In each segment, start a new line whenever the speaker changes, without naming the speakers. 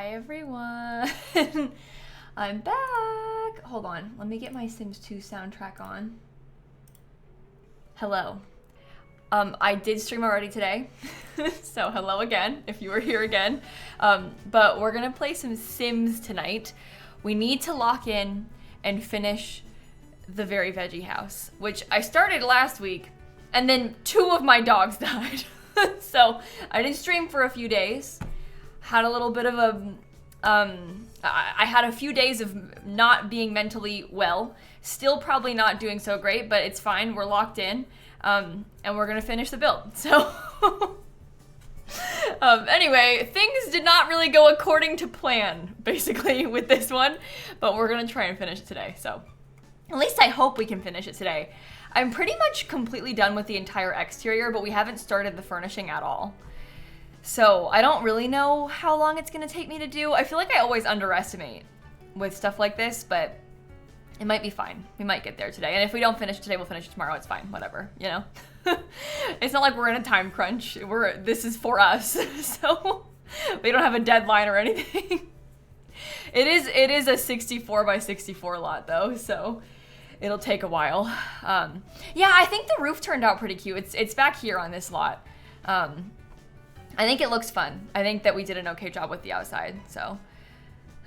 Hi everyone. I'm back. Hold on, let me get my Sims 2 soundtrack on. Hello. I did stream already today, so hello again if you were here again. But we're gonna play some Sims tonight. We need to lock in and finish the Very Veggie house, which I started last week, and then 2 of my dogs died. So I didn't stream for a few days. Had a little bit of a, I had a few days of not being mentally well. Still probably not doing so great, but it's fine. We're locked in, and we're gonna finish the build. So, anyway, things did not really go according to plan, basically, with this one, but we're gonna try and finish it today. So, at least I hope we can finish it today. I'm pretty much completely done with the entire exterior, but we haven't started the furnishing at all. So I don't really know how long it's gonna take me to do. I feel like I always underestimate with stuff like this, but it might be fine. We might get there today. And if we don't finish today, we'll finish it tomorrow. It's fine, whatever, you know? It's not like we're in a time crunch. This is for us, so we don't have a deadline or anything. It is a 64 by 64 lot though, so it'll take a while. Yeah, I think the roof turned out pretty cute. It's back here on this lot. I think it looks fun. I think that we did an okay job with the outside, so.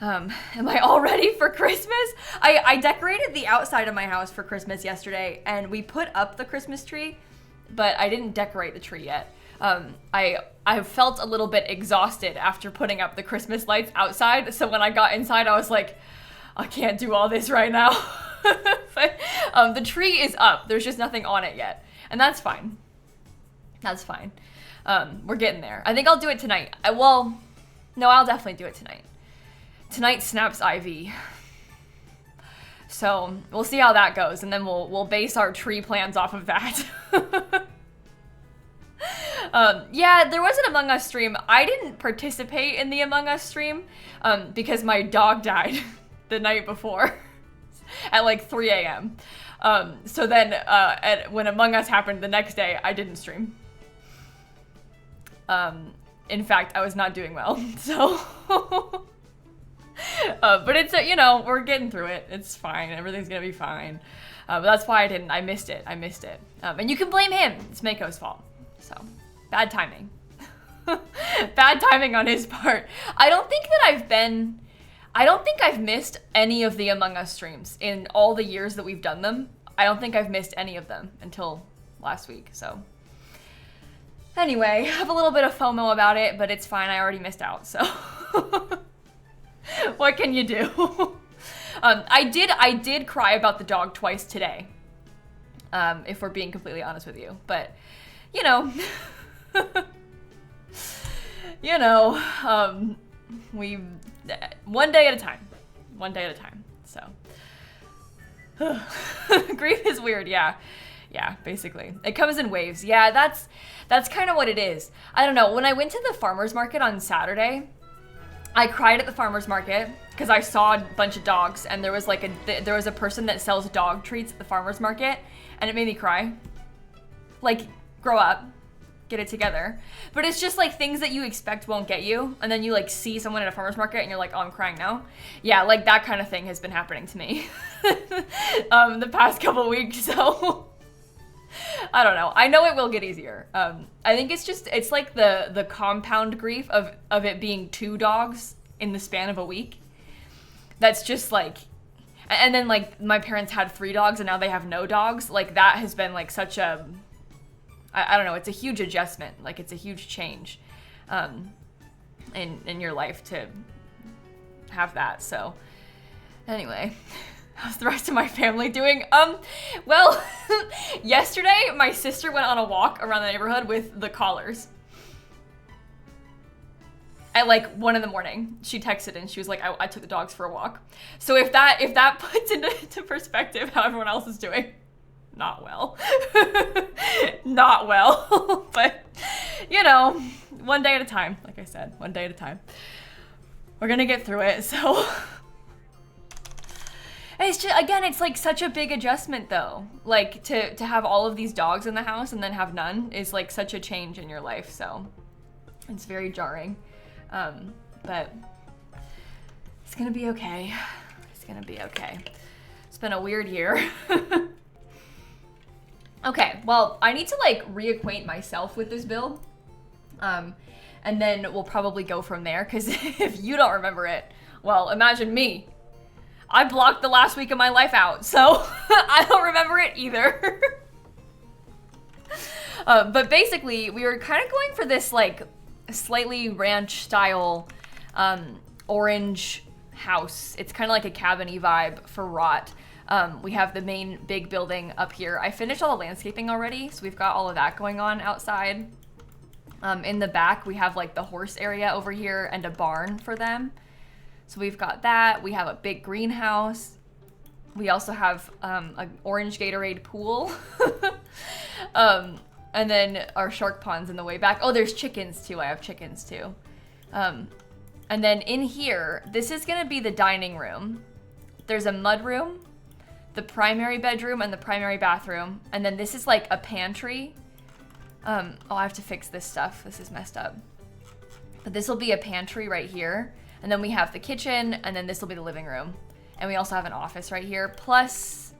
Am I all ready for Christmas? I decorated the outside of my house for Christmas yesterday, and we put up the Christmas tree, but I didn't decorate the tree yet. I felt a little bit exhausted after putting up the Christmas lights outside, so when I got inside, I was like, I can't do all this right now. But the tree is up. There's just nothing on it yet, and that's fine. That's fine. We're getting there. I think I'll do it tonight. No, I'll definitely do it tonight. Tonight snaps IV. So we'll see how that goes, and then we'll base our tree plans off of that. Yeah, there was an Among Us stream. I didn't participate in the Among Us stream because my dog died the night before at like 3 a.m. So then when Among Us happened the next day, I didn't stream. In fact, I was not doing well, so. But it's, you know, we're getting through it. It's fine. Everything's gonna be fine. But that's why I missed it. And you can blame him. It's Mako's fault. So, bad timing. Bad timing on his part. I don't think I've missed any of the Among Us streams in all the years that we've done them. I don't think I've missed any of them until last week, so. Anyway, I have a little bit of FOMO about it, but it's fine. I already missed out, so. What can you do? I did cry about the dog twice today, if we're being completely honest with you. But, you know, one day at a time. One day at a time, so. Grief is weird, yeah. Yeah, basically. It comes in waves. Yeah, that's kind of what it is. I don't know. When I went to the farmer's market on Saturday, I cried at the farmer's market because I saw a bunch of dogs, and there was a person that sells dog treats at the farmer's market, and it made me cry. Like, grow up, get it together. But it's just like things that you expect won't get you, and then you like see someone at a farmer's market and you're like, oh, I'm crying now. Yeah, like that kind of thing has been happening to me the past couple weeks, so. I don't know. I know it will get easier. I think it's like the compound grief of it being 2 dogs in the span of a week. That's just like, and then like my parents had 3 dogs and now they have no dogs. Like that has been like such a, I don't know, it's a huge adjustment. Like it's a huge change in your life to have that. So anyway. How's the rest of my family doing? Well, yesterday my sister went on a walk around the neighborhood with the collars. At like 1 a.m. She texted and she was like, I took the dogs for a walk. So if that puts into perspective how everyone else is doing, not well. Not well. But, you know, one day at a time. Like I said, one day at a time. We're gonna get through it, so. It's just, again, it's like such a big adjustment though. Like to have all of these dogs in the house and then have none is like such a change in your life. So it's very jarring. But It's gonna be okay. It's gonna be okay. It's been a weird year. Okay, well, I need to like reacquaint myself with this build. And then we'll probably go from there, because if you don't remember it, well, imagine me. I blocked the last week of my life out, so I don't remember it either. But basically, we were kind of going for this like slightly ranch style orange house. It's kind of like a cabin-y vibe for Rot. We have the main big building up here. I finished all the landscaping already, so we've got all of that going on outside. In the back, we have like the horse area over here and a barn for them. So we've got that. We have a big greenhouse. We also have an orange Gatorade pool. And then our shark ponds in the way back. Oh, there's chickens too. I have chickens too. And then in here, this is gonna be the dining room. There's a mudroom, the primary bedroom, and the primary bathroom. And then this is like a pantry. Oh, I have to fix this stuff. This is messed up. But this will be a pantry right here. And then we have the kitchen, and then this will be the living room. And we also have an office right here. Plus,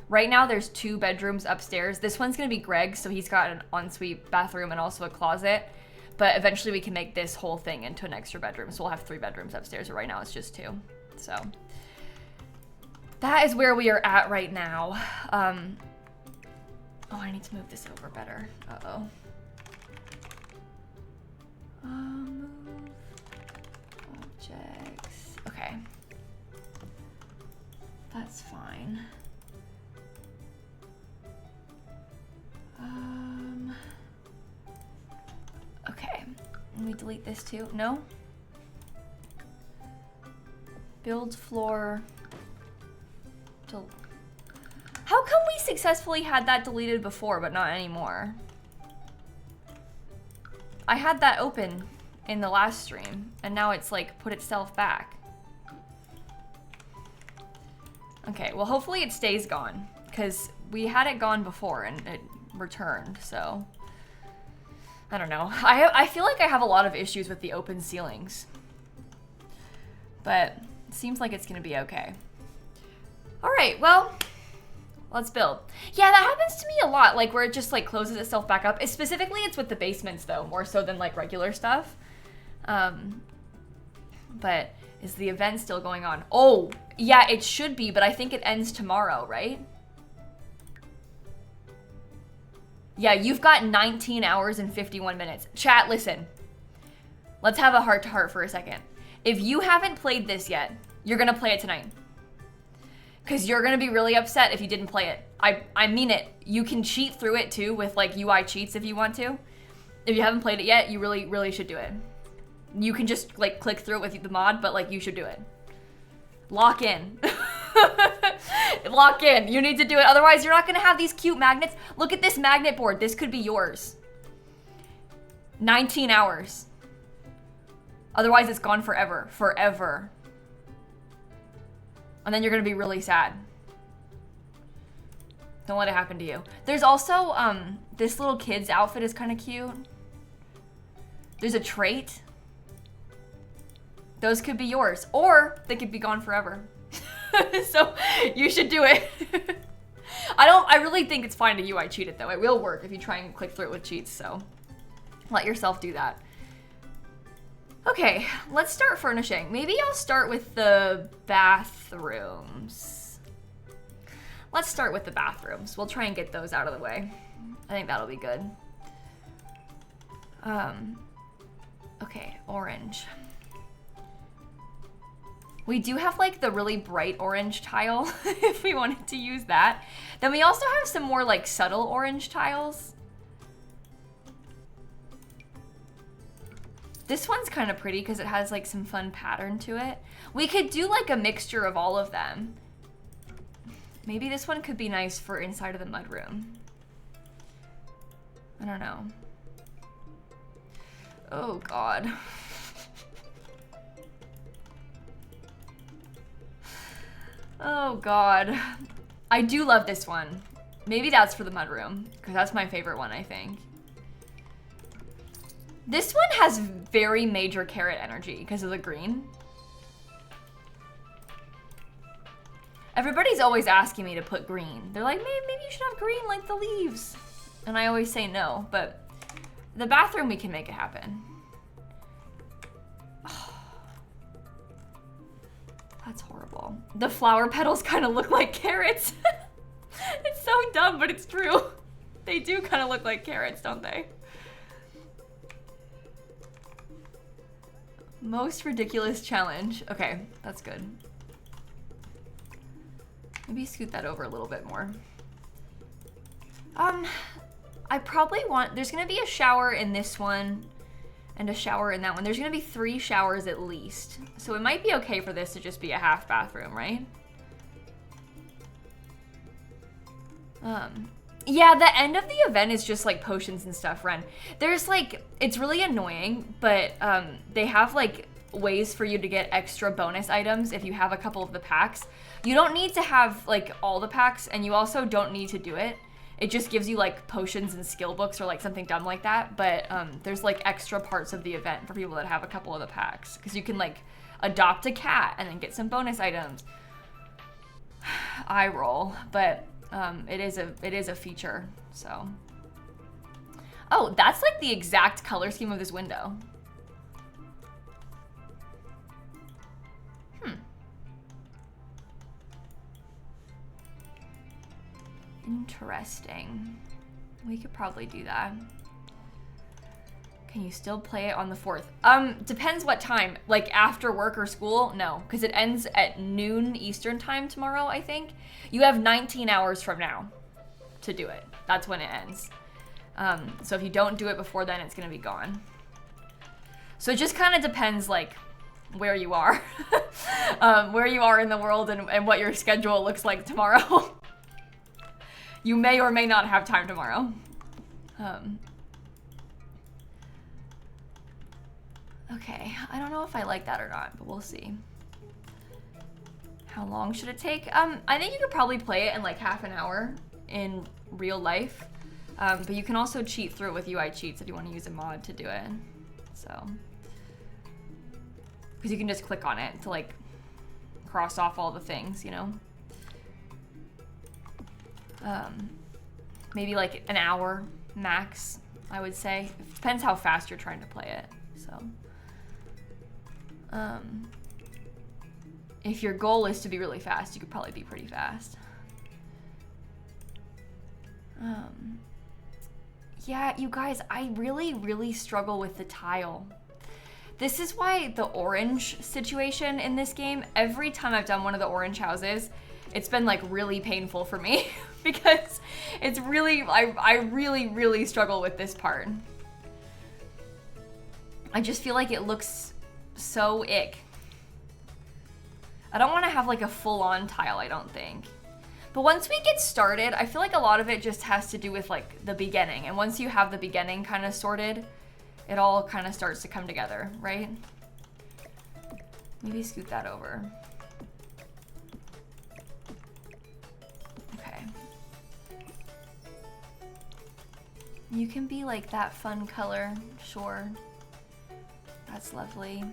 right now there's 2 bedrooms upstairs. This one's gonna be Greg's, so he's got an ensuite bathroom and also a closet. But eventually we can make this whole thing into an extra bedroom. So we'll have 3 bedrooms upstairs, but right now it's just 2. So that is where we are at right now. Oh, I need to move this over better. Uh-oh. Move objects. Okay. That's fine. Okay. Let me delete this too. No? Build floor. How come we successfully had that deleted before, but not anymore? I had that open in the last stream, and now it's like put itself back. Okay, well hopefully it stays gone, because we had it gone before and it returned, so. I don't know. I feel like I have a lot of issues with the open ceilings. But it seems like it's gonna be okay. All right, well, let's build. Yeah, that happens to me a lot, like where it just like closes itself back up. Specifically, it's with the basements though, more so than like regular stuff. But is the event still going on? Oh, yeah, it should be, but I think it ends tomorrow, right? Yeah, you've got 19 hours and 51 minutes. Chat, listen. Let's have a heart-to-heart for a second. If you haven't played this yet, you're gonna play it tonight. Because you're gonna be really upset if you didn't play it. I mean it. You can cheat through it too with like UI cheats if you want to. If you haven't played it yet, you really, really should do it. You can just like click through it with the mod, but like you should do it. Lock in. Lock in. You need to do it. Otherwise, you're not gonna have these cute magnets. Look at this magnet board. This could be yours. 19 hours. Otherwise, it's gone forever. Forever. And then you're gonna be really sad. Don't let it happen to you. There's also, this little kid's outfit is kind of cute. There's a trait. Those could be yours. Or they could be gone forever. So you should do it. I really think it's fine to UI cheat it though. It will work if you try and click through it with cheats, so let yourself do that. Okay, let's start furnishing. Maybe I'll start with the bathrooms. Let's start with the bathrooms. We'll try and get those out of the way. I think that'll be good. Okay, orange. We do have like the really bright orange tile if we wanted to use that. Then we also have some more like subtle orange tiles. This one's kind of pretty because it has like some fun pattern to it. We could do like a mixture of all of them. Maybe this one could be nice for inside of the mudroom. I don't know. Oh God. Oh God. I do love this one. Maybe that's for the mudroom, because that's my favorite one, I think. This one has very major carrot energy because of the green. Everybody's always asking me to put green. They're like, maybe you should have green like the leaves. And I always say no, but the bathroom, we can make it happen. That's horrible. The flower petals kind of look like carrots. It's so dumb, but it's true. They do kind of look like carrots, don't they? Most ridiculous challenge. Okay, that's good. Maybe scoot that over a little bit more. I probably want, there's gonna be a shower in this one and a shower in that one. There's gonna be 3 showers at least. So it might be okay for this to just be a half bathroom, right? Yeah, the end of the event is just like potions and stuff, Ren. There's like, it's really annoying, but they have like ways for you to get extra bonus items if you have a couple of the packs. You don't need to have like all the packs, and you also don't need to do it. It just gives you like potions and skill books or like something dumb like that, but there's like extra parts of the event for people that have a couple of the packs, because you can like adopt a cat and then get some bonus items. I roll, but it is a feature, so. Oh, that's like the exact color scheme of this window. Interesting. We could probably do that. Can you still play it on the 4th? Depends what time. Like after work or school? No, because it ends at noon Eastern time tomorrow, I think. You have 19 hours from now to do it. That's when it ends. So if you don't do it before then, it's gonna be gone. So it just kind of depends like where you are. Where you are in the world and what your schedule looks like tomorrow. You may or may not have time tomorrow. Okay, I don't know if I like that or not, but we'll see. How long should it take? I think you could probably play it in like half an hour in real life. But you can also cheat through it with UI cheats if you want to use a mod to do it. So, because you can just click on it to like cross off all the things, you know? Maybe like an hour max, I would say. It depends how fast you're trying to play it, so. If your goal is to be really fast, you could probably be pretty fast. Yeah, you guys, I really struggle with the tile. This is why the orange situation in this game, every time I've done one of the orange houses, it's been like really painful for me because it's really, I really struggle with this part. I just feel like it looks so ick. I don't want to have like a full-on tile, I don't think. But once we get started, I feel like a lot of it just has to do with like the beginning. And once you have the beginning kind of sorted, it all kind of starts to come together, right? Maybe scoot that over. Okay. You can be like that fun color, sure. That's lovely.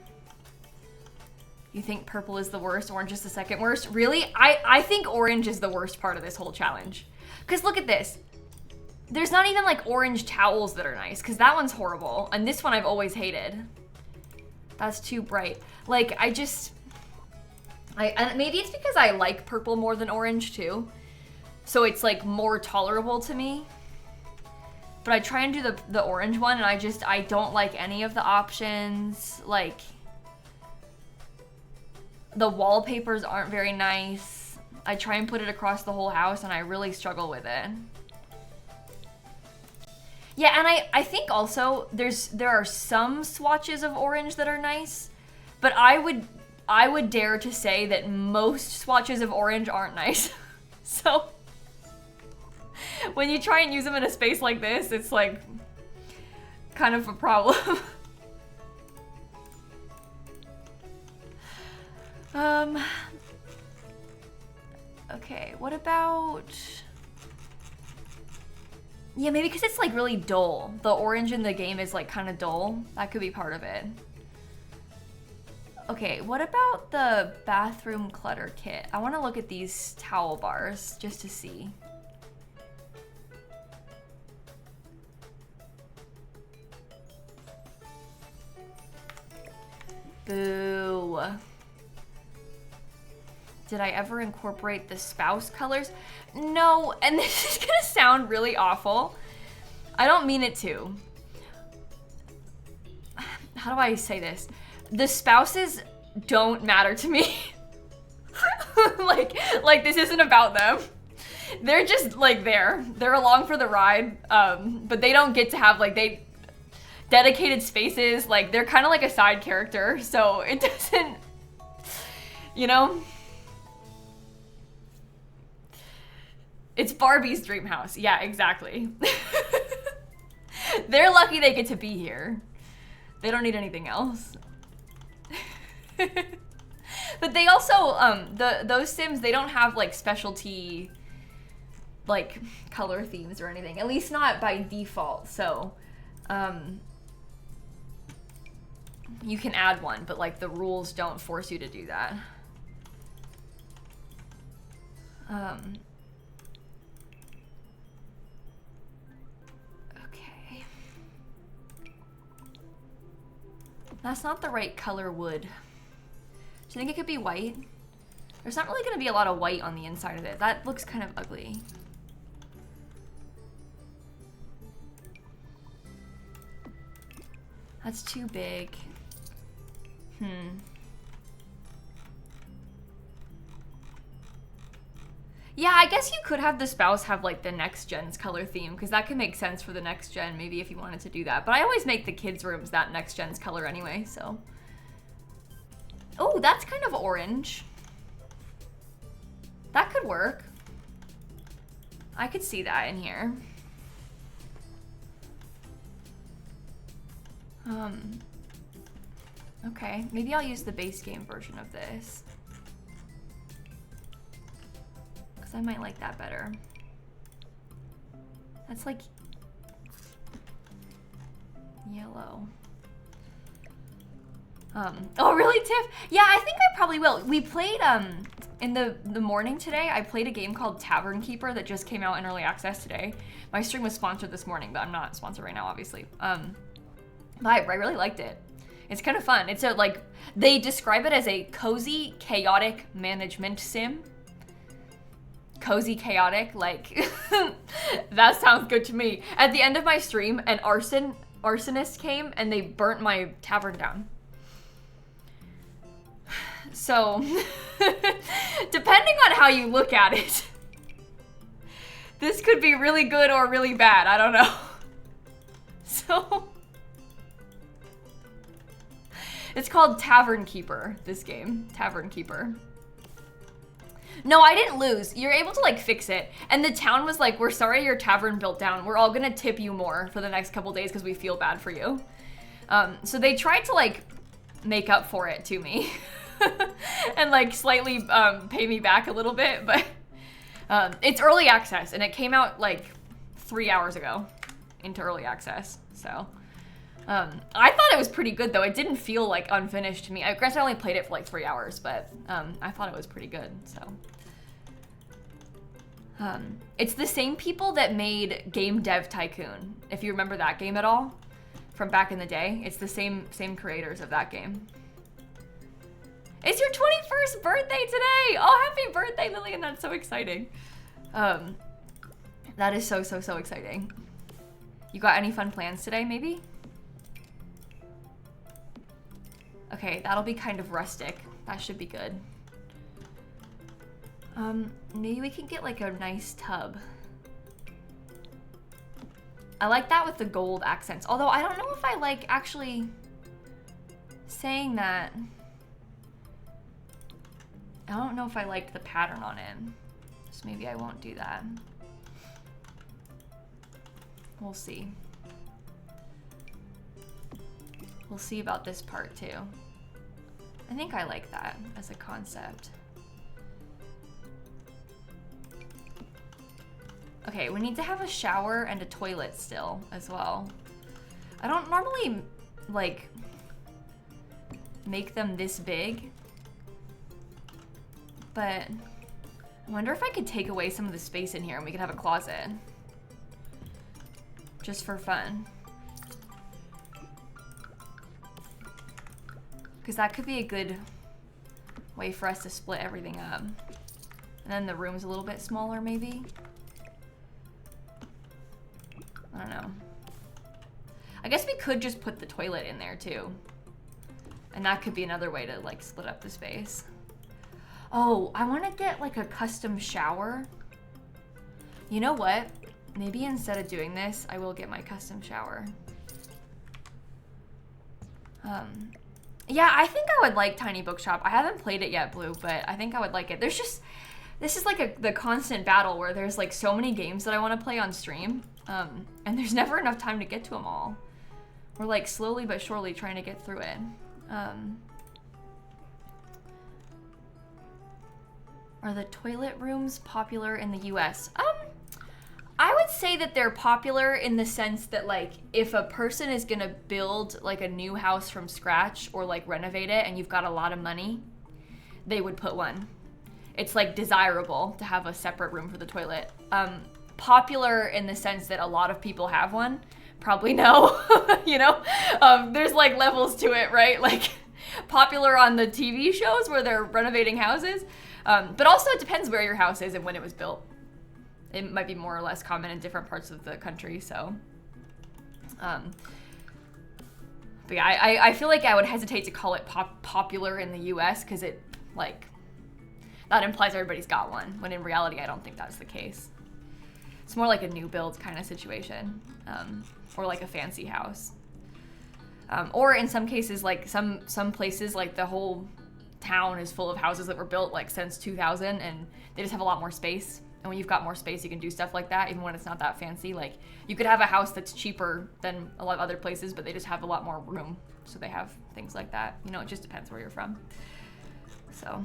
You think purple is the worst, orange is the second worst? Really? I think orange is the worst part of this whole challenge. Because look at this. There's not even like orange towels that are nice, because that one's horrible. And this one I've always hated. That's too bright. Like, and maybe it's because I like purple more than orange too. So it's like more tolerable to me. But I try and do the orange one, and I don't like any of the options. Like, the wallpapers aren't very nice. I try and put it across the whole house, and I really struggle with it. Yeah, and I think also there are some swatches of orange that are nice, but I would dare to say that most swatches of orange aren't nice. So when you try and use them in a space like this, it's like kind of a problem. Okay, what about... Yeah, maybe because it's like really dull. The orange in the game is like kind of dull. That could be part of it. Okay, what about the bathroom clutter kit? I want to look at these towel bars just to see. Boo. Did I ever incorporate the spouse colors? No, and this is gonna sound really awful. I don't mean it to. How do I say this? The spouses don't matter to me. like this isn't about them. They're just like there. They're along for the ride, but they don't get to have like dedicated spaces. Like they're kind of like a side character, so it doesn't, you know. It's Barbie's dream house. Yeah, exactly. They're lucky they get to be here. They don't need anything else. But they also, those Sims, they don't have like specialty, like color themes or anything. At least not by default. So, you can add one, but like the rules don't force you to do that. Okay. That's not the right color wood. Do you think it could be white? There's not really gonna be a lot of white on the inside of it. That looks kind of ugly. That's too big. Yeah, I guess you could have the spouse have like the next gen's color theme, because that could make sense for the next gen, maybe if you wanted to do that. But I always make the kids' rooms that next gen's color anyway, so. Oh, that's kind of orange. That could work. I could see that in here. Okay, maybe I'll use the base game version of this. I might like that better. That's like yellow. Oh really, Tiff? Yeah, I think I probably will. We played in the morning today, I played a game called Tavern Keeper that just came out in early access today. My stream was sponsored this morning, but I'm not sponsored right now, obviously. But I really liked it. It's kind of fun. It's a like, they describe it as a cozy, chaotic management sim. Cozy, chaotic, like, that sounds good to me. At the end of my stream, an arsonist came and they burnt my tavern down. So, depending on how you look at it, this could be really good or really bad, I don't know. So, it's called Tavern Keeper, this game, Tavern Keeper. No, I didn't lose. You're able to like fix it. And the town was like, we're sorry your tavern built down. We're all gonna tip you more for the next couple days because we feel bad for you. So they tried to like make up for it to me and like slightly pay me back a little bit, but it's early access and it came out like 3 hours ago into early access. So I thought it was pretty good though. It didn't feel like unfinished to me. I guess I only played it for like 3 hours, but I thought it was pretty good, so. It's the same people that made Game Dev Tycoon, if you remember that game at all from back in the day. It's the same creators of that game. It's your 21st birthday today! Oh, happy birthday, Lillian, that's so exciting. That is so exciting. You got any fun plans today, maybe? Okay, that'll be kind of rustic. That should be good. Maybe we can get like a nice tub. I like that with the gold accents. Although I don't know if I like actually saying that. I don't know if I like the pattern on it. So maybe I won't do that. We'll see. We'll see about this part too. I think I like that as a concept. Okay, we need to have a shower and a toilet still as well. I don't normally like make them this big. But I wonder if I could take away some of the space in here and we could have a closet. Just for fun. Because that could be a good way for us to split everything up. And then the room's a little bit smaller, maybe. I don't know. I guess we could just put the toilet in there too. And that could be another way to like split up the space. Oh, I want to get like a custom shower. You know what? Maybe instead of doing this, I will get my custom shower. Yeah, I think I would like Tiny Bookshop. I haven't played it yet, Blue, but I think I would like it. There's just, this is like the constant battle where there's like so many games that I want to play on stream, and there's never enough time to get to them all. We're like slowly but surely trying to get through it. Are the toilet rooms popular in the US? I would say that they're popular in the sense that like if a person is gonna build like a new house from scratch or like renovate it and you've got a lot of money, they would put one. It's like desirable to have a separate room for the toilet. Popular in the sense that a lot of people have one, probably no, you know? There's like levels to it, right? Like popular on the TV shows where they're renovating houses, but also it depends where your house is and when it was built. It might be more or less common in different parts of the country, so. But yeah, I feel like I would hesitate to call it popular in the US because it, like, that implies everybody's got one, when in reality I don't think that's the case. It's more like a new build kind of situation, or like a fancy house. Or in some cases, like some places, like the whole town is full of houses that were built like since 2000 and they just have a lot more space. And when you've got more space, you can do stuff like that, even when it's not that fancy. Like, you could have a house that's cheaper than a lot of other places, but they just have a lot more room. So they have things like that. You know, it just depends where you're from. So,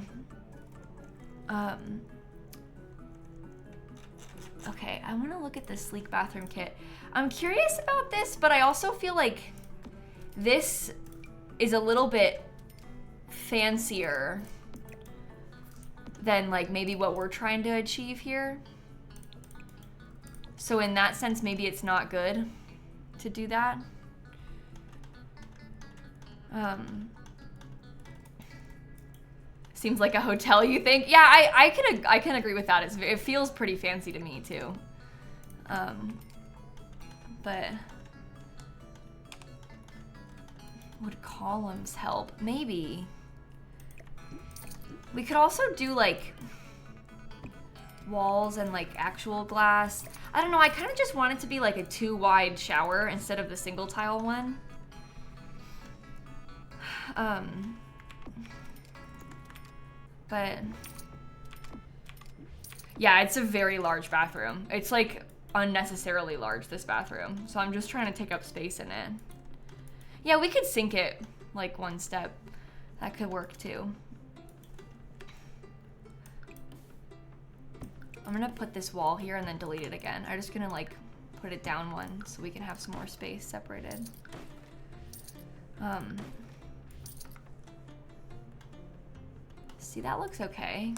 okay, I want to look at the sleek bathroom kit. I'm curious about this, but I also feel like this is a little bit fancier than like maybe what we're trying to achieve here. So in that sense, maybe it's not good to do that. Seems like a hotel, you think? Yeah, I can agree with that. It feels pretty fancy to me too. But would columns help? Maybe. We could also do like walls and like actual glass. I don't know, I kind of just want it to be like a 2-wide shower instead of the single tile one. But yeah, it's a very large bathroom. It's like unnecessarily large, this bathroom. So I'm just trying to take up space in it. Yeah, we could sink it like one step. That could work too. I'm gonna put this wall here and then delete it again. I'm just gonna like put it down one so we can have some more space separated. See, that looks okay.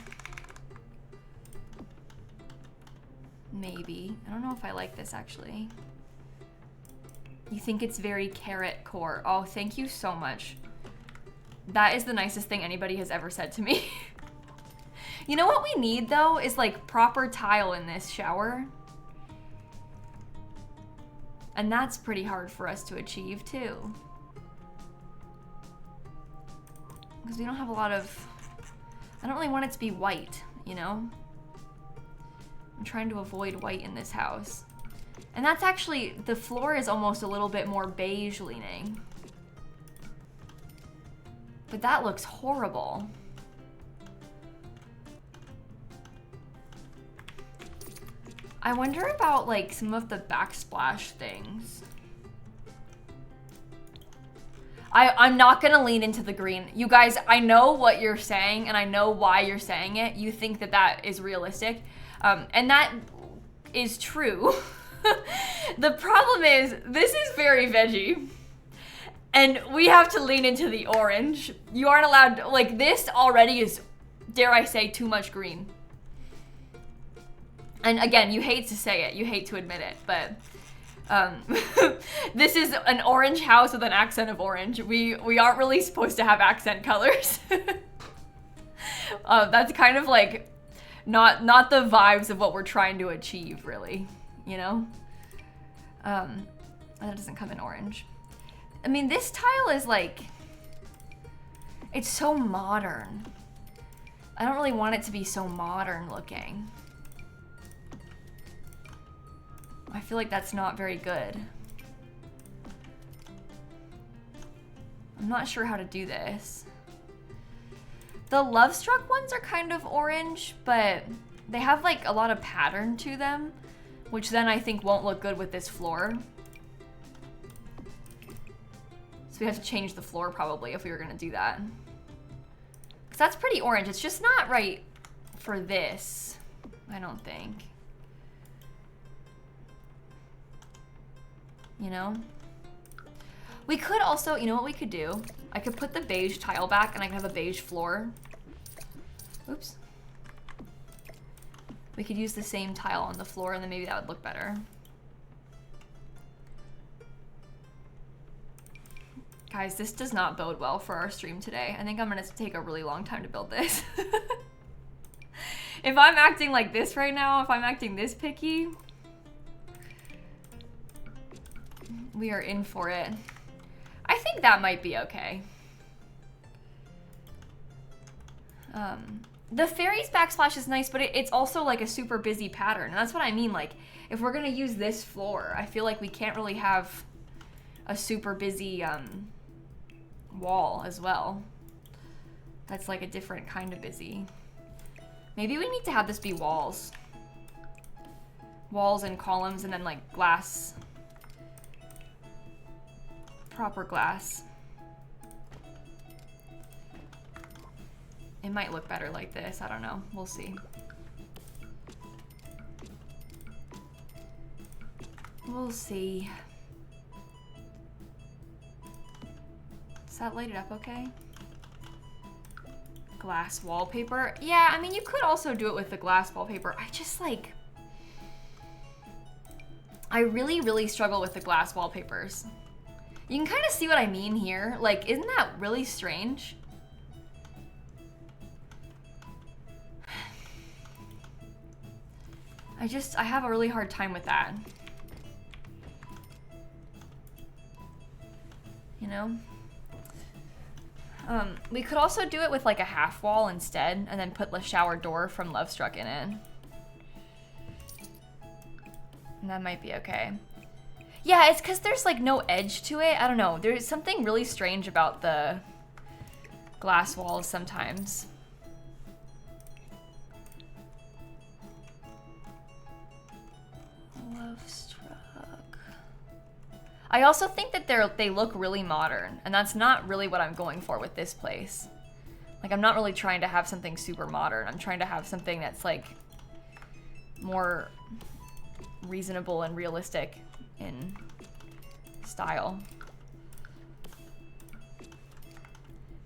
Maybe. I don't know if I like this actually. You think it's very carrot core. Oh, thank you so much. That is the nicest thing anybody has ever said to me. You know what we need though is like proper tile in this shower. And that's pretty hard for us to achieve too. Because we don't have a lot of, I don't really want it to be white, you know? I'm trying to avoid white in this house. And that's actually, the floor is almost a little bit more beige leaning. But that looks horrible. I wonder about like some of the backsplash things. I'm not gonna lean into the green. You guys, I know what you're saying and I know why you're saying it. You think that that is realistic. And that is true. The problem is, this is very veggie. And we have to lean into the orange. You aren't allowed, like this already is, dare I say, too much green. And again, you hate to say it, you hate to admit it, but this is an orange house with an accent of orange. We aren't really supposed to have accent colors. That's kind of like not the vibes of what we're trying to achieve, really, you know? That doesn't come in orange. I mean, this tile is like, it's so modern. I don't really want it to be so modern looking. I feel like that's not very good. I'm not sure how to do this. The Love Struck ones are kind of orange, but they have like a lot of pattern to them, which then I think won't look good with this floor. So we have to change the floor probably if we were gonna do that. Because that's pretty orange. It's just not right for this, I don't think. You know? We could also, you know what we could do? I could put the beige tile back and I could have a beige floor. Oops. We could use the same tile on the floor and then maybe that would look better. Guys, this does not bode well for our stream today. I think I'm gonna take a really long time to build this. If I'm acting like this right now, if I'm acting this picky, we are in for it. I think that might be okay. The fairies backsplash is nice, but it's also like a super busy pattern. And that's what I mean. Like, if we're gonna use this floor, I feel like we can't really have a super busy wall as well. That's like a different kind of busy. Maybe we need to have this be walls. Walls and columns and then like glass. Proper glass. It might look better like this, I don't know, we'll see. We'll see. Does that light it up okay? Glass wallpaper. Yeah, I mean, you could also do it with the glass wallpaper. I just like, I really, really struggle with the glass wallpapers. You can kind of see what I mean here. Like, isn't that really strange? I have a really hard time with that. You know? We could also do it with like a half wall instead and then put the shower door from Love Struck in it. And that might be okay. Yeah, it's because there's like no edge to it. I don't know. There's something really strange about the glass walls sometimes. Love Struck. I also think that they look really modern, and that's not really what I'm going for with this place. Like, I'm not really trying to have something super modern. I'm trying to have something that's like more reasonable and realistic in style.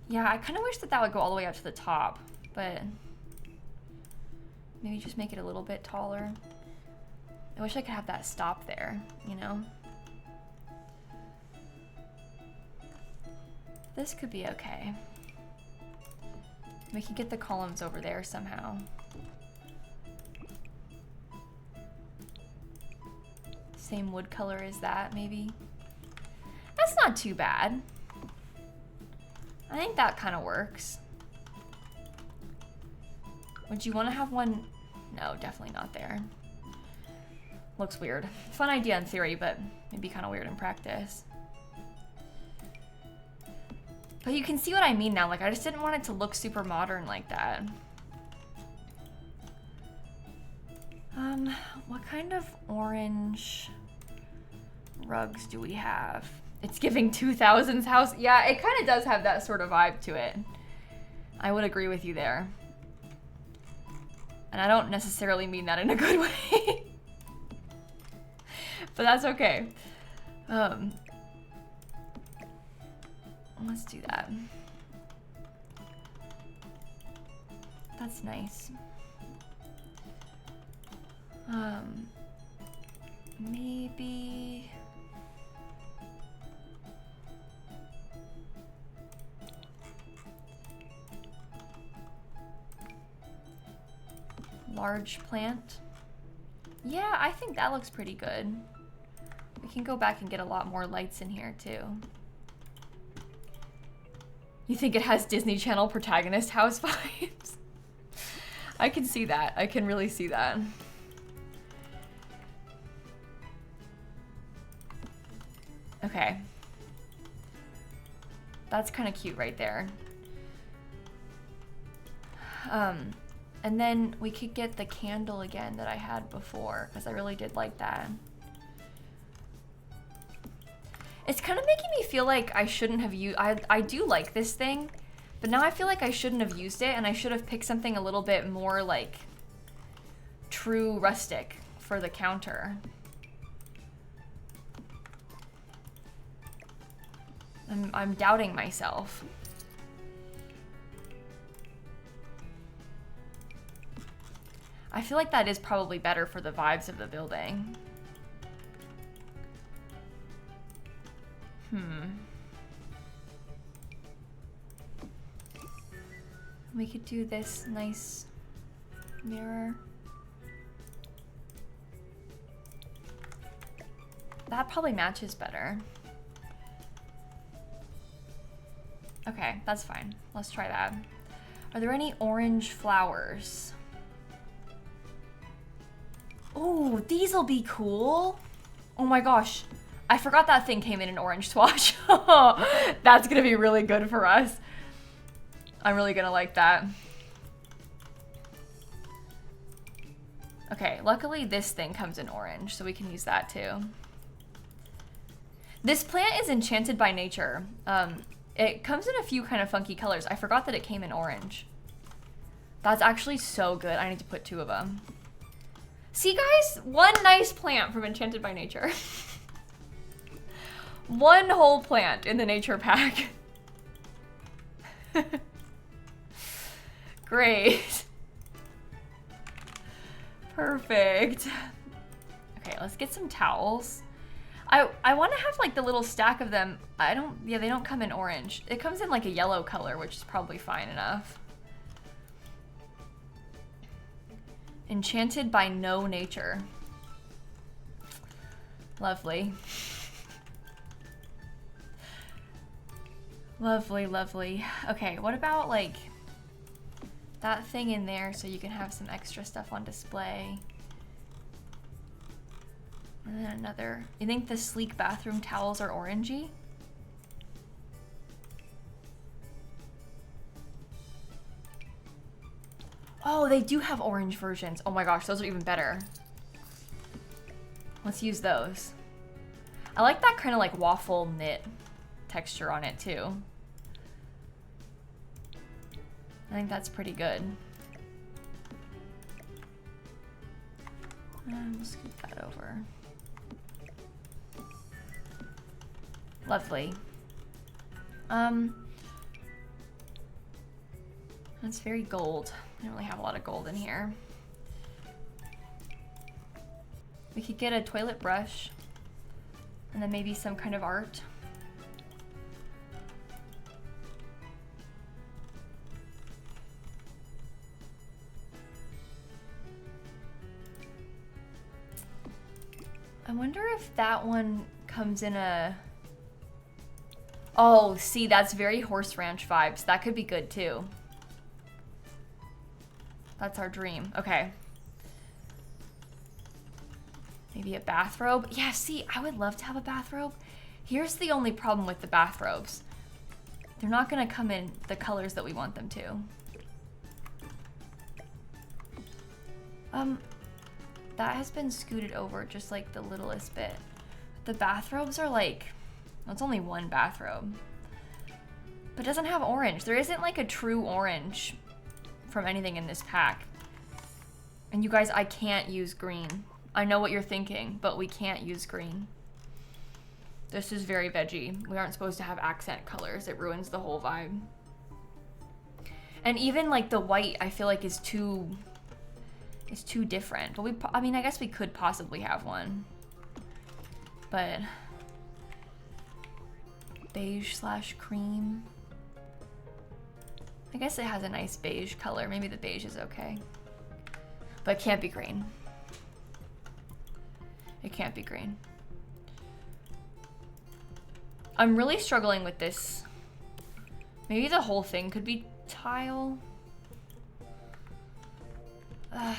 Yeah, I kind of wish that would go all the way up to the top, but maybe just make it a little bit taller. I wish I could have that stop there, you know? This could be okay. We could get the columns over there somehow. Same wood color as that, maybe. That's not too bad. I think that kind of works. Would you want to have one? No, definitely not there. Looks weird. Fun idea in theory, but maybe kind of weird in practice. But you can see what I mean now. Like, I just didn't want it to look super modern like that. What kind of orange rugs do we have? It's giving 2000s house. Yeah, it kind of does have that sort of vibe to it. I would agree with you there. And I don't necessarily mean that in a good way. But that's okay. Let's do that. That's nice. Maybe... large plant. Yeah, I think that looks pretty good. We can go back and get a lot more lights in here too. You think it has Disney Channel protagonist house vibes? I can see that. I can really see that. Okay. That's kind of cute right there. And then we could get the candle again that I had before, because I really did like that. It's kind of making me feel like I shouldn't have used... I do like this thing, but now I feel like I shouldn't have used it, and I should have picked something a little bit more like true rustic for the counter. I'm doubting myself. I feel like that is probably better for the vibes of the building. We could do this nice mirror. That probably matches better. Okay, that's fine. Let's try that. Are there any orange flowers? Oh, these will be cool. Oh my gosh. I forgot that thing came in an orange swatch. That's gonna be really good for us. I'm really gonna like that. Okay, luckily this thing comes in orange, so we can use that too. This plant is enchanted by nature. It comes in a few kind of funky colors. I forgot that it came in orange. That's actually so good. I need to put 2 of them. See guys, one nice plant from Enchanted by Nature. One whole plant in the nature pack. Great. Perfect. Okay, let's get some towels. I want to have like the little stack of them. Yeah, they don't come in orange. It comes in like a yellow color, which is probably fine enough. Enchanted by no nature. Lovely. Lovely, lovely. Okay, what about like that thing in there so you can have some extra stuff on display? And then another. You think the sleek bathroom towels are orangey? Oh, they do have orange versions. Oh my gosh, those are even better. Let's use those. I like that kind of like waffle knit texture on it too. I think that's pretty good. We'll scoot that over. Lovely. That's very gold. I don't really have a lot of gold in here. We could get a toilet brush and then maybe some kind of art. I wonder if that one comes in a... Oh, see, that's very Horse Ranch vibes. That could be good too. That's our dream. Okay. Maybe a bathrobe. Yeah, see, I would love to have a bathrobe. Here's the only problem with the bathrobes. They're not gonna come in the colors that we want them to. That has been scooted over just like the littlest bit. The bathrobes are like, well, it's only one bathrobe, but it doesn't have orange. There isn't like a true orange from anything in this pack. And you guys, I can't use green. I know what you're thinking, but we can't use green. This is very veggie. We aren't supposed to have accent colors. It ruins the whole vibe. And even like the white, I feel like is too different. But I mean, I guess we could possibly have one. But beige slash cream. I guess it has a nice beige color. Maybe the beige is okay. But it can't be green. It can't be green. I'm really struggling with this. Maybe the whole thing could be tile. I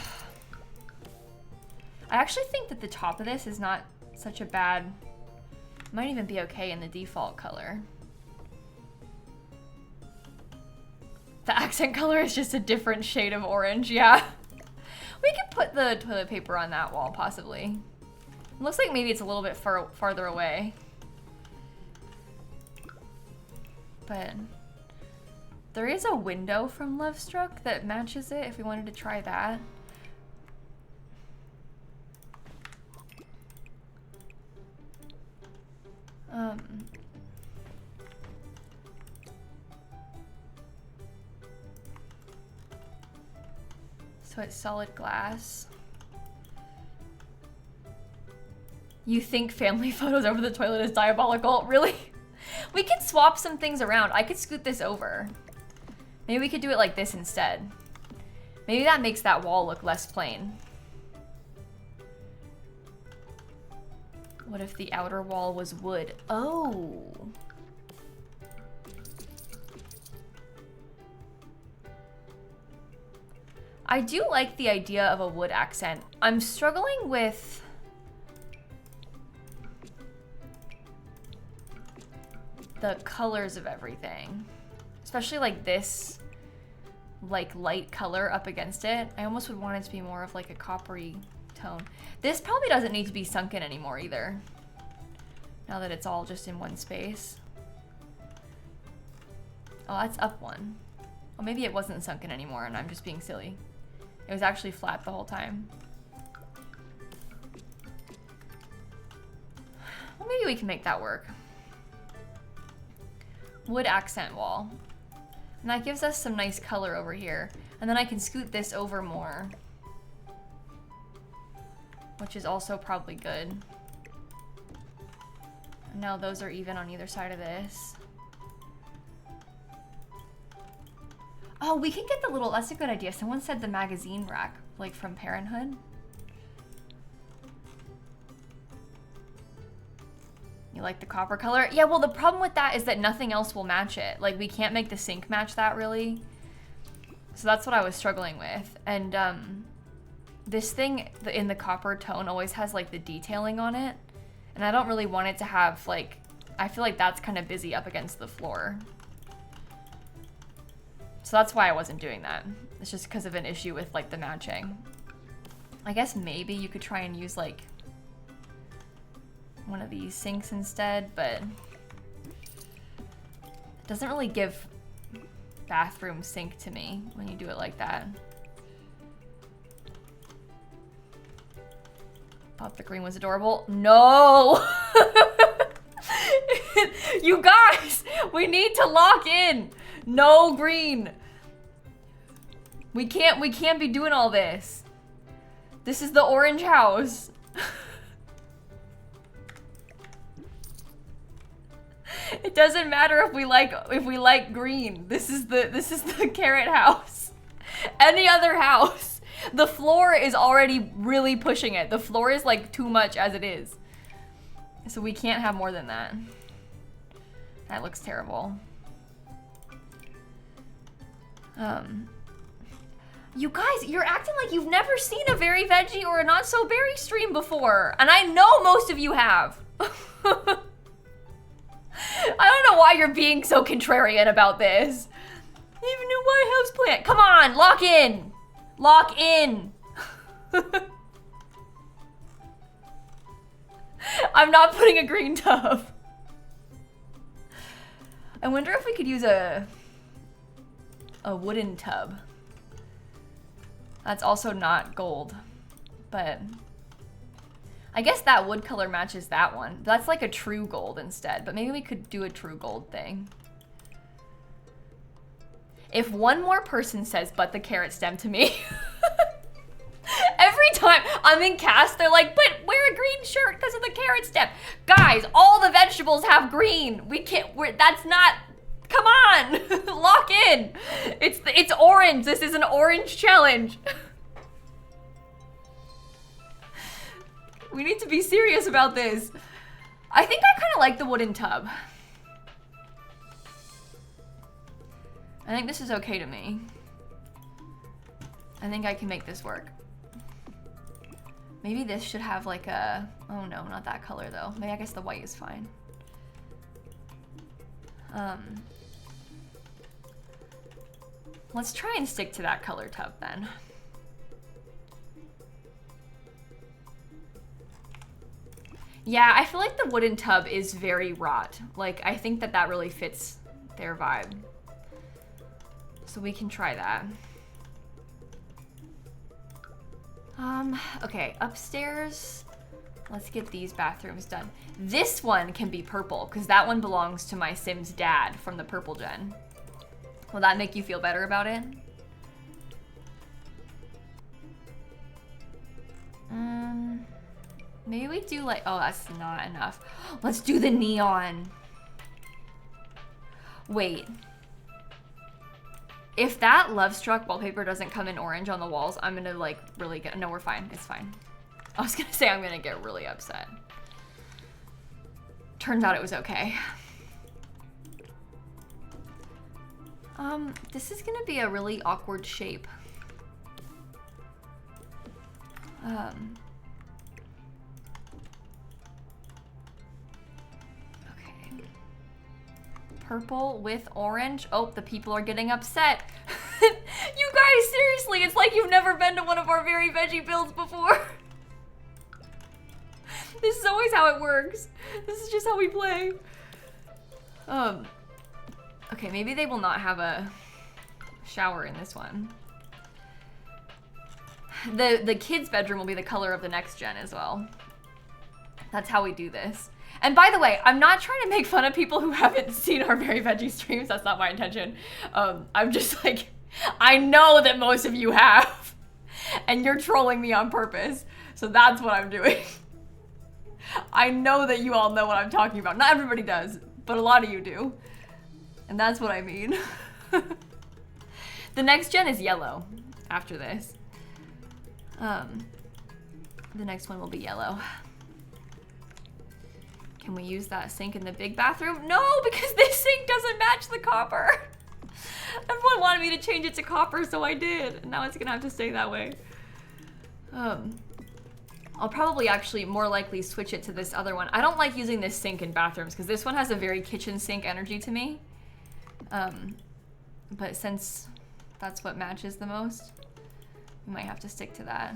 actually think that the top of this is not such a bad, might even be okay in the default color. The accent color is just a different shade of orange, yeah. We could put the toilet paper on that wall, possibly. It looks like maybe it's a little bit farther away. But there is a window from Love Struck that matches it if we wanted to try that. So it's solid glass. You think family photos over the toilet is diabolical? Really? We could swap some things around. I could scoot this over. Maybe we could do it like this instead. Maybe that makes that wall look less plain. What if the outer wall was wood? Oh. I do like the idea of a wood accent. I'm struggling with the colors of everything, especially like this like light color up against it. I almost would want it to be more of like a coppery tone. This probably doesn't need to be sunken anymore either, now that it's all just in one space. Oh, that's up one. Well, maybe it wasn't sunken anymore and I'm just being silly. It was actually flat the whole time. Well, maybe we can make that work. Wood accent wall. And that gives us some nice color over here. And then I can scoot this over more, which is also probably good. And now those are even on either side of this. Oh, we can get the little, that's a good idea. Someone said the magazine rack, like from Parenthood. You like the copper color? Yeah, well, the problem with that is that nothing else will match it. Like, we can't make the sink match that, really. So that's what I was struggling with. And this thing in the copper tone always has, like, the detailing on it. And I don't really want it to have, like, I feel like that's kind of busy up against the floor. So that's why I wasn't doing that. It's just because of an issue with, like, the matching. I guess maybe you could try and use, like, one of these sinks instead, but it doesn't really give bathroom sink to me when you do it like that. Thought the green was adorable. No! You guys, we need to lock in. No green. We can't be doing all this. This is the orange house. It doesn't matter if we like green. This is the carrot house. Any other house, the floor is already really pushing it. The floor is like too much as it is. So we can't have more than that. That looks terrible. You guys, you're acting like you've never seen a Very Veggie or a Not So Berry stream before. And I know most of you have. I don't know why you're being so contrarian about this. Even new White House plant. Come on, lock in. Lock in. I'm not putting a green tub. I wonder if we could use a wooden tub. That's also not gold, but I guess that wood color matches that one. That's like a true gold instead, but maybe we could do a true gold thing. If one more person says, but the carrot stem to me, every time I'm in cast, they're like, but wear a green shirt because of the carrot stem. Guys, all the vegetables have green. We can't, that's not, come on, lock in. It's orange. This is an orange challenge. We need to be serious about this. I think I kind of like the wooden tub. I think this is okay to me. I think I can make this work. Maybe this should have like a, oh no, not that color though. Maybe I guess the white is fine. Let's try and stick to that color tub then. Yeah, I feel like the wooden tub is very wrought. Like, I think that that really fits their vibe. So we can try that. Okay, upstairs, let's get these bathrooms done. This one can be purple, because that one belongs to my Sims dad from the purple gen. Will that make you feel better about it? Maybe we do like, oh, that's not enough. Let's do the neon. Wait. If that Love Struck wallpaper doesn't come in orange on the walls, I'm gonna like really get, no, we're fine, it's fine. I was gonna say I'm gonna get really upset. Turns out it was okay. This is gonna be a really awkward shape. Purple with orange. Oh, the people are getting upset. You guys, seriously, it's like you've never been to one of our very veggie builds before. This is always how it works. This is just how we play. Okay, maybe they will not have a shower in this one. The kids' bedroom will be the color of the next gen as well. That's how we do this. And by the way, I'm not trying to make fun of people who haven't seen our Very Veggie streams. That's not my intention. I'm just like, I know that most of you have, and you're trolling me on purpose. So that's what I'm doing. I know that you all know what I'm talking about. Not everybody does, but a lot of you do. And that's what I mean. The next gen is yellow after this. The next one will be yellow. Can we use that sink in the big bathroom? No, because this sink doesn't match the copper. Everyone wanted me to change it to copper, so I did. And now it's gonna have to stay that way. I'll probably actually more likely switch it to this other one. I don't like using this sink in bathrooms because this one has a very kitchen sink energy to me. But since that's what matches the most, we might have to stick to that.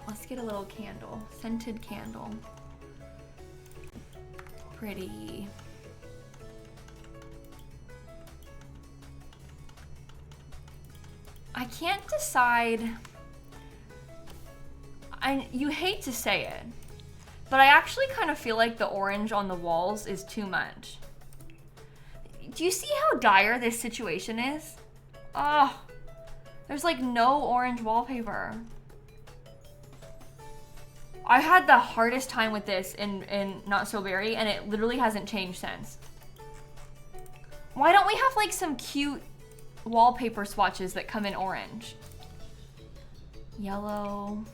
Let's get a little candle, scented candle. Pretty. I can't decide. You hate to say it, but I actually kind of feel like the orange on the walls is too much. Do you see how dire this situation is? Oh, there's like no orange wallpaper. I had the hardest time with this in Not So Berry, and it literally hasn't changed since. Why don't we have like some cute wallpaper swatches that come in orange? Yellow.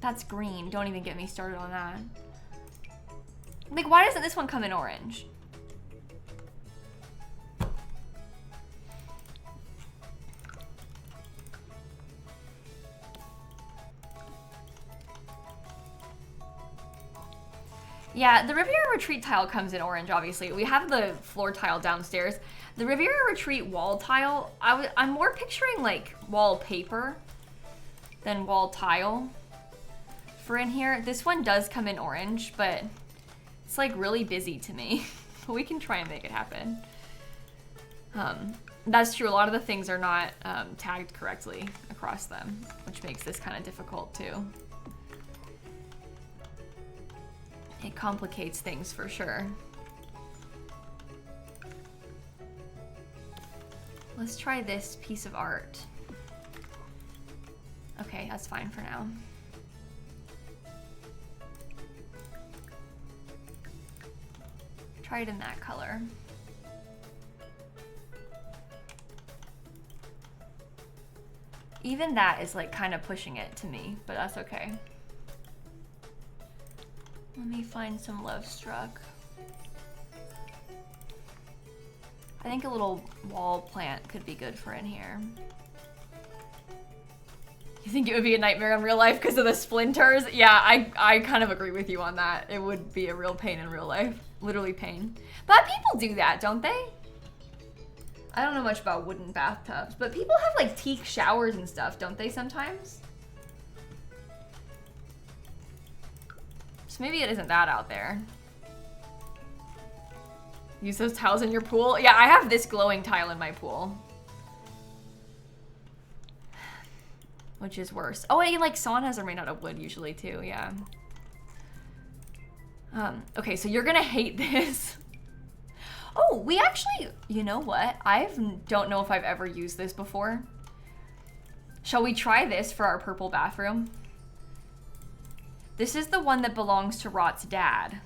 That's green. Don't even get me started on that. Like, why doesn't this one come in orange? Yeah, the Riviera Retreat tile comes in orange, obviously. We have the floor tile downstairs. The Riviera Retreat wall tile, I'm more picturing like wallpaper than wall tile for in here. This one does come in orange, but it's like really busy to me. But we can try and make it happen. That's true. A lot of the things are not tagged correctly across them, which makes this kind of difficult too. It complicates things for sure. Let's try this piece of art. Okay, that's fine for now. Try it in that color. Even that is like kind of pushing it to me, but that's okay. Let me find some Love Struck. I think a little wall plant could be good for in here. You think it would be a nightmare in real life because of the splinters? Yeah, I kind of agree with you on that. It would be a real pain in real life. Literally pain. But people do that, don't they? I don't know much about wooden bathtubs, but people have like teak showers and stuff, don't they sometimes? So maybe it isn't that out there. Use those tiles in your pool? Yeah, I have this glowing tile in my pool. Which is worse. Oh, and like saunas are made out of wood usually too, yeah. Okay, so you're gonna hate this. Oh, we actually, you know what? Don't know if I've ever used this before. Shall we try this for our purple bathroom? This is the one that belongs to Rot's dad.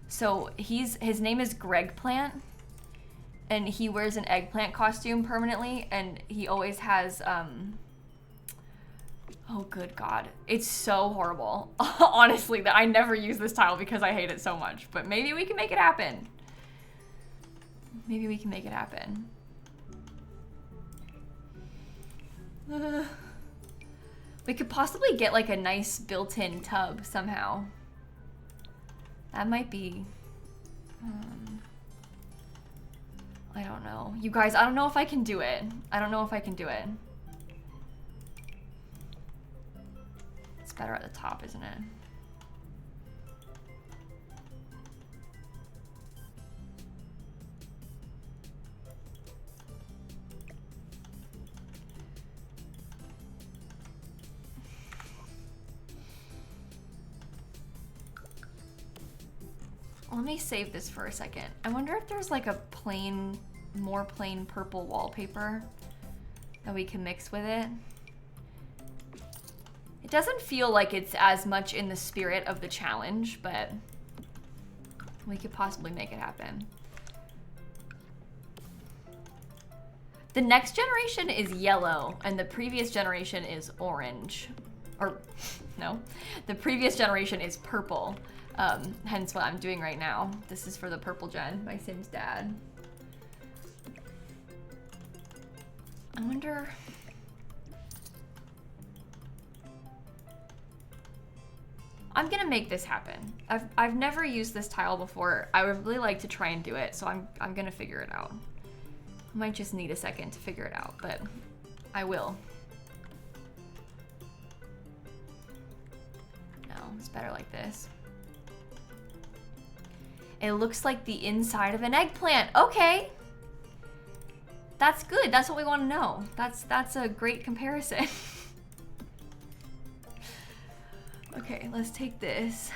So his name is Greg Plant, and he wears an eggplant costume permanently, and he always has, oh good God, it's so horrible. Honestly, that I never use this tile because I hate it so much, but maybe we can make it happen. Maybe we can make it happen. We could possibly get like a nice built-in tub somehow. That might be, I don't know. You guys, I don't know if I can do it. I don't know if I can do it. It's better at the top, isn't it? Let me save this for a second. I wonder if there's like a plain, more plain purple wallpaper that we can mix with it. It doesn't feel like it's as much in the spirit of the challenge, but we could possibly make it happen. The next generation is yellow and the previous generation is orange. Or, no, the previous generation is purple. Hence what I'm doing right now. This is for the purple gen, my Sim's dad. I wonder... I'm gonna make this happen. I've never used this tile before. I would really like to try and do it, so I'm gonna figure it out. I might just need a second to figure it out, but I will. No, it's better like this. It looks like the inside of an eggplant. Okay. That's good. That's what we want to know. That's a great comparison. Okay, let's take this.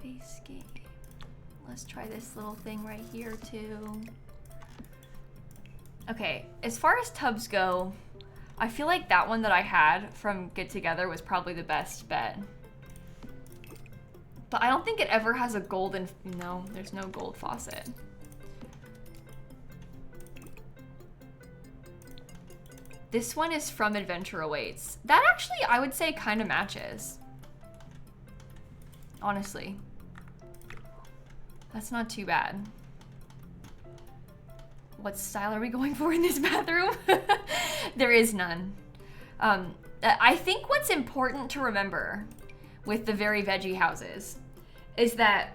Base game. Let's try this little thing right here too. Okay, as far as tubs go, I feel like that one that I had from Get Together was probably the best bet. But I don't think it ever has a golden, no, there's no gold faucet. This one is from Adventure Awaits. That actually, I would say, kind of matches. Honestly. That's not too bad. What style are we going for in this bathroom? There is none. I think what's important to remember with the Very Veggie houses is that,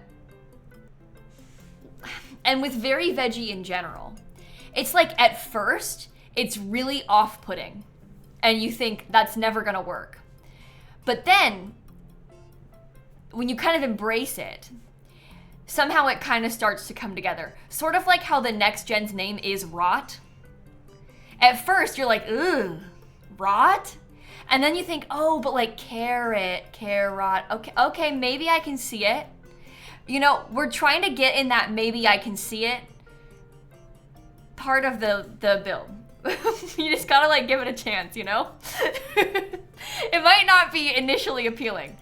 and with Very Veggie in general, it's like at first, it's really off-putting. and you think that's never gonna work. But then, when you kind of embrace it, somehow it kind of starts to come together. Sort of like how the next gen's name is Rot. At first, you're like, ugh, Rot? And then you think, oh, but like carrot, okay, maybe I can see it. You know, we're trying to get in that maybe I can see it part of the build. You just gotta like give it a chance, you know? It might not be initially appealing,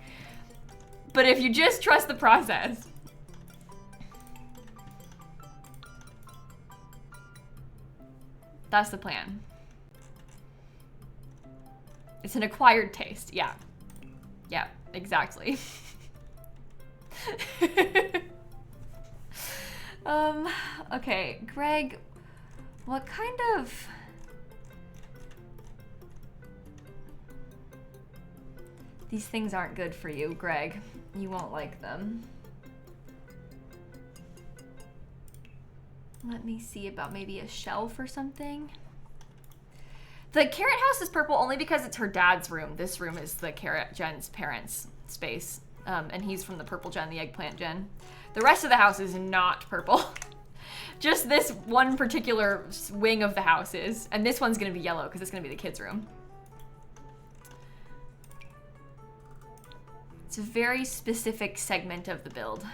but if you just trust the process. That's the plan. It's an acquired taste, yeah. Yeah, exactly. Okay, Greg, what kind of... These things aren't good for you, Greg. You won't like them. Let me see about maybe a shelf or something. The carrot house is purple only because it's her dad's room. This room is the carrot gen's parents' space. And he's from the purple gen, the eggplant gen. The rest of the house is not purple. Just this one particular wing of the house is. And this one's gonna be yellow because it's gonna be the kids' room. It's a very specific segment of the build.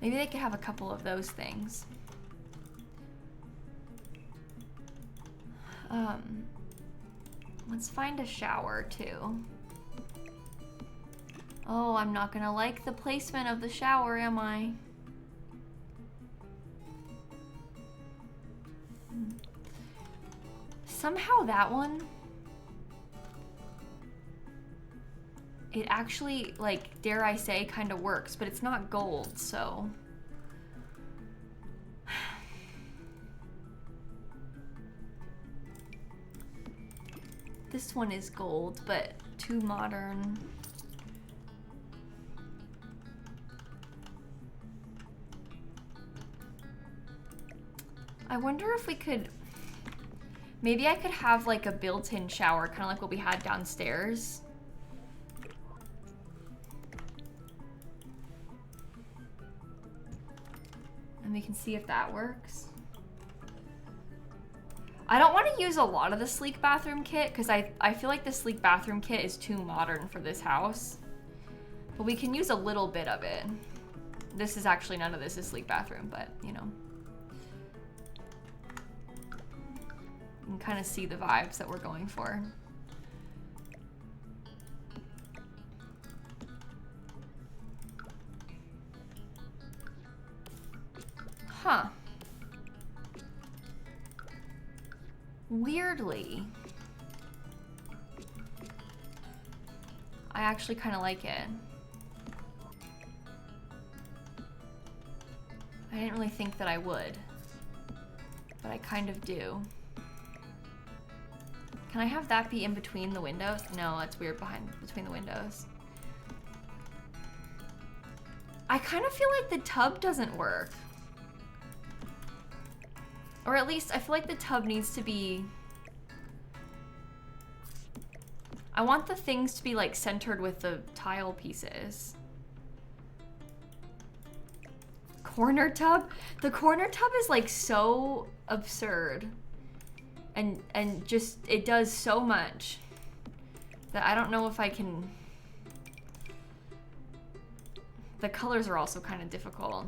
Maybe they could have a couple of those things. Let's find a shower too. Oh, I'm not gonna like the placement of the shower, am I? Somehow that one, it actually, like, dare I say, kind of works, but it's not gold, so. This one is gold, but too modern. I wonder if we could, maybe I could have like a built-in shower, kind of like what we had downstairs. And we can see if that works. I don't want to use a lot of the sleek bathroom kit because I feel like the sleek bathroom kit is too modern for this house. But we can use a little bit of it. This is actually, none of this is sleek bathroom, but you know. You can kind of see the vibes that we're going for. Huh. Weirdly, I actually kind of like it. I didn't really think that I would, but I kind of do. Can I have that be in between the windows? No, that's weird between the windows. I kind of feel like the tub doesn't work. Or at least I feel like the tub needs to be, I want the things to be like centered with the tile pieces. Corner tub? The corner tub is like so absurd. And just, it does so much that I don't know if I can. The colors are also kind of difficult.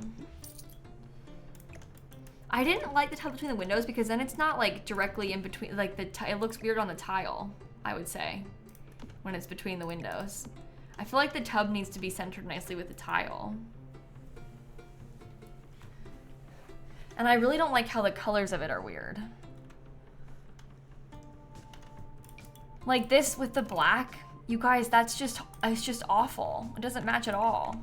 I didn't like the tub between the windows because then it's not like directly in between, like it looks weird on the tile, I would say, when it's between the windows. I feel like the tub needs to be centered nicely with the tile. And I really don't like how the colors of it are weird. Like this with the black, you guys, it's just awful. It doesn't match at all.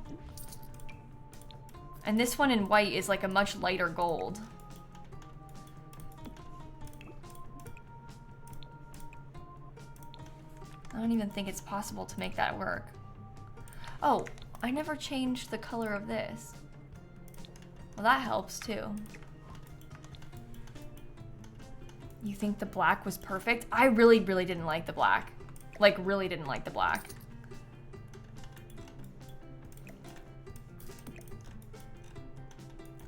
And this one in white is like a much lighter gold. I don't even think it's possible to make that work. Oh, I never changed the color of this. Well, that helps too. You think the black was perfect? I really, really didn't like the black. Like, really didn't like the black.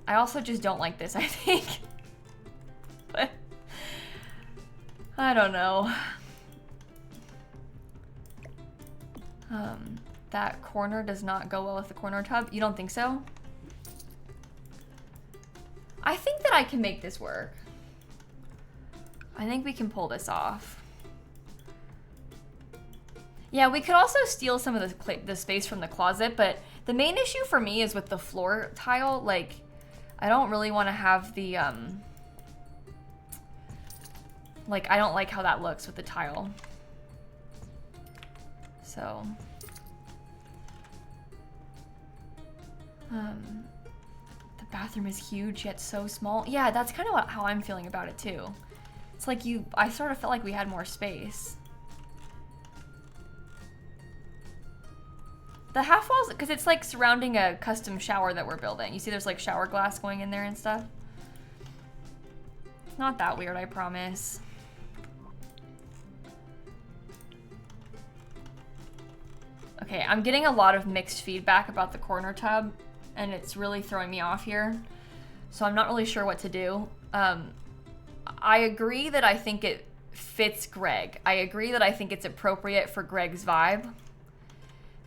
I also just don't like this, I think. But I don't know. That corner does not go well with the corner tub. You don't think so? I think that I can make this work. I think we can pull this off. Yeah, we could also steal some of the space from the closet, but the main issue for me is with the floor tile. Like, I don't really want to have the, like, I don't like how that looks with the tile. So, the bathroom is huge yet so small. Yeah, that's kind of how I'm feeling about it too. It's like I sort of felt like we had more space. The half walls, because it's like surrounding a custom shower that we're building. You see there's like shower glass going in there and stuff. It's not that weird, I promise. Okay, I'm getting a lot of mixed feedback about the corner tub, and it's really throwing me off here. So I'm not really sure what to do. I agree that I think it fits Greg. I agree that I think it's appropriate for Greg's vibe.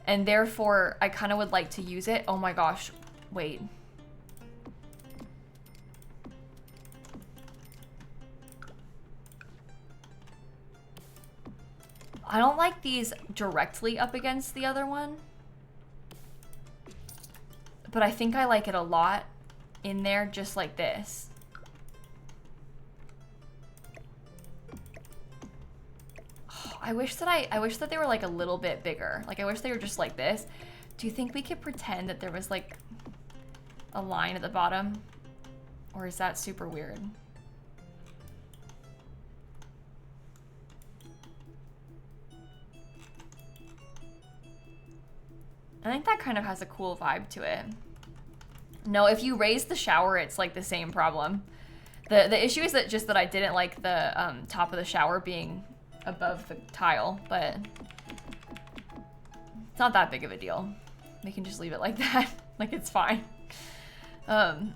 And therefore, I kind of would like to use it. Oh my gosh, wait. I don't like these directly up against the other one. But I think I like it a lot in there just like this. I wish that they were like a little bit bigger. Like, I wish they were just like this. Do you think we could pretend that there was like a line at the bottom? Or is that super weird? I think that kind of has a cool vibe to it. No, if you raise the shower, it's like the same problem. The issue is that I didn't like the top of the shower being above the tile, but it's not that big of a deal. We can just leave it like that. Like, it's fine. Or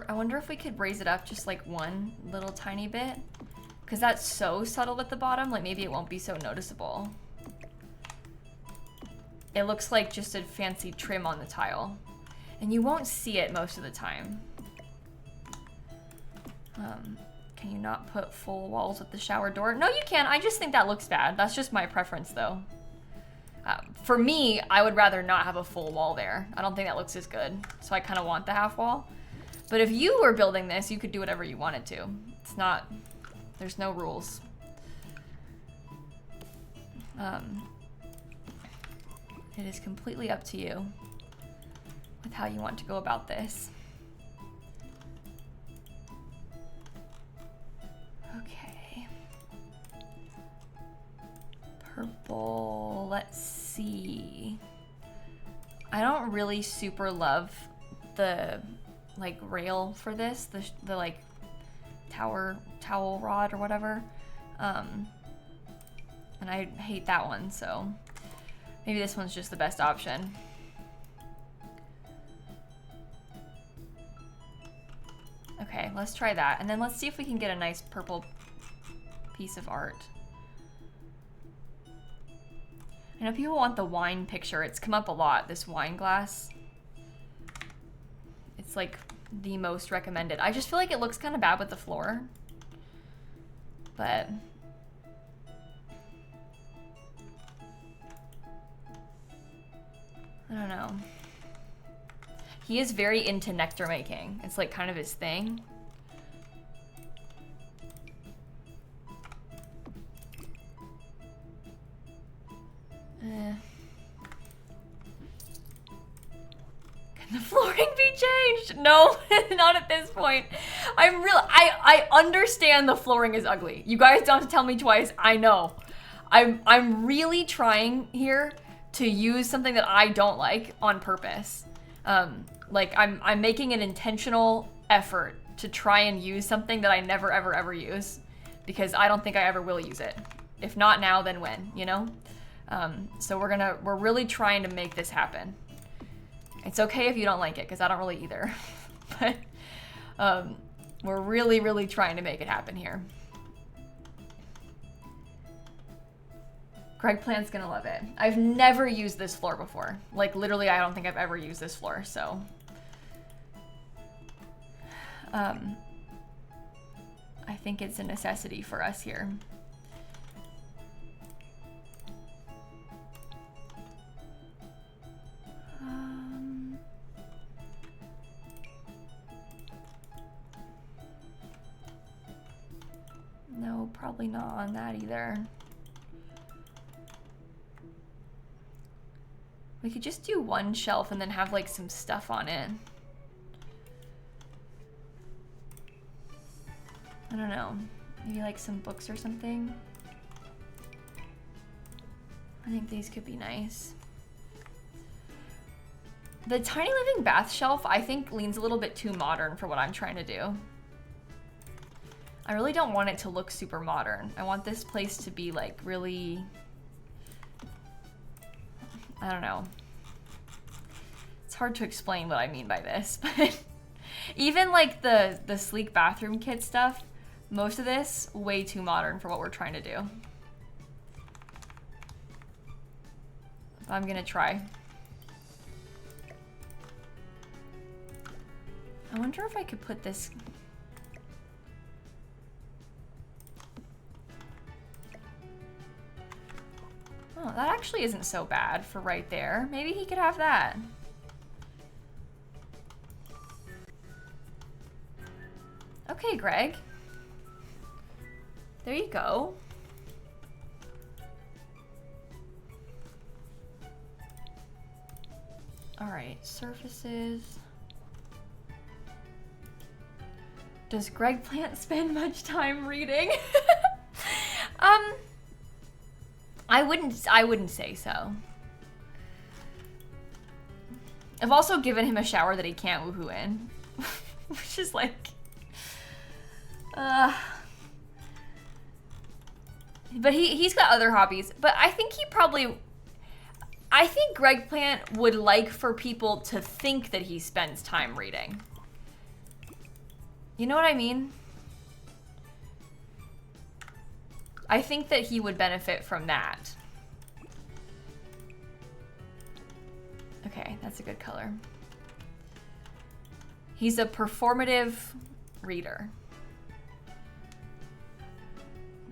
I wonder if we could raise it up just like one little tiny bit, because that's so subtle at the bottom. Like, maybe it won't be so noticeable. It looks like just a fancy trim on the tile, and you won't see it most of the time. Can you not put full walls with the shower door? No, you can. I just think that looks bad. That's just my preference, though. For me, I would rather not have a full wall there. I don't think that looks as good. So I kind of want the half wall. But if you were building this, you could do whatever you wanted to. It's not, there's no rules. It is completely up to you with how you want to go about this. Okay. Purple, let's see. I don't really super love the like rail for this, the like towel rod or whatever. And I hate that one, so maybe this one's just the best option. Okay, let's try that. And then let's see if we can get a nice purple piece of art. I know people want the wine picture. It's come up a lot, this wine glass. It's like the most recommended. I just feel like it looks kind of bad with the floor. But I don't know. He is very into nectar making. It's like kind of his thing. Can the flooring be changed? No, not at this point. I understand the flooring is ugly. You guys don't have to tell me twice. I know. I'm really trying here to use something that I don't like on purpose. Like I'm making an intentional effort to try and use something that I never ever use, because I don't think I ever will use it. If not now, then when, you know? So we're really trying to make this happen. It's okay if you don't like it, because I don't really either. But we're really trying to make it happen here. Greg Plant's gonna love it. I've never used this floor before. Like literally, I don't think I've ever used this floor, so. I think it's a necessity for us here. No, probably not on that either. We could just do one shelf and then have like some stuff on it. I don't know, maybe like some books or something. I think these could be nice. The tiny living bath shelf, I think, leans a little bit too modern for what I'm trying to do. I really don't want it to look super modern. I want this place to be like really, I don't know. It's hard to explain what I mean by this, but even like the sleek bathroom kit stuff, most of this way too modern for what we're trying to do. I'm gonna try. I wonder if I could put this. Oh, that actually isn't so bad for right there. Maybe he could have that. Okay, Greg. There you go. All right, surfaces. Does Greg Plant spend much time reading? I wouldn't say so. I've also given him a shower that he can't woohoo in, which is like, but he's got other hobbies. But I think I think Greg Plant would like for people to think that he spends time reading. You know what I mean? I think that he would benefit from that. Okay, that's a good color. He's a performative reader.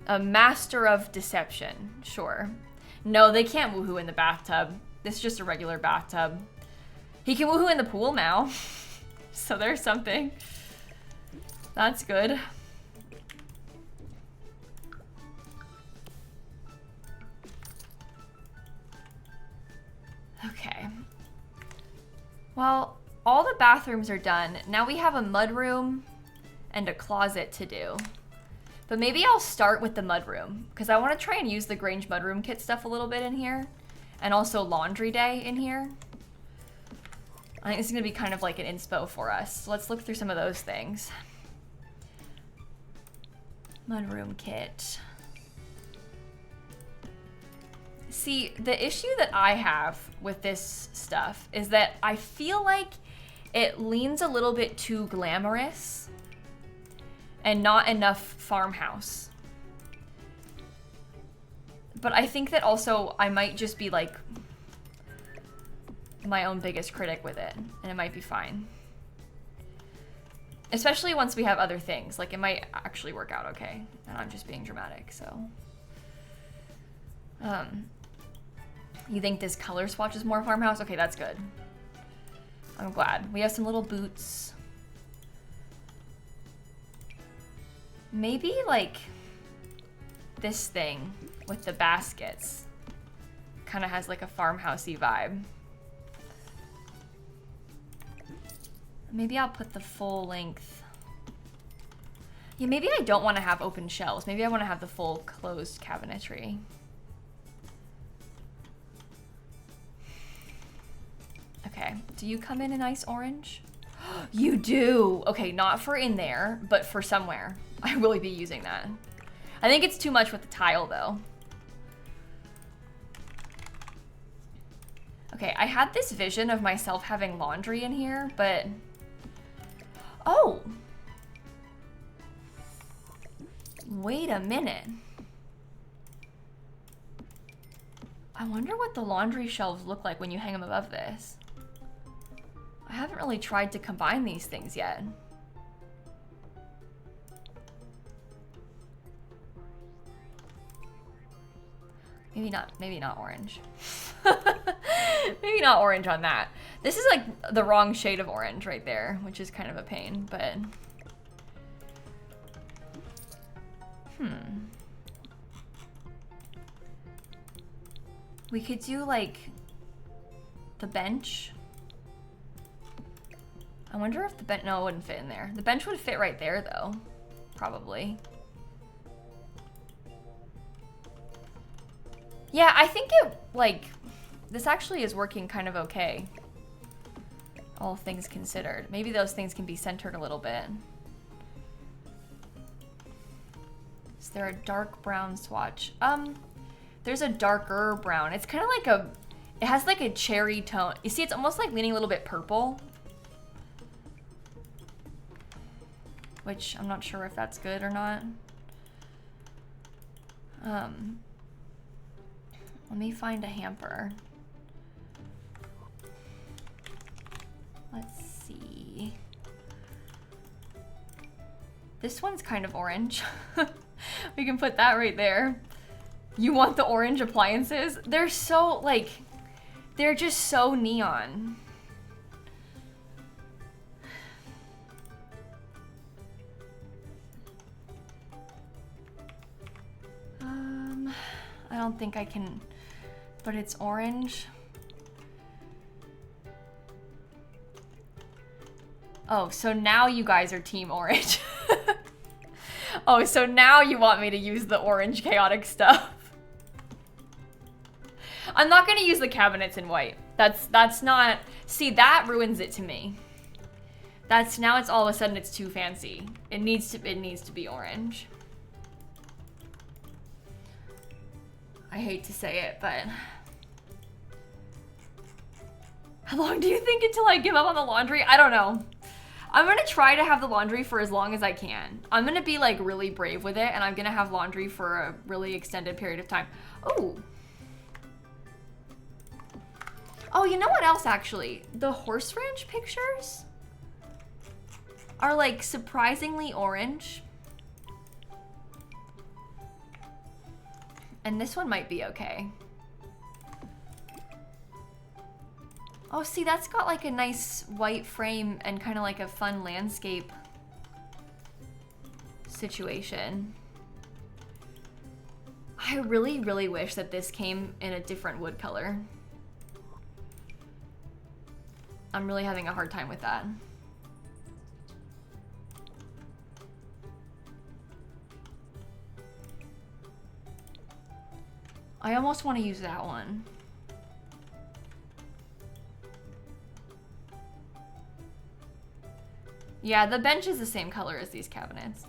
A master of deception, sure. No, they can't woohoo in the bathtub. This is just a regular bathtub. He can woohoo in the pool now. So there's something. That's good. Okay. Well, all the bathrooms are done. Now we have a mudroom and a closet to do. But maybe I'll start with the mudroom, because I want to try and use the Grange mudroom kit stuff a little bit in here. And also laundry day in here. I think this is going to be kind of like an inspo for us. So let's look through some of those things. Mudroom kit. See, the issue that I have with this stuff is that I feel like it leans a little bit too glamorous and not enough farmhouse. But I think that also I might just be like my own biggest critic with it, and it might be fine. Especially once we have other things, like it might actually work out okay, and I'm just being dramatic, so. You think this color swatch is more farmhouse? Okay, that's good. I'm glad. We have some little boots. Maybe like this thing with the baskets kind of has like a farmhousey vibe. Maybe I'll put the full length. Yeah, maybe I don't want to have open shelves. Maybe I want to have the full closed cabinetry. Okay, Do you come in a nice orange? You do. Okay, not for in there, but for somewhere. I will be using that. I think it's too much with the tile though. Okay, I had this vision of myself having laundry in here, but... Oh! Wait a minute. I wonder what the laundry shelves look like when you hang them above this. I haven't really tried to combine these things yet. Maybe not orange. Maybe not orange on that. This is like the wrong shade of orange right there, which is kind of a pain, but... We could do like the bench. I wonder if the bench, no, it wouldn't fit in there. The bench would fit right there though, probably. Yeah, I think it, like, this actually is working kind of okay. All things considered. Maybe those things can be centered a little bit. Is there a dark brown swatch? There's a darker brown. It's kind of like a, it has like a cherry tone. You see, it's almost like leaning a little bit purple. Which I'm not sure if that's good or not. Let me find a hamper. Let's see. This one's kind of orange. We can put that right there. You want the orange appliances? They're so, like, they're just so neon. I don't think I can, but it's orange. Oh, so now you guys are team orange. Oh, so now you want me to use the orange chaotic stuff. I'm not gonna use the cabinets in white. That's not, see, that ruins it to me. That's, now it's all of a sudden it's too fancy. It needs to be orange. I hate to say it, but how long do you think until I give up on the laundry? I don't know. I'm gonna try to have the laundry for as long as I can. I'm gonna be like really brave with it, and I'm gonna have laundry for a really extended period of time. Oh. Oh, you know what else actually? The horse ranch pictures are like surprisingly orange. And this one might be okay. Oh, see, that's got like a nice white frame and kind of like a fun landscape situation. I really, really wish that this came in a different wood color. I'm really having a hard time with that. I almost want to use that one. Yeah, the bench is the same color as these cabinets.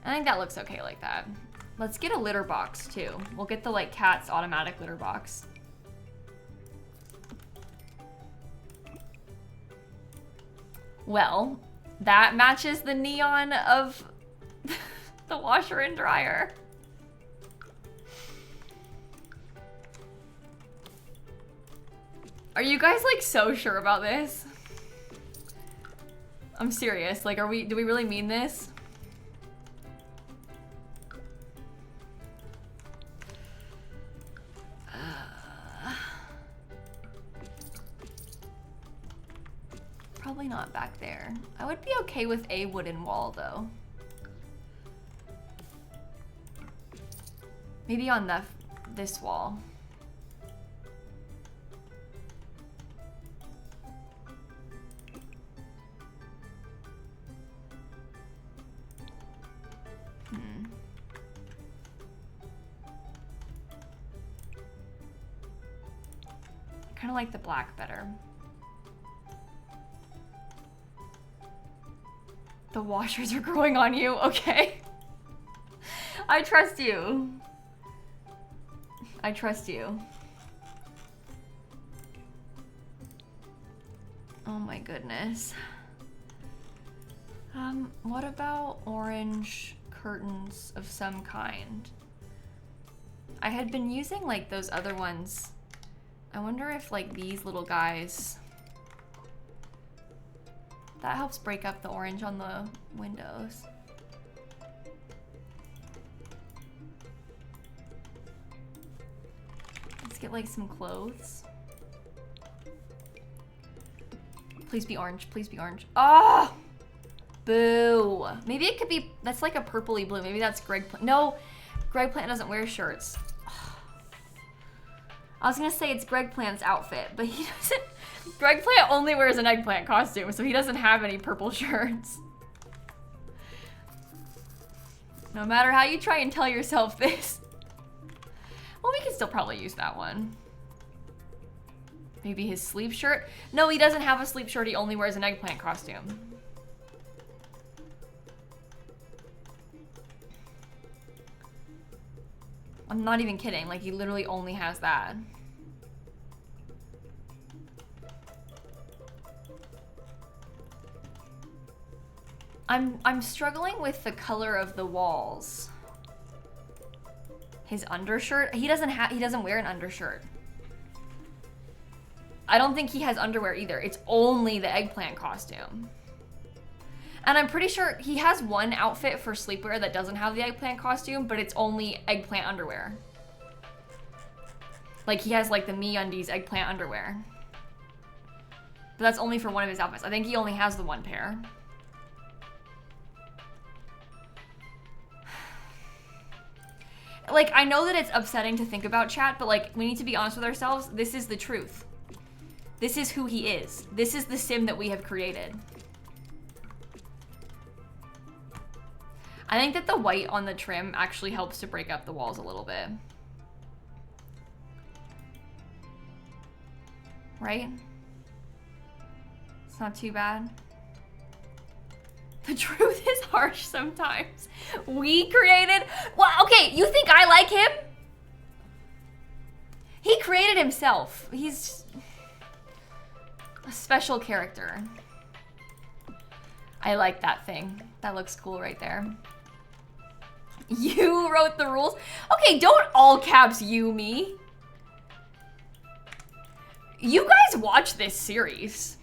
I think that looks okay like that. Let's get a litter box too. We'll get the like cat's automatic litter box. Well, that matches the neon of the washer and dryer. Are you guys like so sure about this? I'm serious. Like, do we really mean this? Probably not back there. I would be okay with a wooden wall though. Maybe on this wall. I kind of like the black better. The washers are growing on you, okay. I trust you. I trust you. Oh my goodness. What about orange curtains of some kind? I had been using like those other ones. I wonder if like these little guys, that helps break up the orange on the windows. Let's get like some clothes. Please be orange, please be orange. Oh! Boo. Maybe it could be, that's like a purpley blue. Maybe that's Greg. No, Greg Plant doesn't wear shirts. I was gonna say it's Greg Plant's outfit, but he doesn't. Greg Plant only wears an eggplant costume, so he doesn't have any purple shirts. No matter how you try and tell yourself this. Well, we can still probably use that one. Maybe his sleep shirt? No, he doesn't have a sleep shirt. He only wears an eggplant costume. I'm not even kidding. Like, he literally only has that. I'm struggling with the color of the walls. His undershirt? He doesn't wear an undershirt. I don't think he has underwear either. It's only the eggplant costume. And I'm pretty sure he has one outfit for sleepwear that doesn't have the eggplant costume, but it's only eggplant underwear. Like he has like the MeUndies eggplant underwear. But that's only for one of his outfits. I think he only has the one pair. Like, I know that it's upsetting to think about, chat, but like, we need to be honest with ourselves. This is the truth. This is who he is. This is the sim that we have created. I think that the white on the trim actually helps to break up the walls a little bit. Right? It's not too bad. The truth is harsh sometimes. We created... Well, okay, you think I like him? He created himself. He's a special character. I like that thing. That looks cool right there. You wrote the rules? Okay, don't all caps you me. You guys watch this series.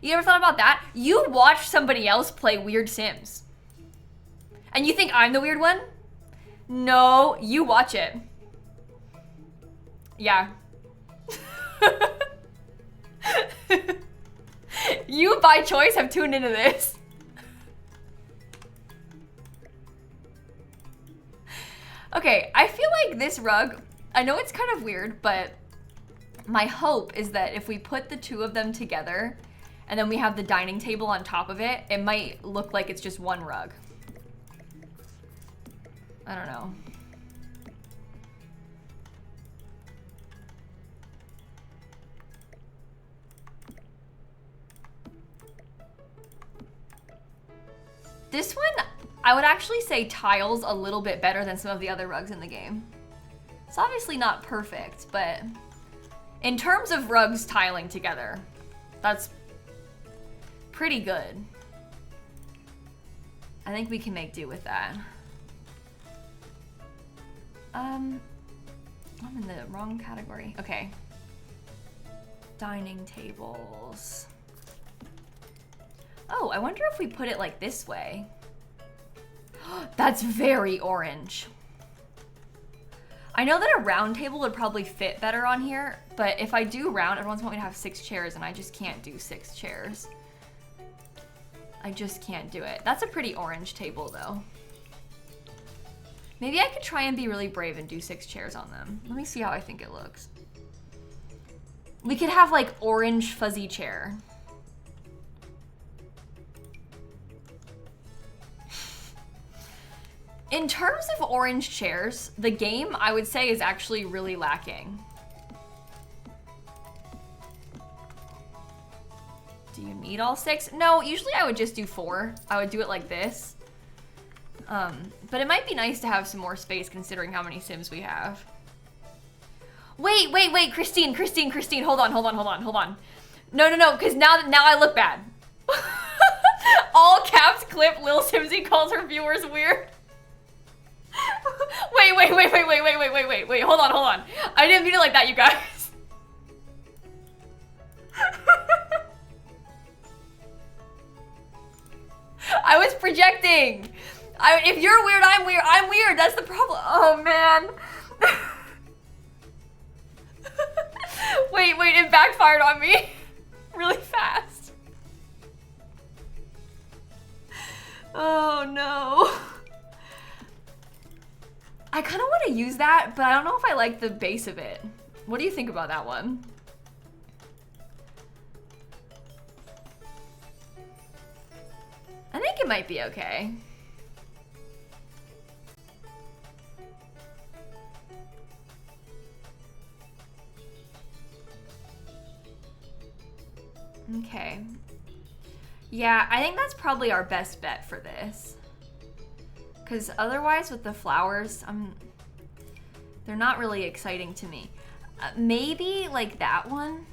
You ever thought about that? You watch somebody else play weird Sims. And you think I'm the weird one? No, you watch it. Yeah. You, by choice, have tuned into this. Okay, I feel like this rug, I know it's kind of weird, but my hope is that if we put the two of them together and then we have the dining table on top of it, it might look like it's just one rug. I don't know. This one, I would actually say tiles a little bit better than some of the other rugs in the game. It's obviously not perfect, but in terms of rugs tiling together, that's pretty good. I think we can make do with that. I'm in the wrong category. Okay. Dining tables. Oh, I wonder if we put it like this way. That's very orange. I know that a round table would probably fit better on here, but if I do round, everyone's want me to have 6 chairs and I just can't do 6 chairs. I just can't do it. That's a pretty orange table though. Maybe I could try and be really brave and do 6 chairs on them. Let me see how I think it looks. We could have like orange fuzzy chair. In terms of orange chairs, the game, I would say, is actually really lacking. Do you need all 6? No, usually I would just do 4. I would do it like this. But it might be nice to have some more space considering how many Sims we have. Wait, Christine, hold on. No, because now I look bad. All caps clip, lilsimsie calls her viewers weird. Wait, hold on. I didn't mean it like that, you guys. I was projecting. If you're weird, I'm weird. That's the problem. Oh, man. Wait, it backfired on me really fast. Oh, no. I kind of want to use that, but I don't know if I like the base of it. What do you think about that one? I think it might be okay. Okay. Yeah, I think that's probably our best bet for this. Because otherwise with the flowers, they're not really exciting to me. Maybe like that one.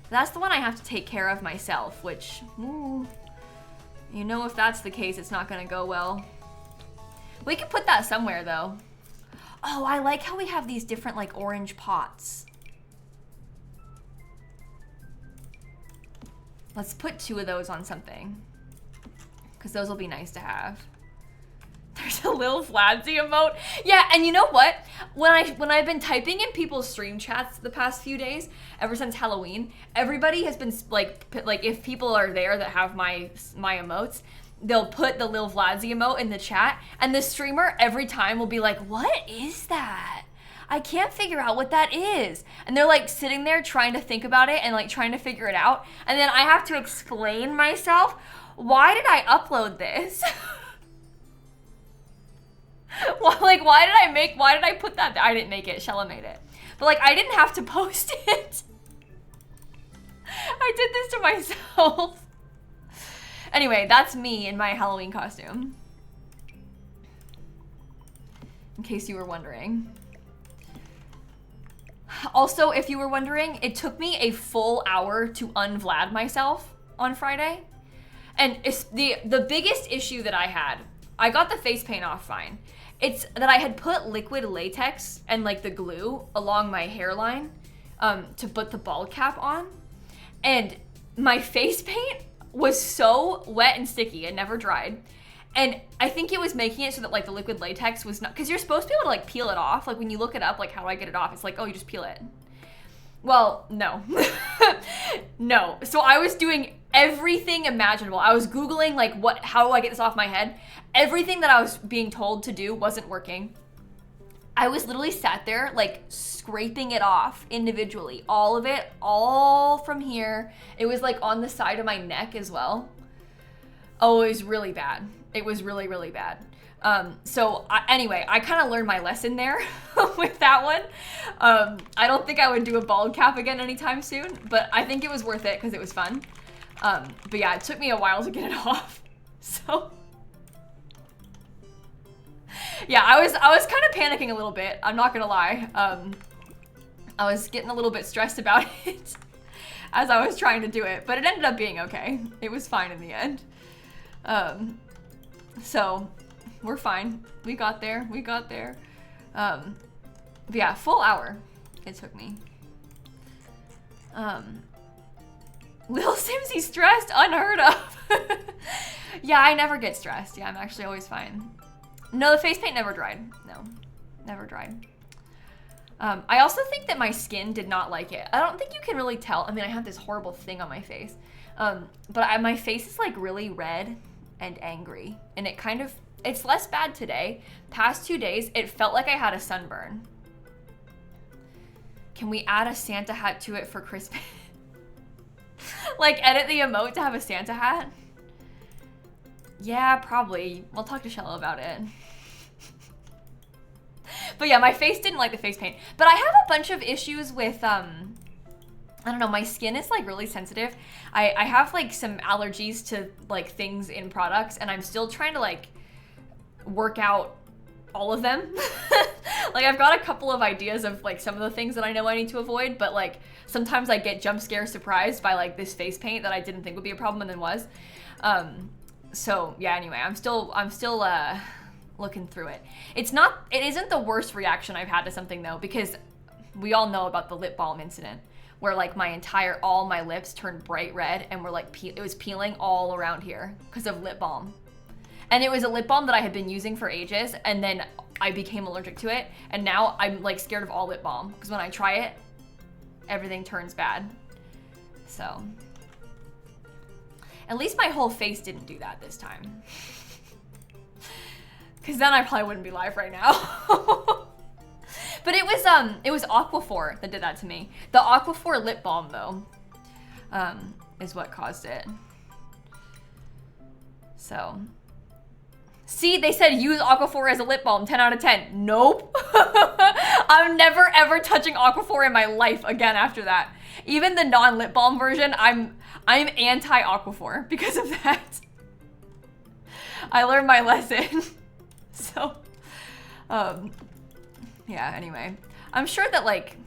That's the one I have to take care of myself, which, ooh, you know, if that's the case, it's not gonna go well. We could put that somewhere though. Oh, I like how we have these different like orange pots. Let's put 2 of those on something, because those will be nice to have. There's a little Fladzy emote. Yeah, and you know what? When I've been typing in people's stream chats the past few days, ever since Halloween, everybody has been like if people are there that have my emotes, they'll put the Lil Vladzy emote in the chat, and the streamer every time will be like, "What is that? I can't figure out what that is." And they're like sitting there trying to think about it and like trying to figure it out. And then I have to explain myself. Why did I upload this? Well, like, why did I put that there? I didn't make it, Shella made it. But like, I didn't have to post it. I did this to myself. Anyway, that's me in my Halloween costume. In case you were wondering. Also, if you were wondering, it took me a full hour to unvlad myself on Friday. And it's the biggest issue that I had, I got the face paint off fine. It's that I had put liquid latex and like the glue along my hairline to put the bald cap on. And my face paint was so wet and sticky, it never dried. And I think it was making it so that like the liquid latex was not, because you're supposed to be able to like peel it off. Like when you look it up, like how do I get it off? It's like, oh, you just peel it. Well, no. No. So I was doing everything imaginable. I was Googling like how do I get this off my head? Everything that I was being told to do wasn't working. I was literally sat there like scraping it off individually. All of it, all from here. It was like on the side of my neck as well. Oh, it was really bad. It was really, really bad. Anyway, I kind of learned my lesson there with that one. I don't think I would do a bald cap again anytime soon, but I think it was worth it because it was fun. But yeah, it took me a while to get it off. So yeah, I was kind of panicking a little bit. I'm not gonna lie. I was getting a little bit stressed about it as I was trying to do it, but it ended up being okay. It was fine in the end. So we're fine. We got there. But yeah, full hour it took me. lilsimsie stressed, unheard of. Yeah, I never get stressed. Yeah, I'm actually always fine. No, the face paint never dried. No, never dried. I also think that my skin did not like it. I don't think you can really tell. I mean, I have this horrible thing on my face. But my face is like really red and angry, and it's less bad today. Past 2 days, it felt like I had a sunburn. Can we add a Santa hat to it for Christmas? Like edit the emote to have a Santa hat? Yeah, probably. We'll talk to Shella about it. But yeah, my face didn't like the face paint. But I have a bunch of issues with I don't know, my skin is like really sensitive. I have like some allergies to like things in products, and I'm still trying to like work out all of them. Like I've got a couple of ideas of like some of the things that I know I need to avoid, but like sometimes I get jump scare surprised by like this face paint that I didn't think would be a problem and then was. So yeah, anyway, I'm still looking through it. It isn't the worst reaction I've had to something though, because we all know about the lip balm incident where like all my lips turned bright red and were like, it was peeling all around here because of lip balm. And it was a lip balm that I had been using for ages, and then I became allergic to it, and now I'm like scared of all lip balm because when I try it, everything turns bad. So at least my whole face didn't do that this time. Because then I probably wouldn't be live right now. But it was Aquaphor that did that to me. The Aquaphor lip balm though, is what caused it. So, see, they said use Aquaphor as a lip balm, 10 out of 10. Nope. I'm never ever touching Aquaphor in my life again after that. Even the non-lip balm version, I'm anti-Aquaphor because of that. I learned my lesson. So, yeah, anyway. I'm sure that, like,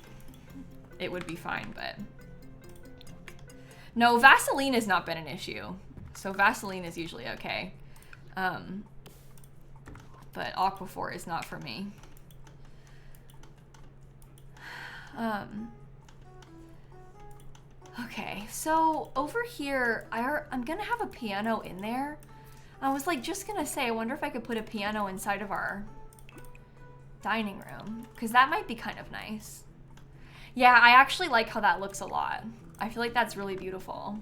it would be fine, but... No, Vaseline has not been an issue. So Vaseline is usually okay. But Aquaphor is not for me. Okay, so over here, I'm gonna have a piano in there. I was like just gonna say, I wonder if I could put a piano inside of our dining room, because that might be kind of nice. Yeah, I actually like how that looks a lot. I feel like that's really beautiful.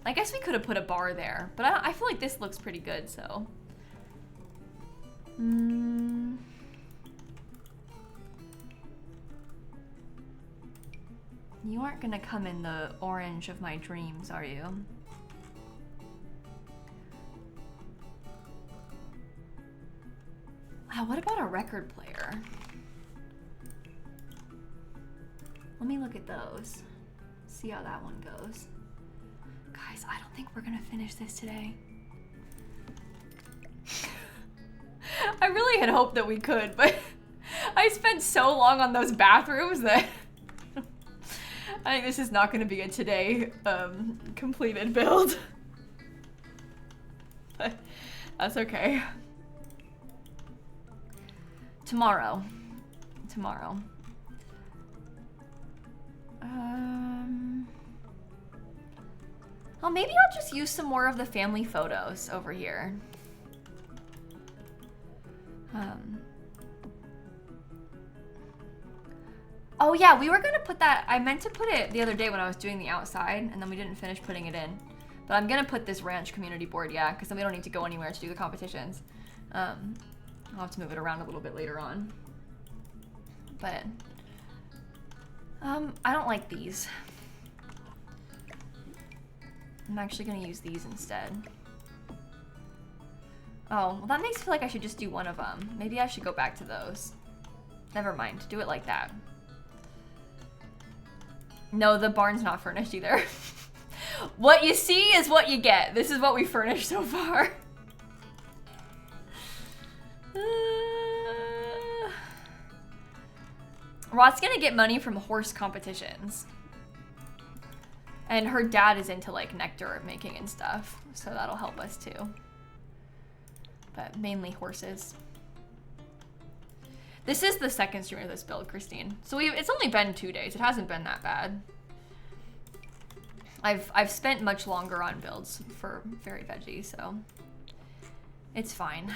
I guess we could have put a bar there, but I feel like this looks pretty good, so. You aren't gonna come in the orange of my dreams, are you? Wow, what about a record player? Let me look at those. See how that one goes. Guys, I don't think we're gonna finish this today. I really had hoped that we could, but I spent so long on those bathrooms that I think this is not gonna be a today completed build. But that's okay. Tomorrow. Oh, maybe I'll just use some more of the family photos over here. Oh yeah, we were gonna put that, I meant to put it the other day when I was doing the outside, and then we didn't finish putting it in. But I'm gonna put this ranch community board, yeah, because then we don't need to go anywhere to do the competitions. I'll have to move it around a little bit later on. But, I don't like these. I'm actually gonna use these instead. Oh, well that makes me feel like I should just do one of them. Maybe I should go back to those. Never mind, do it like that. No, the barn's not furnished either. What you see is what you get. This is what we furnished so far. Rod's gonna get money from horse competitions. And her dad is into like nectar making and stuff, so that'll help us too. But mainly horses. This is the second stream of this build, Christine. So it's only been 2 days. It hasn't been that bad. I've spent much longer on builds for Very Veggie, so it's fine.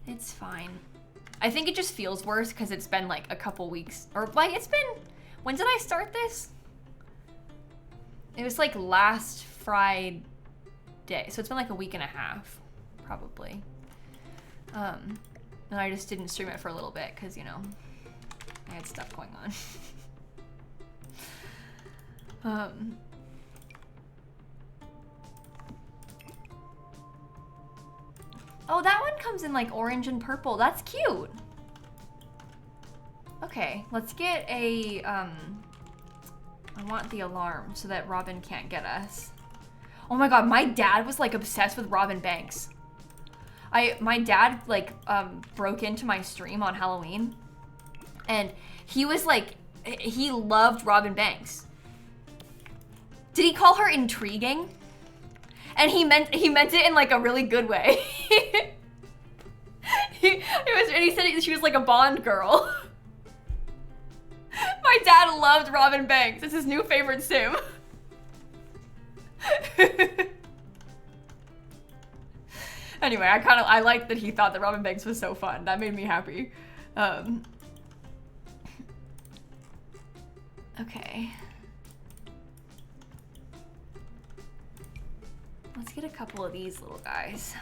It's fine. I think it just feels worse because it's been like a couple weeks, or like it's been, when did I start this? It was like last Friday, so it's been like a week and a half, probably. And I just didn't stream it for a little bit because, you know, I had stuff going on. Oh, that one comes in like orange and purple. That's cute. Okay, let's get a, I want the alarm so that Robin can't get us. Oh my god, my dad was like obsessed with Robin Banks. My dad like broke into my stream on Halloween and he was like, he loved Robin Banks. Did he call her intriguing? And he meant it in like a really good way. And he said she was like a Bond girl. My dad loved Robin Banks. It's his new favorite sim. Anyway, I liked that he thought that Robin Banks was so fun. That made me happy. Okay. Let's get a couple of these little guys.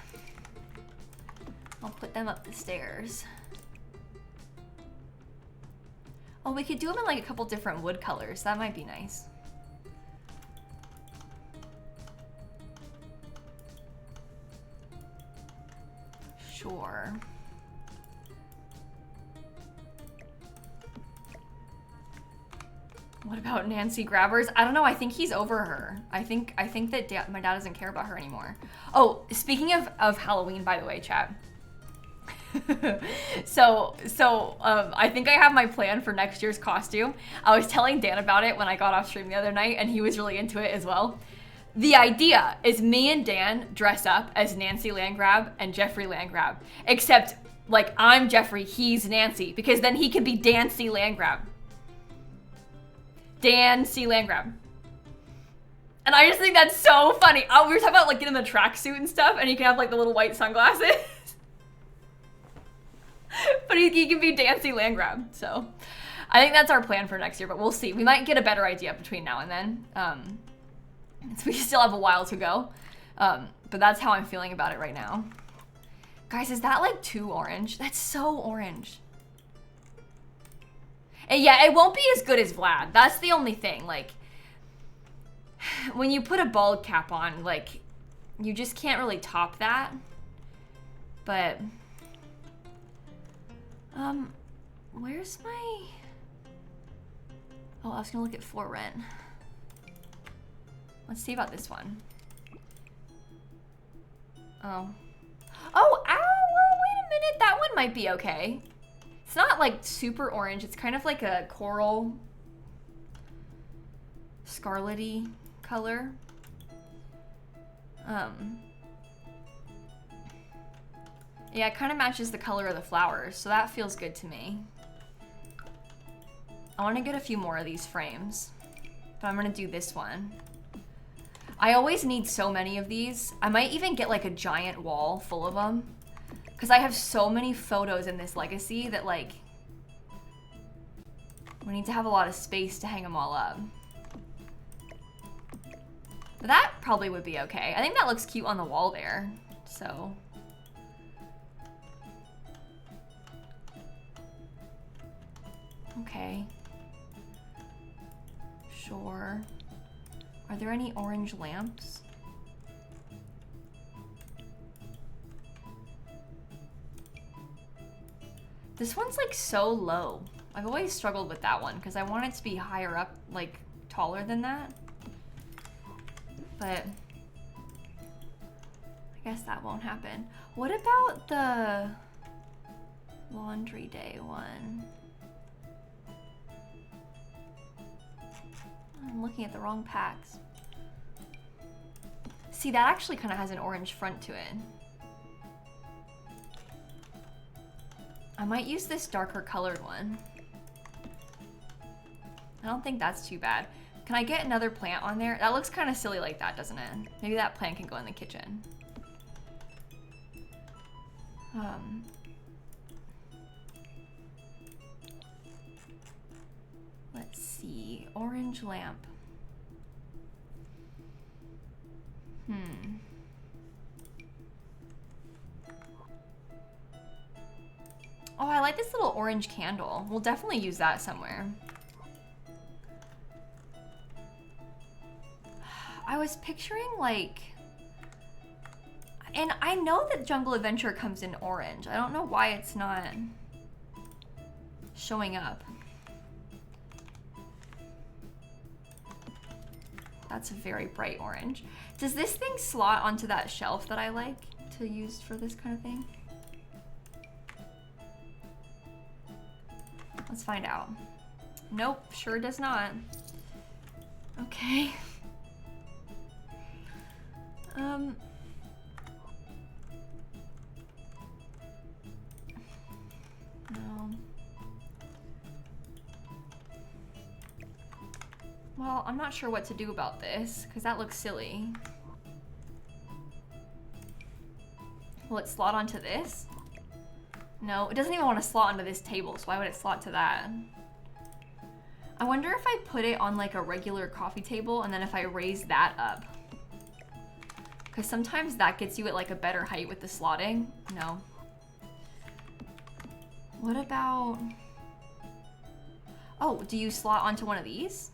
I'll put them up the stairs. Oh, we could do them in like a couple different wood colors. That might be nice. Sure. What about Nancy Grabbers? I don't know. I think he's over her. I think that my dad doesn't care about her anymore. Oh, speaking of Halloween, by the way, chat. So I think I have my plan for next year's costume. I was telling Dan about it when I got off stream the other night, and he was really into it as well. The idea is me and Dan dress up as Nancy Landgrab and Jeffrey Landgrab, except like I'm Jeffrey, he's Nancy, because then he can be Dan C. Landgrab. Dan C. Landgrab. And I just think that's so funny. We were talking about like getting the tracksuit and stuff, and he can have like the little white sunglasses. But he can be Dan C. Landgrab. So I think that's our plan for next year, but we'll see. We might get a better idea between now and then. So we still have a while to go. But that's how I'm feeling about it right now. Guys, is that like too orange? That's so orange. And yeah, it won't be as good as Vlad. That's the only thing. Like, when you put a bald cap on, like, you just can't really top that. But, where's my... Oh, I was gonna look at For Rent. Let's see about this one. Oh. Oh, ow! Well, wait a minute. That one might be okay. It's not like super orange. It's kind of like a coral, scarlety color. Yeah, it kind of matches the color of the flowers, so that feels good to me. I want to get a few more of these frames, but I'm gonna do this one. I always need so many of these. I might even get like a giant wall full of them, because I have so many photos in this legacy that like, we need to have a lot of space to hang them all up. But that probably would be okay. I think that looks cute on the wall there, so. Okay. Sure. Are there any orange lamps? This one's like so low. I've always struggled with that one because I want it to be higher up, like taller than that. But I guess that won't happen. What about the laundry day one? I'm looking at the wrong packs. See, that actually kind of has an orange front to it. I might use this darker colored one. I don't think that's too bad. Can I get another plant on there? That looks kind of silly like that, doesn't it? Maybe that plant can go in the kitchen. Let's see, orange lamp. Oh, I like this little orange candle. We'll definitely use that somewhere. I was picturing like, and I know that Jungle Adventure comes in orange. I don't know why it's not. showing up. That's a very bright orange. Does this thing slot onto that shelf that I like to use for this kind of thing? Let's find out. Nope, sure does not. Okay. No. Well, I'm not sure what to do about this, because that looks silly. Will it slot onto this? No, it doesn't even want to slot onto this table, so why would it slot to that? I wonder if I put it on like a regular coffee table and then if I raise that up. Because sometimes that gets you at like a better height with the slotting. No. What about... Oh, do you slot onto one of these?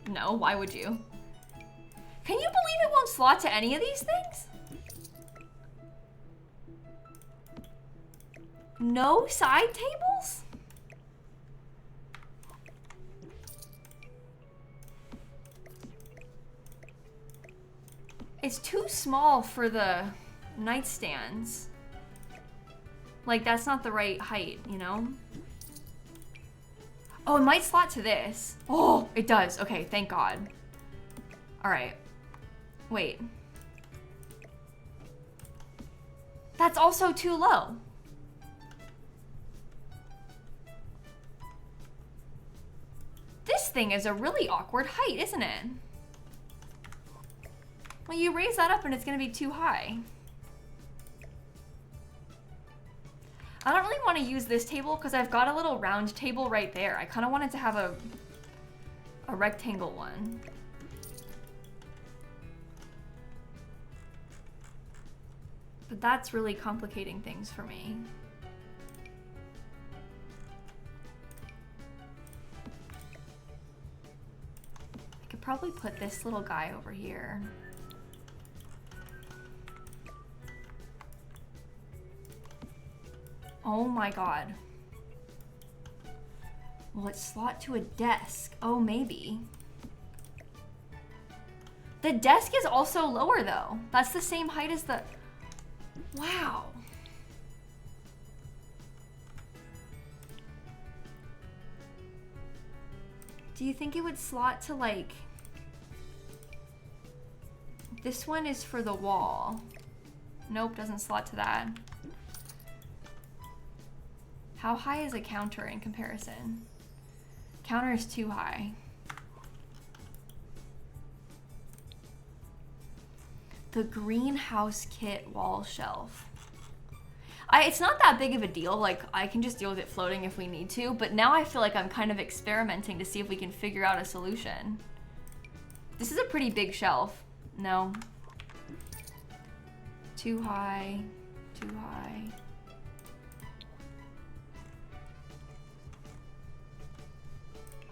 No, why would you? Can you believe it won't slot to any of these things? No side tables? It's too small for the nightstands. Like, that's not the right height, you know? Oh, it might slot to this. Oh, it does. Okay, thank God. All right. Wait. That's also too low. This thing is a really awkward height, isn't it? Well, you raise that up and it's gonna be too high. I don't really want to use this table because I've got a little round table right there. I kind of wanted to have a rectangle one. But that's really complicating things for me. I could probably put this little guy over here. Oh my God. Will it slot to a desk? Oh, maybe. The desk is also lower though. That's the same height as the... Wow. Do you think it would slot to like... This one is for the wall. Nope, doesn't slot to that. How high is a counter in comparison? Counter is too high. The greenhouse kit wall shelf. It's not that big of a deal. Like, I can just deal with it floating if we need to, but now I feel like I'm kind of experimenting to see if we can figure out a solution. This is a pretty big shelf. No. Too high, too high.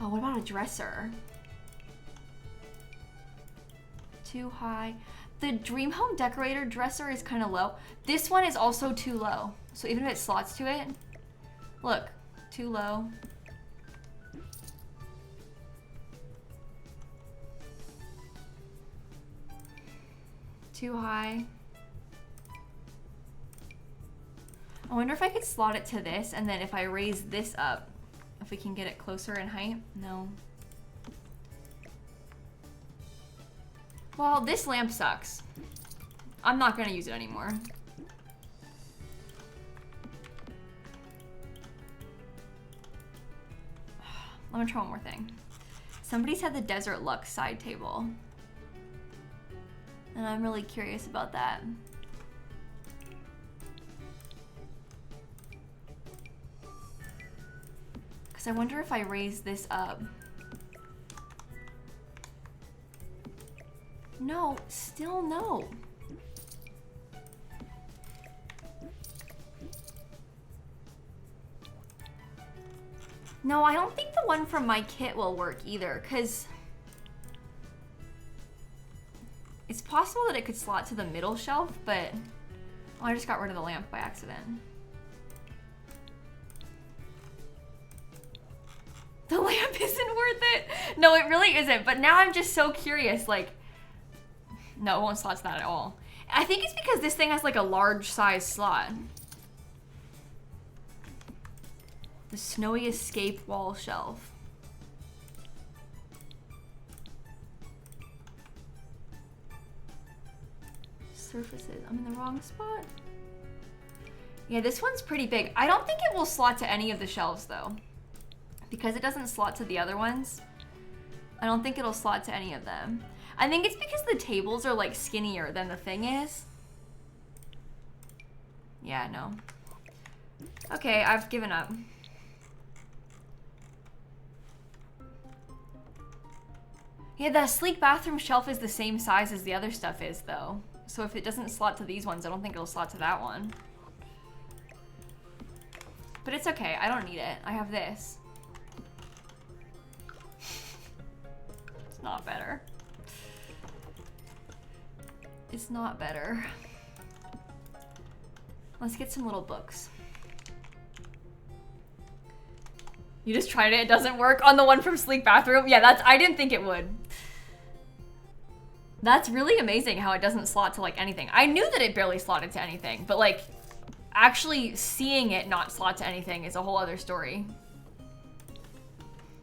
Oh, what about a dresser? Too high. The Dream Home Decorator dresser is kind of low. This one is also too low. So even if it slots to it, look, too low. Too high. I wonder if I could slot it to this, and then if I raise this up, if we can get it closer in height. No. Well, this lamp sucks. I'm not gonna use it anymore. Let me try one more thing. Somebody said the Desert Luxe side table. And I'm really curious about that. Because I wonder if I raise this up. No, still no. No, I don't think the one from my kit will work either, because it's possible that it could slot to the middle shelf, but oh, I just got rid of the lamp by accident. isn't worth it. No, it really isn't. But now I'm just so curious. Like, no, it won't slot to that at all. I think it's because this thing has like a large size slot. The Snowy Escape wall shelf. Surfaces. I'm in the wrong spot. Yeah, this one's pretty big. I don't think it will slot to any of the shelves though. Because it doesn't slot to the other ones. I don't think it'll slot to any of them. I think it's because the tables are like skinnier than the thing is. Yeah, no. Okay, I've given up. Yeah, the sleek bathroom shelf is the same size as the other stuff is though. So if it doesn't slot to these ones, I don't think it'll slot to that one. But it's okay, I don't need it. I have this. It's not better. It's not better. Let's get some little books. You just tried it, it doesn't work on the one from Sleek Bathroom? Yeah, I didn't think it would. That's really amazing how it doesn't slot to like anything. I knew that it barely slotted to anything, but like actually seeing it not slot to anything is a whole other story.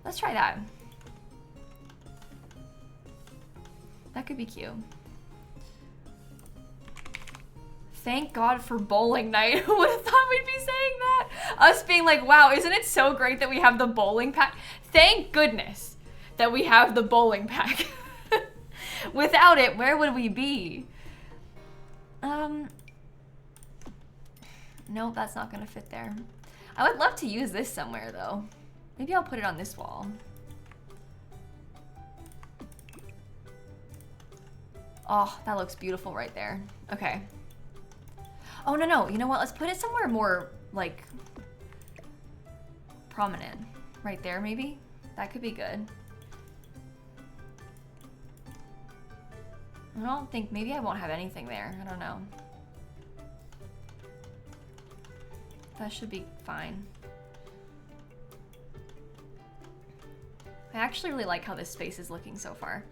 Let's try that. That could be cute. Thank God for bowling night. Who would have thought we'd be saying that? Us being like, wow, isn't it so great that we have the bowling pack? Thank goodness that we have the bowling pack. Without it, where would we be? Nope, that's not gonna fit there. I would love to use this somewhere though. Maybe I'll put it on this wall. Oh, that looks beautiful right there. Okay. Oh, no, you know what? Let's put it somewhere more, like, prominent. Right there, maybe? That could be good. I don't think, maybe I won't have anything there. I don't know. That should be fine. I actually really like how this space is looking so far.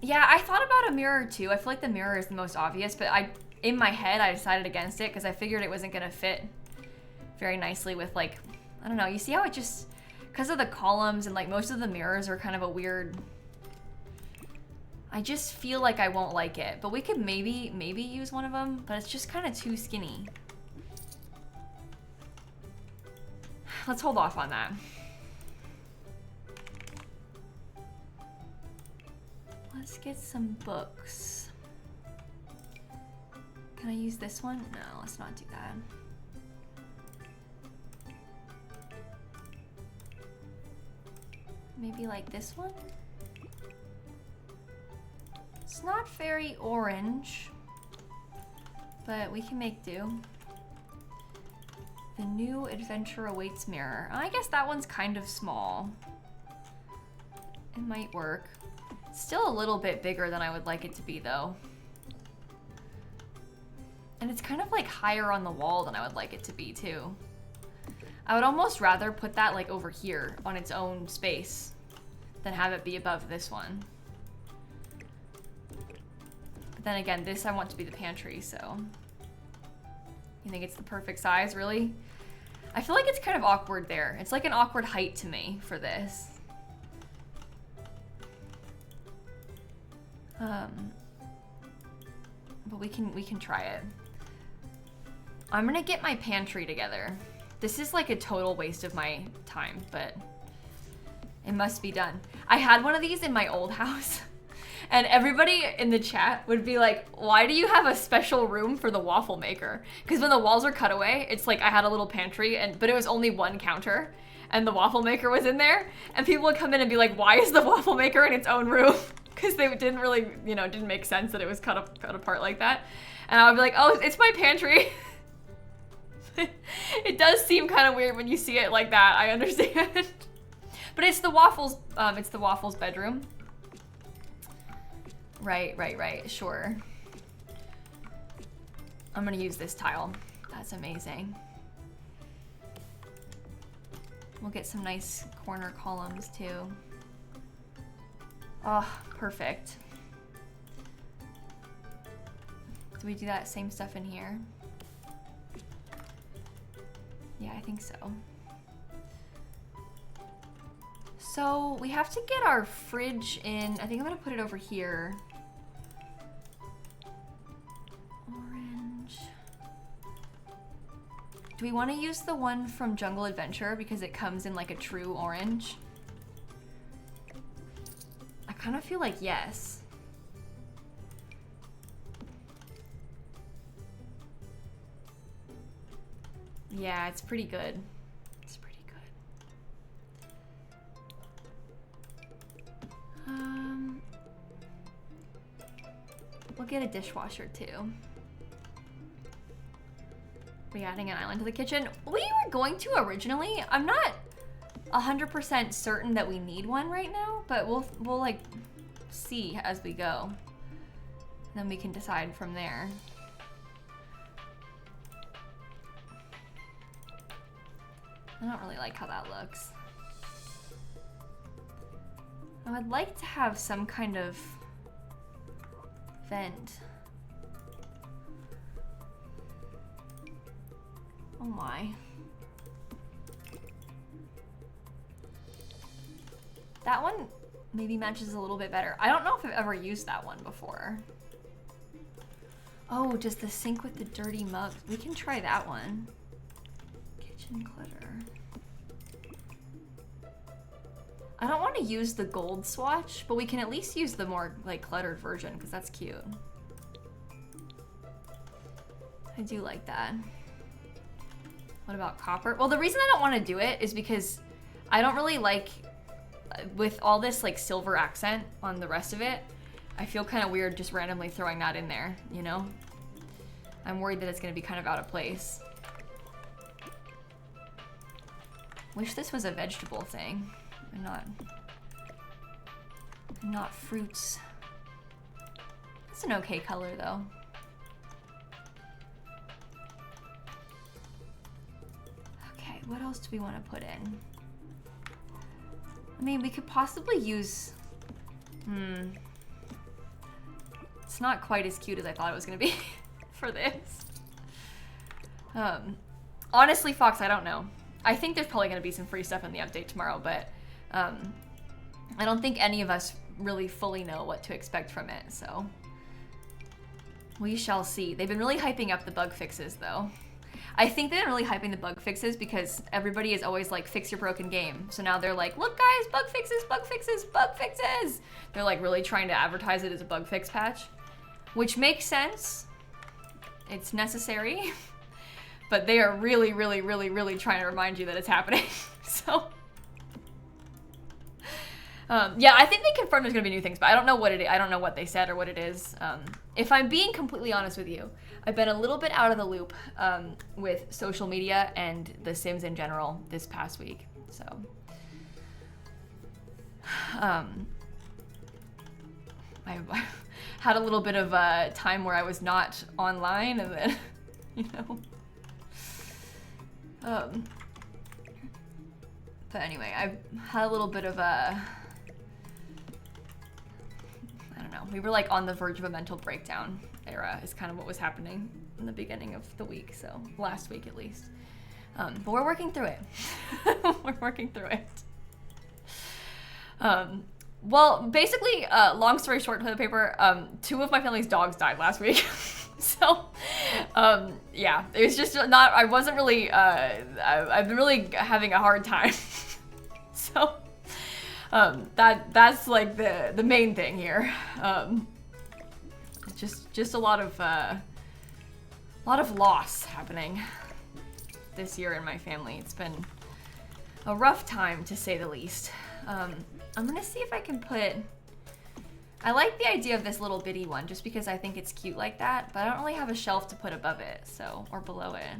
Yeah, I thought about a mirror too. I feel like the mirror is the most obvious, but in my head, I decided against it because I figured it wasn't gonna fit very nicely with like, I don't know, you see how it just, because of the columns and like most of the mirrors are kind of a weird, I just feel like I won't like it, but we could maybe use one of them, but it's just kind of too skinny. Let's hold off on that. Let's get some books. Can I use this one? No, let's not do that. Maybe like this one? It's not very orange, but we can make do. The New Adventure Awaits mirror. I guess that one's kind of small. It might work. Still a little bit bigger than I would like it to be though. And it's kind of like higher on the wall than I would like it to be too. I would almost rather put that like over here on its own space than have it be above this one. But then again, this I want to be the pantry, so. You think it's the perfect size, really? I feel like it's kind of awkward there. It's like an awkward height to me for this. But we can try it. I'm gonna get my pantry together. This is like a total waste of my time, but it must be done. I had one of these in my old house and everybody in the chat would be like, why do you have a special room for the waffle maker? Because when the walls are cut away, it's like I had a little pantry but it was only one counter and the waffle maker was in there and people would come in and be like, why is the waffle maker in its own room? Because they didn't really, you know, didn't make sense that it was cut apart like that. And I would be like, oh, it's my pantry. It does seem kind of weird when you see it like that, I understand. But it's the waffles bedroom. Right, sure. I'm gonna use this tile. That's amazing. We'll get some nice corner columns too. Oh, perfect. Do we do that same stuff in here? Yeah, I think so. So we have to get our fridge in. I think I'm gonna put it over here. Orange. Do we want to use the one from Jungle Adventure because it comes in like a true orange? I kind of feel like yes. Yeah, it's pretty good. It's pretty good. We'll get a dishwasher too. We adding an island to the kitchen? We were going to originally. I'm not 100% certain that we need one right now, but we'll like see as we go. And then we can decide from there. I don't really like how that looks. I would like to have some kind of vent. Oh my. That one maybe matches a little bit better. I don't know if I've ever used that one before. Oh, just the sink with the dirty mugs. We can try that one. Kitchen clutter. I don't want to use the gold swatch, but we can at least use the more like cluttered version because that's cute. I do like that. What about copper? Well, the reason I don't want to do it is because I don't really like, with all this like silver accent on the rest of it, I feel kind of weird just randomly throwing that in there, you know? I'm worried that it's going to be kind of out of place. Wish this was a vegetable thing and not fruits. It's an okay color though. Okay, what else do we want to put in? I mean, we could possibly use, it's not quite as cute as I thought it was gonna be for this. Honestly, Fox, I don't know. I think there's probably gonna be some free stuff in the update tomorrow, but I don't think any of us really fully know what to expect from it, so we shall see. They've been really hyping up the bug fixes though. I think they're really hyping the bug fixes because everybody is always like, fix your broken game. So now they're like, look guys, bug fixes, bug fixes, bug fixes. They're like really trying to advertise it as a bug fix patch, which makes sense. It's necessary, but they are really, really, really, really trying to remind you that it's happening. So, yeah, I think they confirmed there's gonna be new things, but I don't know what it is. I don't know what they said or what it is. If I'm being completely honest with you, I've been a little bit out of the loop with social media and The Sims in general this past week. So, I had a little bit of a time where I was not online, and then, you know. But anyway, I've had a little bit of a, I don't know, we were like on the verge of a mental breakdown era is kind of what was happening in the beginning of the week, so last week at least. But we're working through it. We're working through it. Well, basically, long story short, toilet paper, 2 of my family's dogs died last week. So, yeah, it was just not, I wasn't really, I've been really having a hard time. So, that's like the main thing here. Just a lot of loss happening this year in my family. It's been a rough time to say the least. I'm gonna see if I can put, I like the idea of this little bitty one just because I think it's cute like that, but I don't really have a shelf to put above it, so, or below it.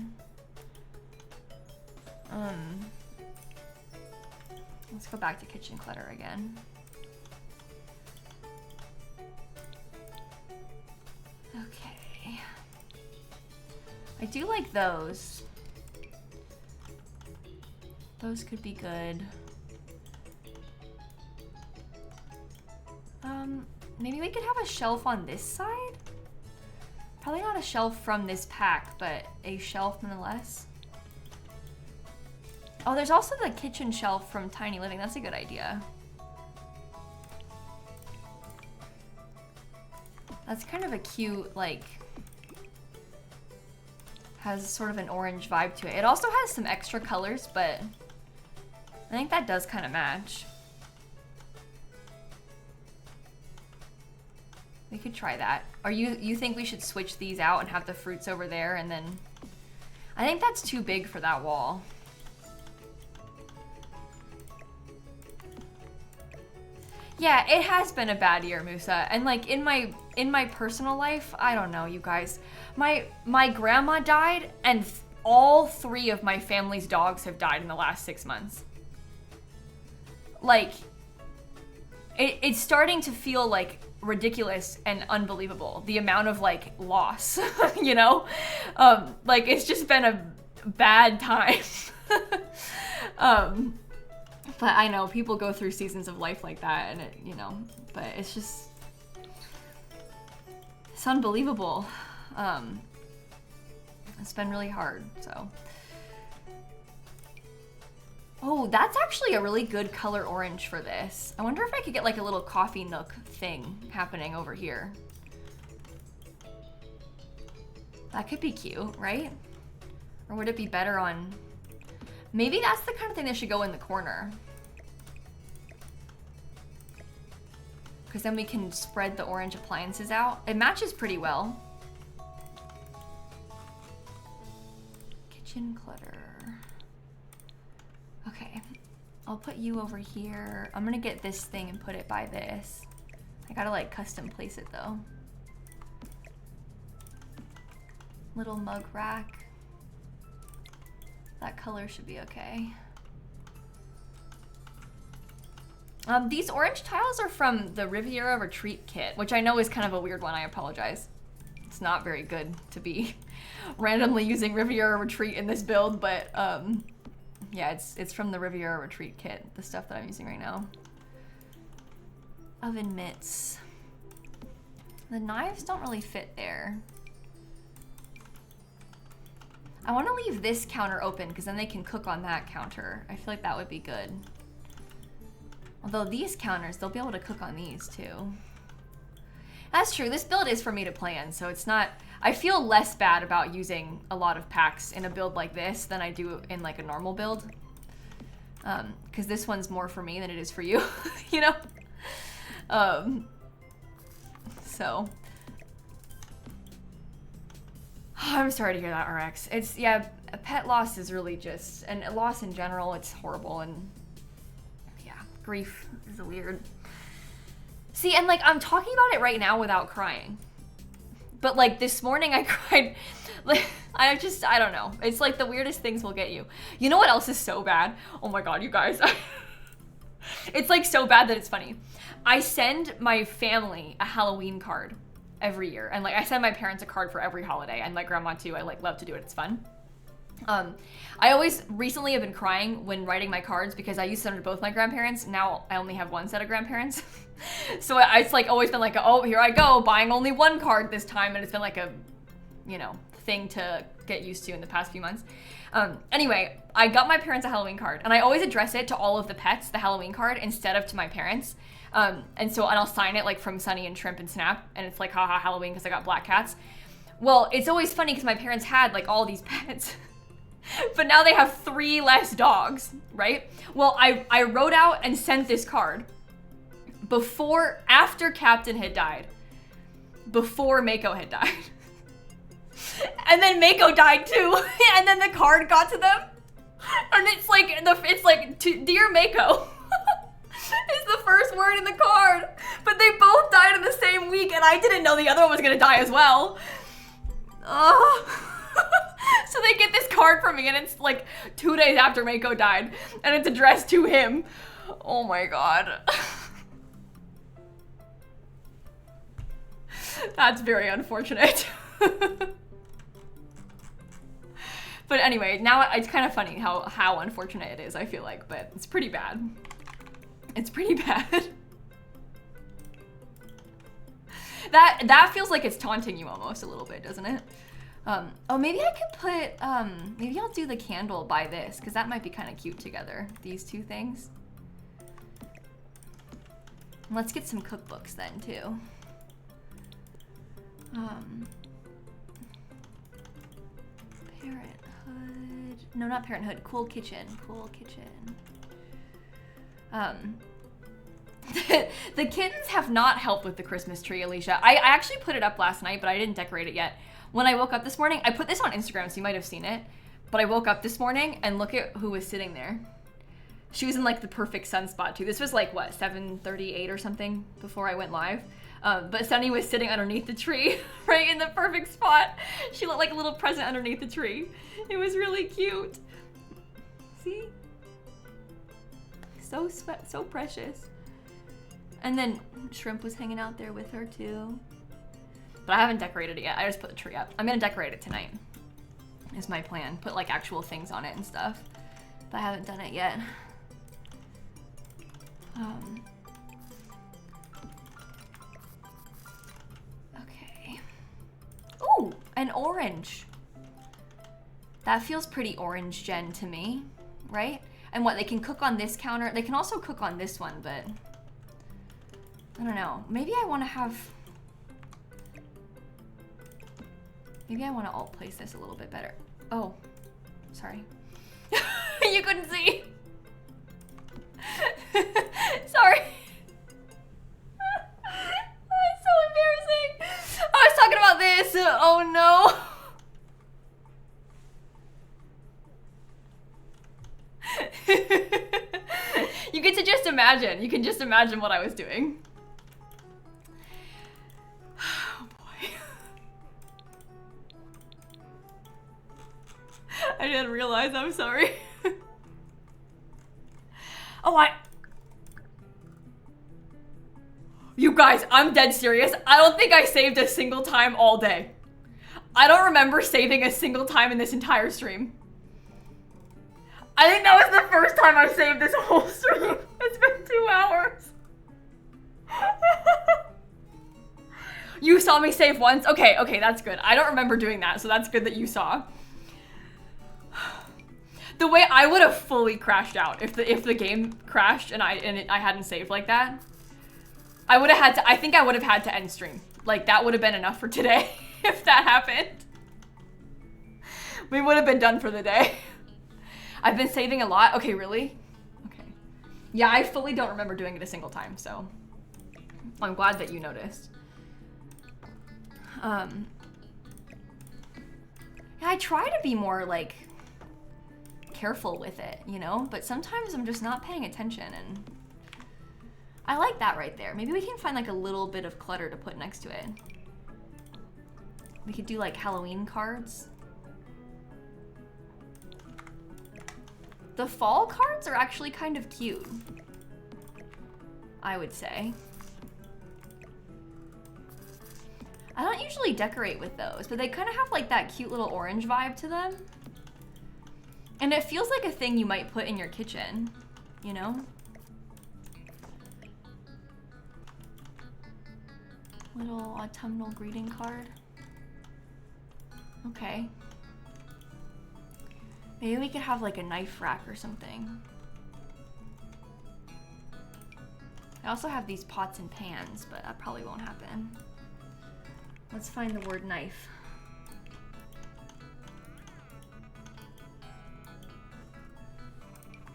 Let's go back to kitchen clutter again. Okay. I do like those. Those could be good. Maybe we could have a shelf on this side? Probably not a shelf from this pack, but a shelf nonetheless. Oh, there's also the kitchen shelf from Tiny Living. That's a good idea. That's kind of a cute, like, has sort of an orange vibe to it. It also has some extra colors, but I think that does kind of match. We could try that. Or you think we should switch these out and have the fruits over there and then... I think that's too big for that wall. Yeah, it has been a bad year, Musa. And like in my personal life, I don't know, you guys. My grandma died and all 3 of my family's dogs have died in the last 6 months. Like, it's starting to feel like ridiculous and unbelievable, the amount of like loss, you know? Like it's just been a bad time. But I know people go through seasons of life like that and it, you know, but it's just, it's unbelievable. It's been really hard, so. Oh, that's actually a really good color orange for this. I wonder if I could get like a little coffee nook thing happening over here. That could be cute, right? Or would it be better on... Maybe that's the kind of thing that should go in the corner. Because then we can spread the orange appliances out. It matches pretty well. Kitchen clutter. Okay, I'll put you over here. I'm gonna get this thing and put it by this. I gotta like custom place it though. Little mug rack. That color should be okay. These orange tiles are from the Riviera Retreat kit, which I know is kind of a weird one, I apologize. It's not very good to be randomly using Riviera Retreat in this build, but yeah, it's from the Riviera Retreat kit, the stuff that I'm using right now. Oven mitts. The knives don't really fit there. I want to leave this counter open because then they can cook on that counter. I feel like that would be good. Although these counters, they'll be able to cook on these too. That's true, this build is for me to plan, so it's not... I feel less bad about using a lot of packs in a build like this than I do in like a normal build. Because this one's more for me than it is for you, you know? So... I'm sorry to hear that, RX. It's, yeah, a pet loss is really just, and a loss in general, it's horrible, and yeah, grief is weird. See, and like, I'm talking about it right now without crying. But like, this morning I cried, like, I don't know. It's like the weirdest things will get you. You know what else is so bad? Oh my God, you guys. It's like so bad that it's funny. I send my family a Halloween card every year, and like I send my parents a card for every holiday, and my grandma too. I like love to do it, it's fun. I always recently have been crying when writing my cards because I used to send to both my grandparents. Now I only have one set of grandparents. So it's like always been like, oh, here I go, buying only one card this time, and it's been like a, you know, thing to get used to in the past few months. Anyway, I got my parents a Halloween card, and I always address it to all of the pets, the Halloween card, instead of to my parents. And I'll sign it like from Sunny and Shrimp and Snap, and it's like, haha, Halloween, because I got black cats. Well, it's always funny because my parents had like all these pets, but now they have 3 less dogs, right? Well, I wrote out and sent this card after Captain had died, before Mako had died. And then Mako died too, and then the card got to them, and it's like, Dear Mako. Is the first word in the card, but they both died in the same week, and I didn't know the other one was gonna die as well. So they get this card from me, and it's like 2 days after Mako died, and it's addressed to him. Oh my God. That's very unfortunate. But anyway, now it's kind of funny how unfortunate it is, I feel like, but it's pretty bad. It's pretty bad. That feels like it's taunting you almost a little bit, doesn't it? Oh, maybe I could put, maybe I'll do the candle by this, because that might be kind of cute together, these two things. Let's get some cookbooks then, too. Parenthood. No, not Parenthood. Cool Kitchen. Cool Kitchen. The kittens have not helped with the Christmas tree, Alicia. I actually put it up last night, but I didn't decorate it yet. When I woke up this morning, I put this on Instagram, so you might have seen it. But I woke up this morning and look at who was sitting there. She was in like the perfect sunspot too. This was like what, 7:38 or something before I went live. But Sunny was sitting underneath the tree, right in the perfect spot. She looked like a little present underneath the tree. It was really cute. See? So precious. And then Shrimp was hanging out there with her too. But I haven't decorated it yet. I just put the tree up. I'm gonna decorate it tonight, is my plan. Put like actual things on it and stuff. But I haven't done it yet. Okay. Ooh, an orange. That feels pretty orange gen to me, right? And what, they can cook on this counter. They can also cook on this one, but I don't know. Maybe I want to have, maybe I want to alt place this a little bit better. Oh, sorry. You couldn't see. Sorry. It's so embarrassing. I was talking about this. Oh no. You get to just imagine. You can just imagine what I was doing. Oh boy. I didn't realize. I'm sorry. Oh, you guys, I'm dead serious. I don't think I saved a single time all day. I don't remember saving a single time in this entire stream. I think that was the first time I saved this whole stream. It's been 2 hours. You saw me save once? Okay, that's good. I don't remember doing that, so that's good that you saw. The way I would have fully crashed out if the game crashed and I hadn't saved like that. I would have had to, I think I would have had to end stream. Like that would have been enough for today if that happened. We would have been done for the day. I've been saving a lot. Okay, really? Okay. Yeah, I fully don't remember doing it a single time, so I'm glad that you noticed. Yeah, I try to be more like careful with it, you know, but sometimes I'm just not paying attention, and I like that right there. Maybe we can find like a little bit of clutter to put next to it. We could do like Halloween cards. The fall cards are actually kind of cute, I would say. I don't usually decorate with those, but they kind of have like that cute little orange vibe to them. And it feels like a thing you might put in your kitchen, you know? Little autumnal greeting card. Okay. Maybe we could have like a knife rack or something. I also have these pots and pans, but that probably won't happen. Let's find the word knife.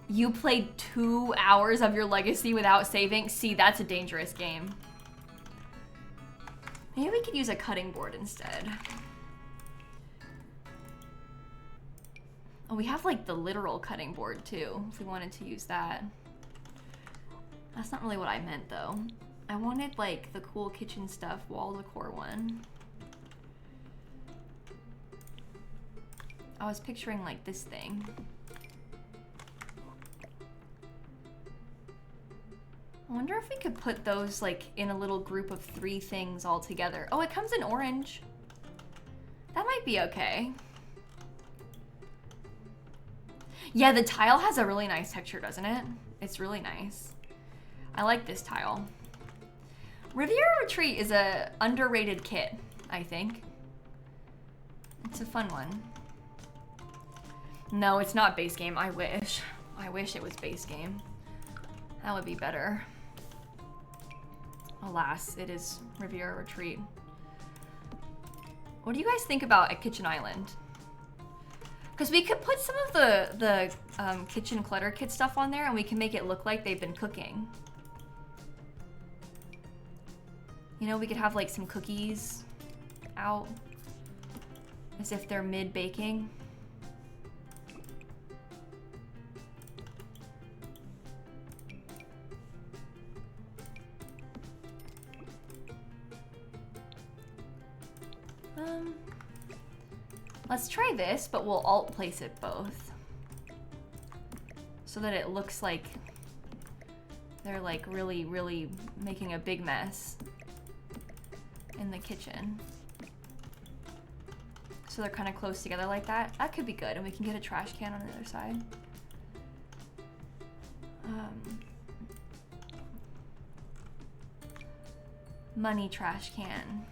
You played 2 hours of your legacy without saving? See, that's a dangerous game. Maybe we could use a cutting board instead. Oh, we have like the literal cutting board too, if we wanted to use that. That's not really what I meant though. I wanted like the cool kitchen stuff wall decor one. I was picturing like this thing. I wonder if we could put those like in a little group of 3 things all together. Oh, it comes in orange. That might be okay. Yeah, the tile has a really nice texture, doesn't it? It's really nice. I like this tile. Riviera Retreat is a underrated kit, I think. It's a fun one. No, it's not base game. I wish. I wish it was base game. That would be better. Alas, it is Riviera Retreat. What do you guys think about a kitchen island? Because we could put some of the kitchen clutter kit stuff on there and we can make it look like they've been cooking. You know, we could have like some cookies out as if they're mid-baking. Let's try this, but we'll alt place it both so that it looks like they're like really, really making a big mess in the kitchen. So they're kind of close together like that. That could be good, and we can get a trash can on the other side. Money trash can.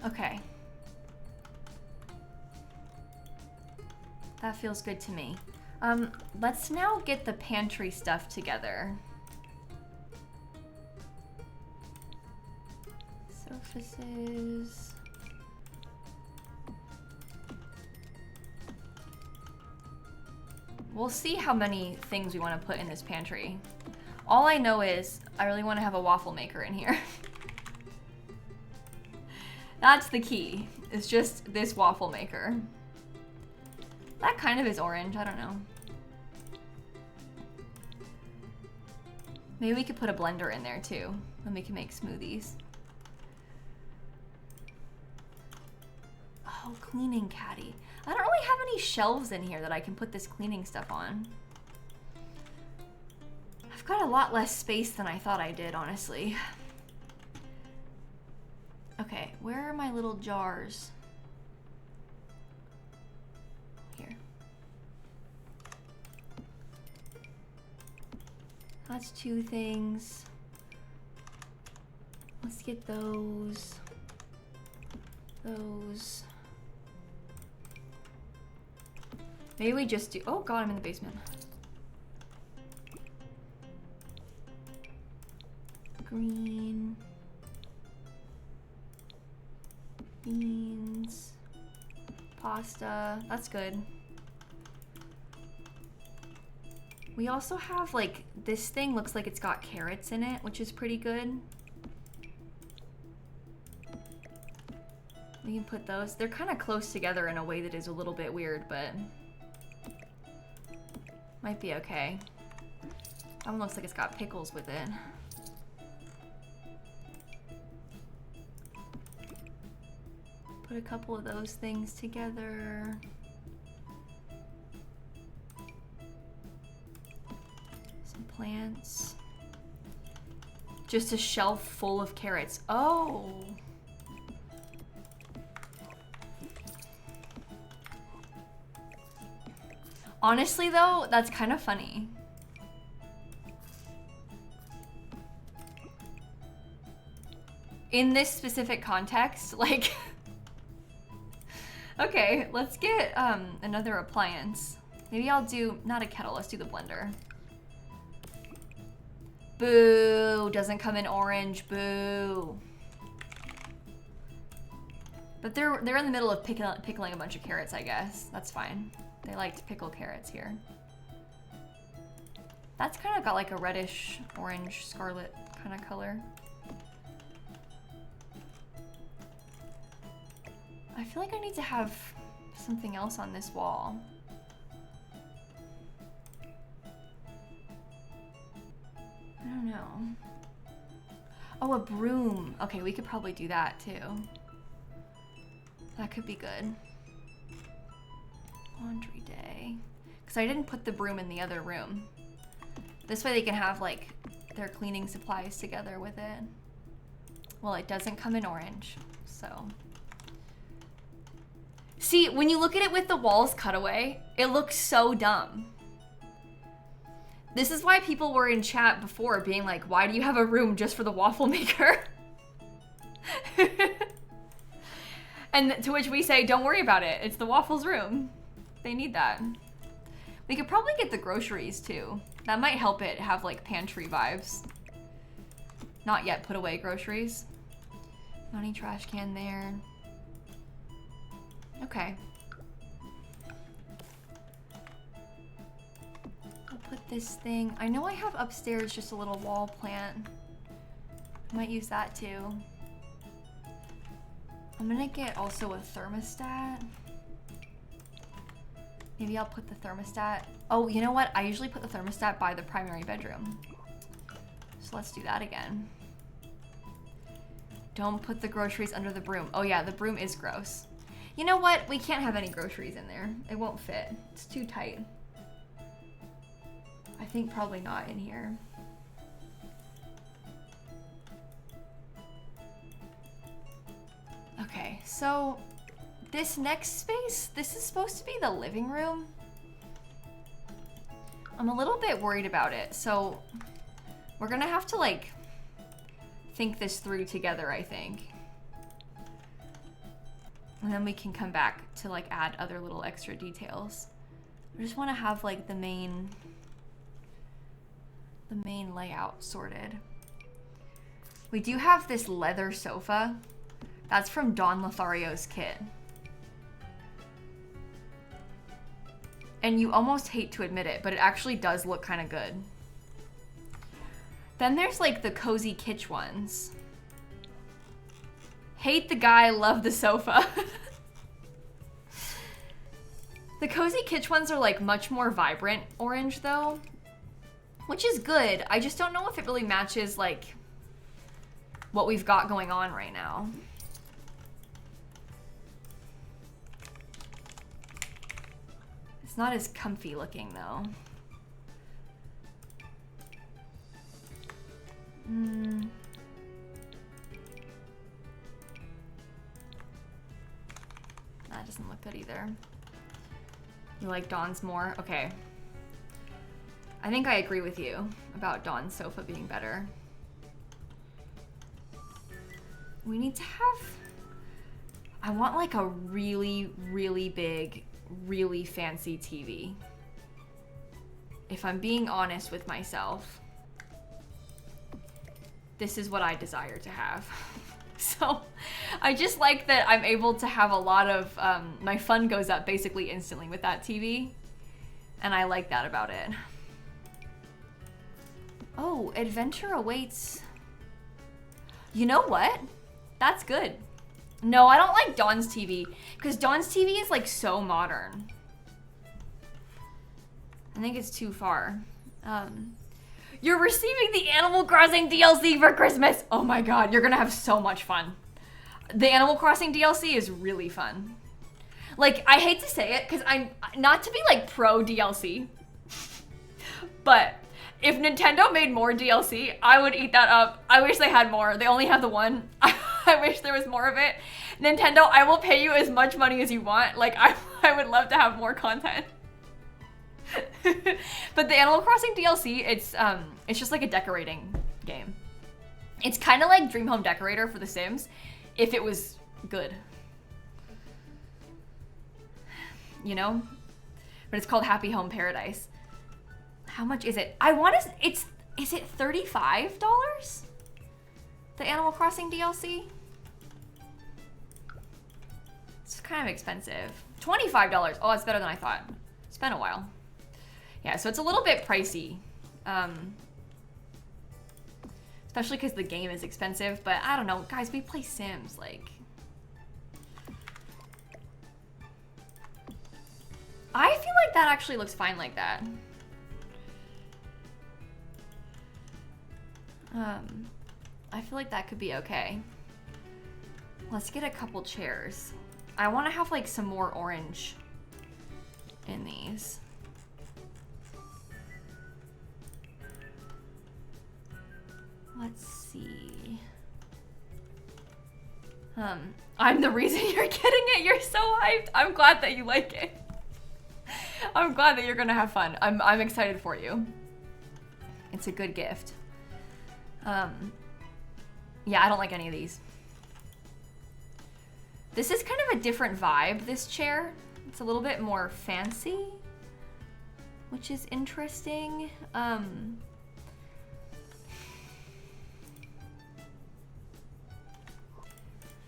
Okay. That feels good to me. Let's now get the pantry stuff together. Surfaces. We'll see how many things we want to put in this pantry. All I know is I really want to have a waffle maker in here. That's the key. It's just this waffle maker. That kind of is orange, I don't know. Maybe we could put a blender in there too, and we can make smoothies. Oh, cleaning caddy. I don't really have any shelves in here that I can put this cleaning stuff on. I've got a lot less space than I thought I did, honestly. Okay, where are my little jars? Here. That's 2 things. Let's get those. Those. Maybe we just do, oh god, I'm in the basement. Green. Beans. Pasta, that's good. We also have like, this thing looks like it's got carrots in it, which is pretty good. We can put those, they're kind of close together in a way that is a little bit weird, but might be okay. That one looks like it's got pickles with it. Put a couple of those things together. Some plants. Just a shelf full of carrots. Oh. Honestly though, that's kind of funny. In this specific context, like, okay, let's get another appliance. Maybe I'll do, not a kettle, let's do the blender. Boo, doesn't come in orange, boo. But they're in the middle of pickling a bunch of carrots, I guess. That's fine. They like to pickle carrots here. That's kind of got like a reddish, orange, scarlet kind of color. I feel like I need to have something else on this wall. I don't know. Oh, a broom. Okay, we could probably do that too. That could be good. Laundry day. Because I didn't put the broom in the other room. This way they can have like their cleaning supplies together with it. Well, it doesn't come in orange, so. See, when you look at it with the walls cut away, it looks so dumb. This is why people were in chat before being like, why do you have a room just for the waffle maker? And to which we say, don't worry about it. It's the waffles room. They need that. We could probably get the groceries too. That might help it have like pantry vibes. Not yet put away groceries. Money trash can there. Okay. I'll put this thing. I know I have upstairs just a little wall plant. I might use that too. I'm gonna get also a thermostat. Maybe I'll put the thermostat. Oh, you know what? I usually put the thermostat by the primary bedroom. So let's do that again. Don't put the groceries under the broom. Oh yeah, the broom is gross. You know what? We can't have any groceries in there. It won't fit. It's too tight. I think probably not in here. Okay, so this next space, this is supposed to be the living room. I'm a little bit worried about it, so we're gonna have to like think this through together, I think. And then we can come back to like add other little extra details. I just wanna have like the main layout sorted. We do have this leather sofa. That's from Don Lothario's kit. And you almost hate to admit it, but it actually does look kind of good. Then there's like the cozy kitsch ones. Hate the guy, love the sofa. The cozy kitsch ones are like much more vibrant orange though, which is good. I just don't know if it really matches like what we've got going on right now. It's not as comfy looking though. That doesn't look good either. You like Dawn's more? Okay. I think I agree with you about Dawn's sofa being better. We need to have... I want like a really, really big, really fancy TV. If I'm being honest with myself, this is what I desire to have. So I just like that I'm able to have a lot of, my fun goes up basically instantly with that TV. And I like that about it. Oh, adventure awaits. You know what? That's good. No, I don't like Dawn's TV because Dawn's TV is like so modern. I think it's too far. You're receiving the Animal Crossing DLC for Christmas. Oh my God, you're gonna have so much fun. The Animal Crossing DLC is really fun. Like, I hate to say it because I'm not to be like pro DLC, but if Nintendo made more DLC, I would eat that up. I wish they had more. They only have the one. I wish there was more of it. Nintendo, I will pay you as much money as you want. Like, I would love to have more content. But the Animal Crossing DLC, it's just like a decorating game. It's kind of like Dream Home Decorator for The Sims, if it was good. You know? But it's called Happy Home Paradise. How much is it? I want to, is it $35? The Animal Crossing DLC? It's kind of expensive. $25. Oh, it's better than I thought. It's been a while. Yeah, so it's a little bit pricey. Especially because the game is expensive, but I don't know. Guys, we play Sims, like... I feel like that actually looks fine like that. I feel like that could be okay. Let's get a couple chairs. I want to have like some more orange in these. Let's see. I'm the reason you're getting it. You're so hyped. I'm glad that you like it. I'm glad that you're gonna have fun. I'm excited for you. It's a good gift. Yeah, I don't like any of these. This is kind of a different vibe, this chair. It's a little bit more fancy, which is interesting.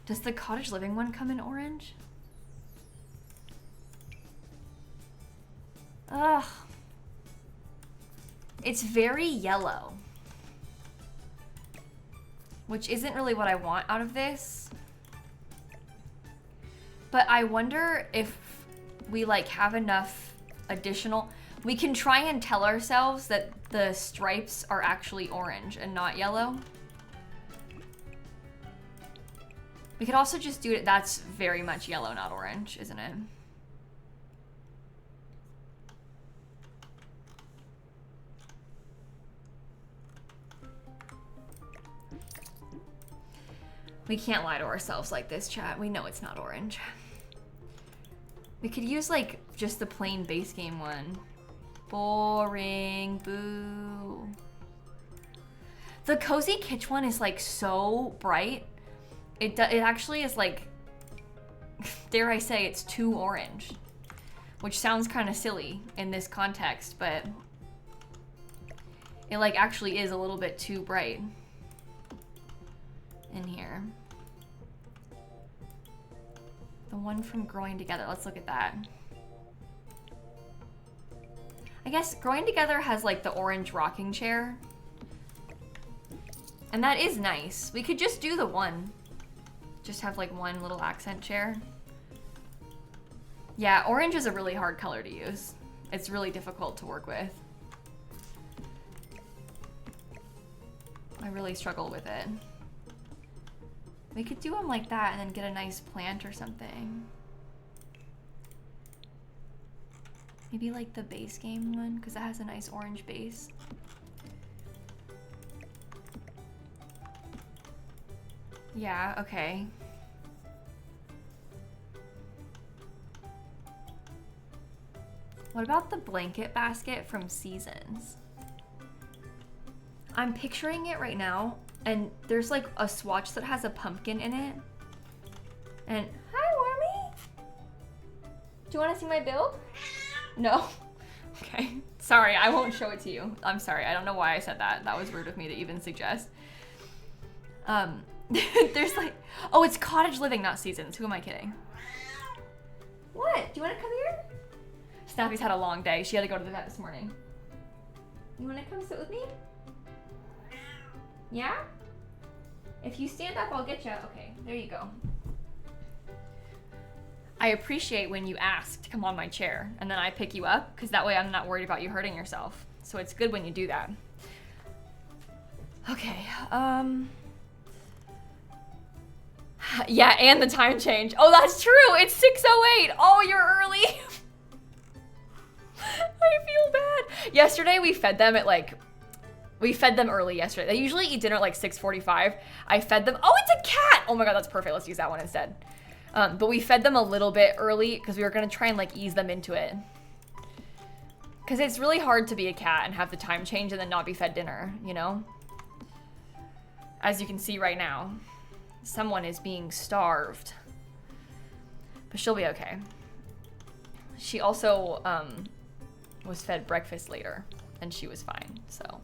Does the cottage living one come in orange? Ugh. It's very yellow, which isn't really what I want out of this. But I wonder if we like have enough additional, we can try and tell ourselves that the stripes are actually orange and not yellow. We could also just do it, that's very much yellow, not orange, isn't it? We can't lie to ourselves like this, chat. We know it's not orange. We could use like just the plain base game one. Boring, boo. The Cozy Kitsch one is like so bright. It actually is like, dare I say, it's too orange, which sounds kind of silly in this context, but it like actually is a little bit too bright in here. The one from Growing Together, let's look at that. I guess Growing Together has like the orange rocking chair. And that is nice. We could just do the one. Just have like one little accent chair. Yeah, orange is a really hard color to use. It's really difficult to work with. I really struggle with it. We could do them like that and then get a nice plant or something. Maybe like the base game one, because it has a nice orange base. Yeah, okay. What about the blanket basket from Seasons? I'm picturing it right now, and there's like a swatch that has a pumpkin in it. And, hi Wormy! Do you want to see my build? No? Okay. Sorry, I won't show it to you. I'm sorry, I don't know why I said that. That was rude of me to even suggest. There's like, oh, it's Cottage Living, not Seasons. Who am I kidding? What? Do you want to come here? Snappy's had a long day. She had to go to the vet this morning. You want to come sit with me? Yeah? If you stand up, I'll get you. Okay, there you go. I appreciate when you ask to come on my chair and then I pick you up, because that way I'm not worried about you hurting yourself. So it's good when you do that. Okay, yeah, and the time change. Oh, that's true. It's 6:08. Oh, you're early. I feel bad. Yesterday we fed them at like, we fed them early yesterday. They usually eat dinner at like 6:45. I fed them, oh, it's a cat. Oh my God, that's perfect. Let's use that one instead. But we fed them a little bit early because we were gonna try and like ease them into it. Because it's really hard to be a cat and have the time change and then not be fed dinner, you know? As you can see right now, someone is being starved. But she'll be okay. She also was fed breakfast later and she was fine, so.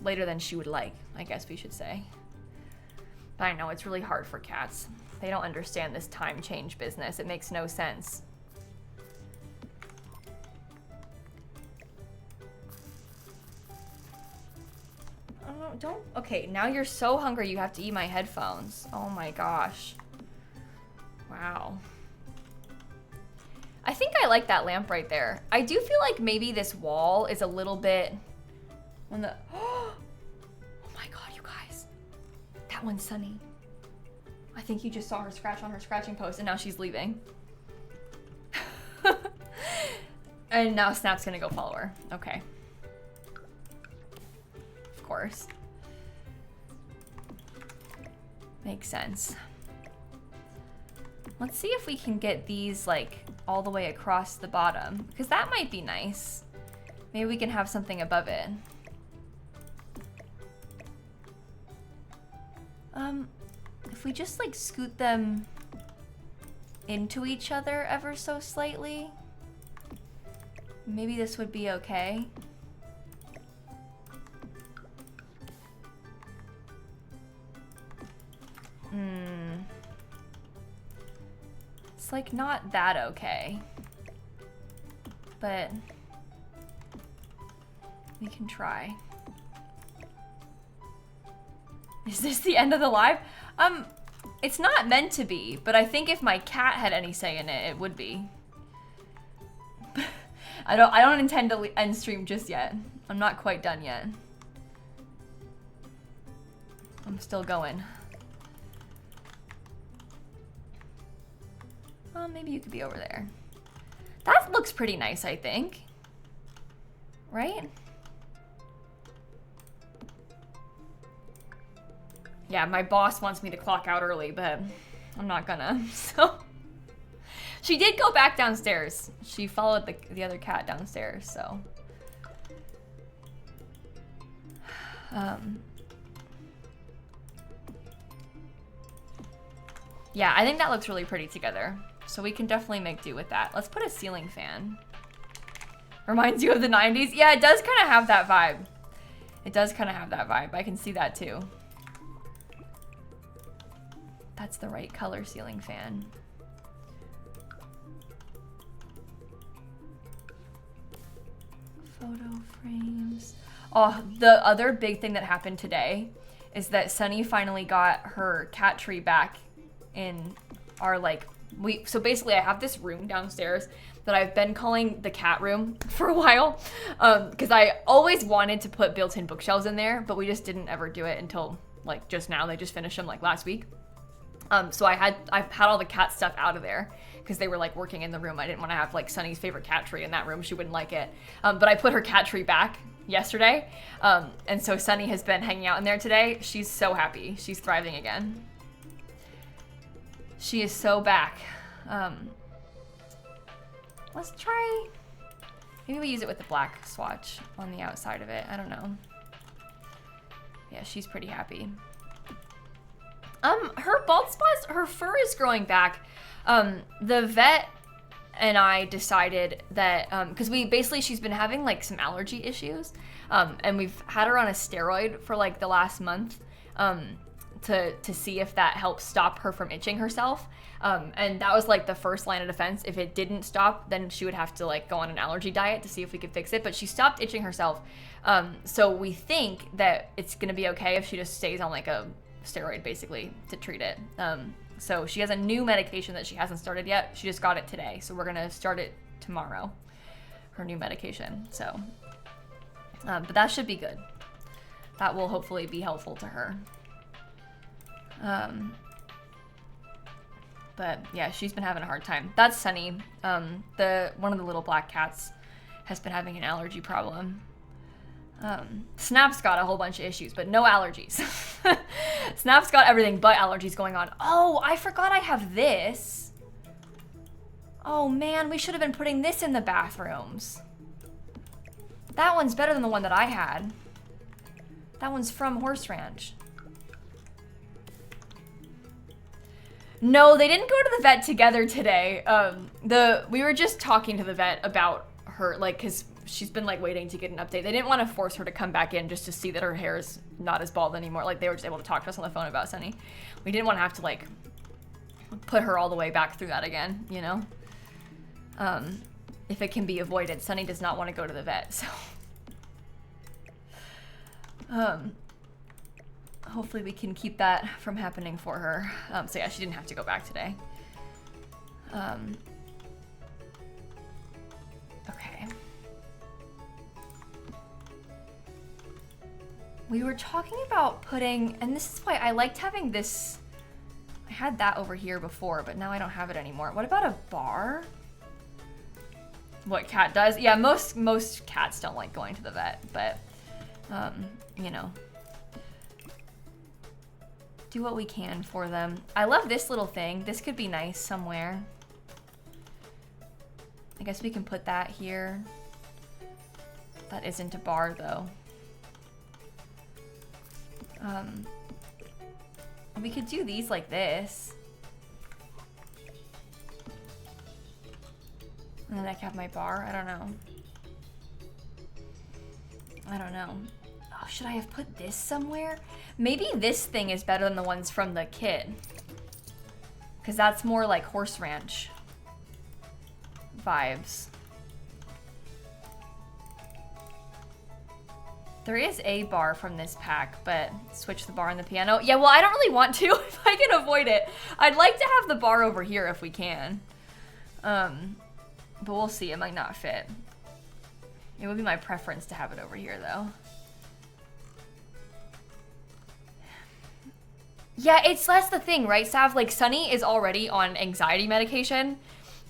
Later than she would like, I guess we should say. But I know it's really hard for cats. They don't understand this time change business. It makes no sense. Oh, don't, okay, now you're so hungry you have to eat my headphones. Oh my gosh. Wow. I think I like that lamp right there. I do feel like maybe this wall is a little bit on the, oh my God, you guys. That one's Sunny. I think you just saw her scratch on her scratching post and now she's leaving. And now Snap's gonna go follow her. Okay. Of course. Makes sense. Let's see if we can get these like all the way across the bottom, because that might be nice. Maybe we can have something above it. If we just like scoot them into each other ever so slightly, maybe this would be okay. It's like not that okay, but we can try. Is this the end of the live? It's not meant to be, but I think if my cat had any say in it, it would be. I don't intend to end stream just yet. I'm not quite done yet. I'm still going. Well, maybe you could be over there. That looks pretty nice, I think. Right? Yeah, my boss wants me to clock out early, but I'm not gonna, so. She did go back downstairs. She followed the other cat downstairs, so. Yeah, I think that looks really pretty together. So we can definitely make do with that. Let's put a ceiling fan. Reminds you of the 90s? Yeah, it does kind of have that vibe. It does kind of have that vibe. I can see that too. That's the right color ceiling fan. Photo frames. Oh, the other big thing that happened today is that Sunny finally got her cat tree back in our so basically I have this room downstairs that I've been calling the cat room for a while, because I always wanted to put built-in bookshelves in there, but we just didn't ever do it until like just now. They just finished them like last week. So I've had all the cat stuff out of there because they were like working in the room. I didn't want to have like Sunny's favorite cat tree in that room. She wouldn't like it. But I put her cat tree back yesterday. And so Sunny has been hanging out in there today. She's so happy. She's thriving again. She is so back. Let's try, maybe we use it with the black swatch on the outside of it. I don't know. Yeah, she's pretty happy. Her bald spots, her fur is growing back. The vet and I decided that, cause she's been having like some allergy issues. And we've had her on a steroid for like the last month, to see if that helps stop her from itching herself. And that was like the first line of defense. If it didn't stop, then she would have to like go on an allergy diet to see if we could fix it. But she stopped itching herself. So we think that it's gonna be okay if she just stays on like a steroid basically to treat it. So she has a new medication that she hasn't started yet. She just got it today. So we're gonna start it tomorrow, her new medication. So, but that should be good. That will hopefully be helpful to her. But yeah, she's been having a hard time. That's Sunny. One of the little black cats has been having an allergy problem. Snap's got a whole bunch of issues, but no allergies. Snap's got everything but allergies going on. Oh, I forgot I have this. Oh man, we should have been putting this in the bathrooms. That one's better than the one that I had. That one's from Horse Ranch. No, they didn't go to the vet together today. We were just talking to the vet about her, like, cause she's been like waiting to get an update. They didn't want to force her to come back in just to see that her hair is not as bald anymore. Like they were just able to talk to us on the phone about Sunny. We didn't want to have to like put her all the way back through that again, you know? If it can be avoided. Sunny does not want to go to the vet, so. Hopefully we can keep that from happening for her. So yeah, she didn't have to go back today. Okay. We were talking about putting, and this is why I liked having this. I had that over here before, but now I don't have it anymore. What about a bar? What cat does? Yeah, most cats don't like going to the vet, but you know. do what we can for them. I love this little thing. This could be nice somewhere. I guess we can put that here. That isn't a bar though. We could do these like this. And then I can have my bar. I don't know. I don't know. Oh, should I have put this somewhere? Maybe this thing is better than the ones from the kit. Because that's more like horse ranch vibes. There is a bar from this pack, but switch the bar and the piano. Yeah, well, I don't really want to if I can avoid it. I'd like to have the bar over here if we can. But we'll see, it might not fit. It would be my preference to have it over here though. Yeah, that's the thing, right, Sav? Like, Sunny is already on anxiety medication,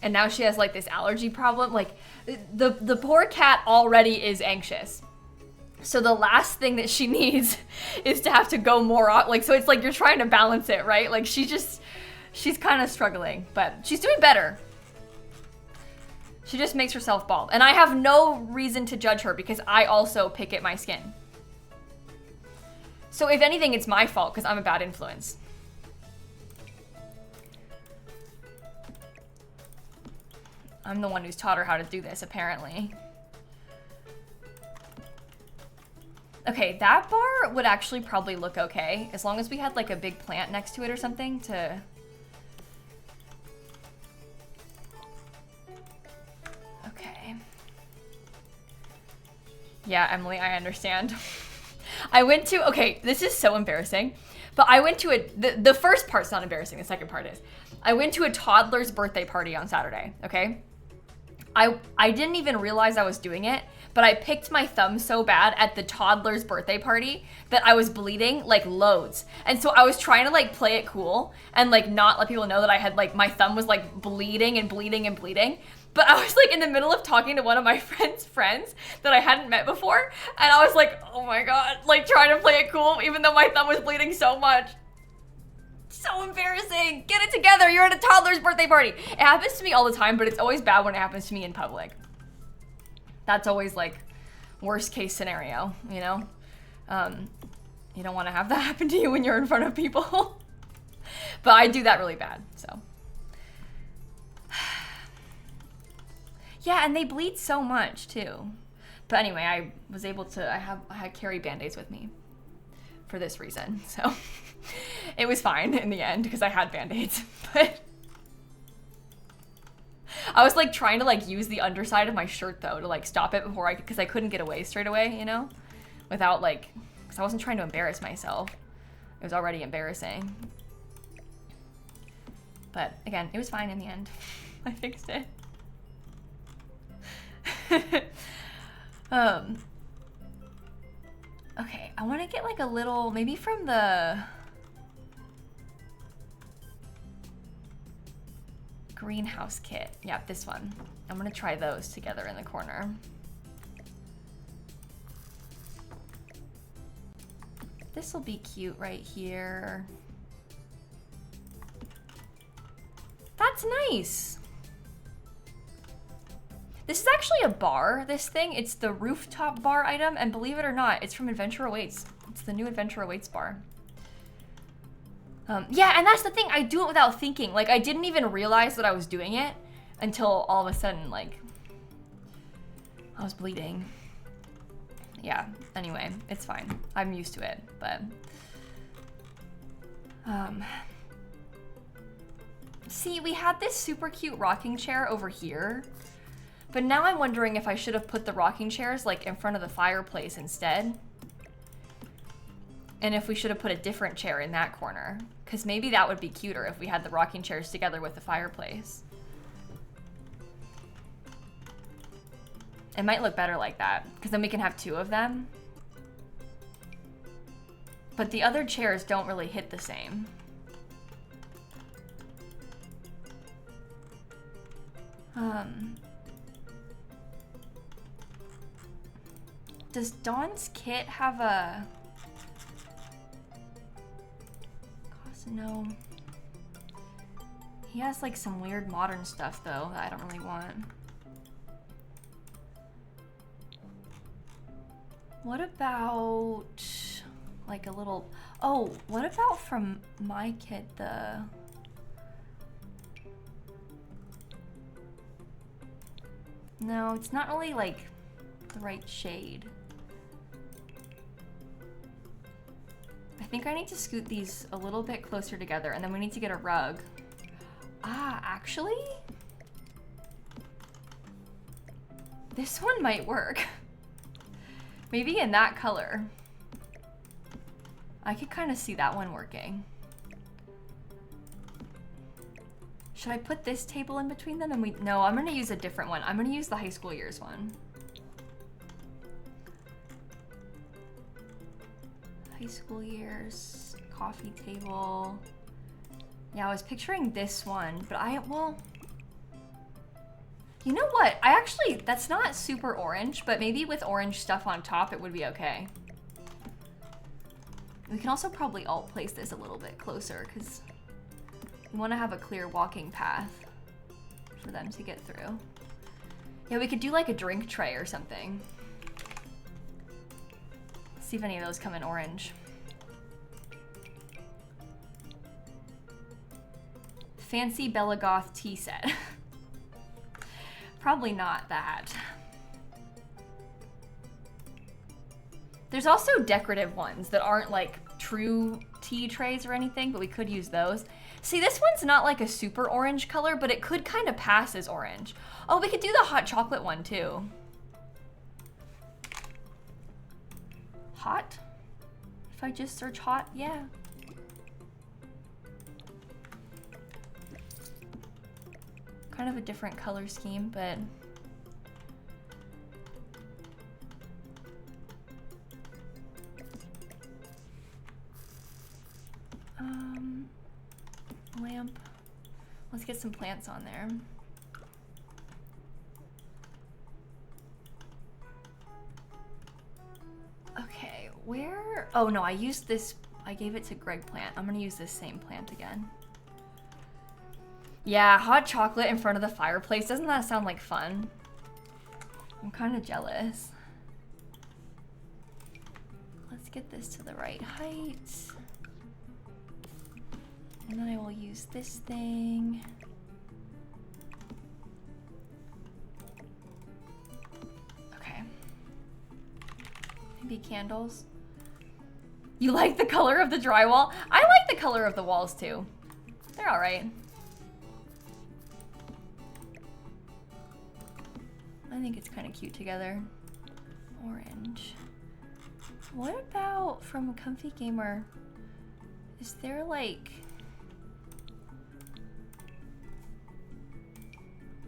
and now she has like this allergy problem. Like, the poor cat already is anxious. So the last thing that she needs is to have to go more on, like, so it's like you're trying to balance it, right? Like, she's kind of struggling, but she's doing better. She just makes herself bald. And I have no reason to judge her because I also pick at my skin. So if anything, it's my fault because I'm a bad influence. I'm the one who's taught her how to do this, apparently. Okay, that bar would actually probably look okay, as long as we had like a big plant next to it or something to... Okay. Yeah, Emily, I understand. I went to, okay, this is so embarrassing, but I went to the first part's not embarrassing, the second part is. I went to a toddler's birthday party on Saturday, okay? I didn't even realize I was doing it, but I picked my thumb so bad at the toddler's birthday party that I was bleeding like loads. And so I was trying to like play it cool and like not let people know that I had like, my thumb was like bleeding and bleeding and bleeding. But I was like in the middle of talking to one of my friends that I hadn't met before. And I was like, oh my God, like trying to play it cool even though my thumb was bleeding so much. So embarrassing. Get it together. You're at a toddler's birthday party. It happens to me all the time, but it's always bad when it happens to me in public. That's always like worst case scenario, you know? You don't want to have that happen to you when you're in front of people. But I do that really bad, so. Yeah, and they bleed so much too. But anyway, I was able to, I had carry Band-Aids with me for this reason, so. It was fine in the end because I had Band-Aids, but I was like trying to like use the underside of my shirt though to like stop it before because I couldn't get away straight away, you know, without like, because I wasn't trying to embarrass myself. It was already embarrassing. But again, it was fine in the end. I fixed it. Okay, I want to get like a little, maybe from the greenhouse kit. Yeah, this one. I'm gonna try those together in the corner. This will be cute right here. That's nice. This is actually a bar, this thing. It's the rooftop bar item, and believe it or not, it's from Adventure Awaits. It's the new Adventure Awaits bar. Yeah, and that's the thing, I do it without thinking. Like, I didn't even realize that I was doing it until all of a sudden, like, I was bleeding. Yeah, anyway, it's fine. I'm used to it, but... See, we had this super cute rocking chair over here, but now I'm wondering if I should have put the rocking chairs, like, in front of the fireplace instead. And if we should have put a different chair in that corner. Because maybe that would be cuter if we had the rocking chairs together with the fireplace. It might look better like that, because then we can have two of them. But the other chairs don't really hit the same. Does Dawn's kit have a No. He has like some weird modern stuff though that I don't really want. What about like a little, oh, what about from my kit no, it's not really like the right shade. I think I need to scoot these a little bit closer together and then we need to get a rug. Ah, actually, this one might work. Maybe in that color. I could kind of see that one working. Should I put this table in between them? And no, I'm gonna use a different one. I'm gonna use the high school years one. High school years, coffee table. Yeah, I was picturing this one, but well, you know what? That's not super orange, but maybe with orange stuff on top, it would be okay. We can also probably alt place this a little bit closer because we want to have a clear walking path for them to get through. Yeah, we could do like a drink tray or something. See if any of those come in orange. Fancy Bella Goth tea set. Probably not that. There's also decorative ones that aren't like true tea trays or anything, but we could use those. See, this one's not like a super orange color, but it could kind of pass as orange. Oh, we could do the hot chocolate one too. Hot? If I just search hot, yeah. Kind of a different color scheme, but lamp. Let's get some plants on there. Okay, where? Oh no, I used this. I gave it to Greg plant. I'm gonna use this same plant again. Yeah, hot chocolate in front of the fireplace. Doesn't that sound like fun? I'm kind of jealous. Let's get this to the right height. And then I will use this thing. Okay. Maybe candles. You like the color of the drywall? I like the color of the walls too. They're all right. I think it's kind of cute together. Orange. What about from a Comfy Gamer? Is there like...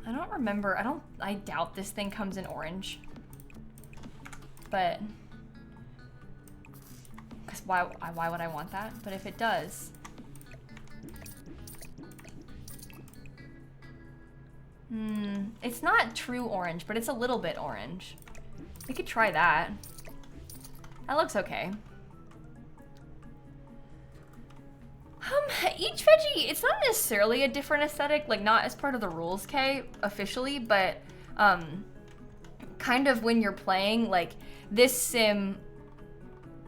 I don't remember. I doubt this thing comes in orange. But... because why would I want that? But if it does... it's not true orange, but it's a little bit orange. We could try that. That looks okay. Each veggie, it's not necessarily a different aesthetic, like not as part of the rules, Kay, officially, but kind of when you're playing, like this sim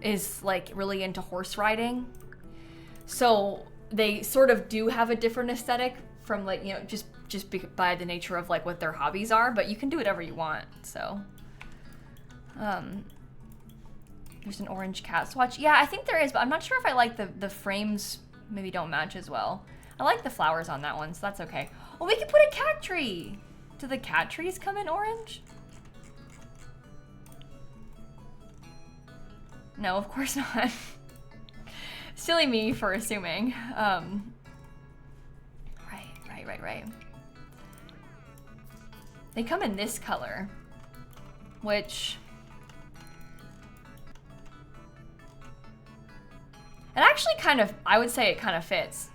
is like really into horse riding. So they sort of do have a different aesthetic from like, you know, just by the nature of like what their hobbies are, but you can do whatever you want, so. There's an orange cat swatch. Yeah, I think there is, but I'm not sure if I like the frames maybe don't match as well. I like the flowers on that one, so that's okay. Oh, we could put a cat tree. Do the cat trees come in orange? No, of course not. Silly me for assuming. Right. They come in this color, which... it actually kind of, I would say it kind of fits.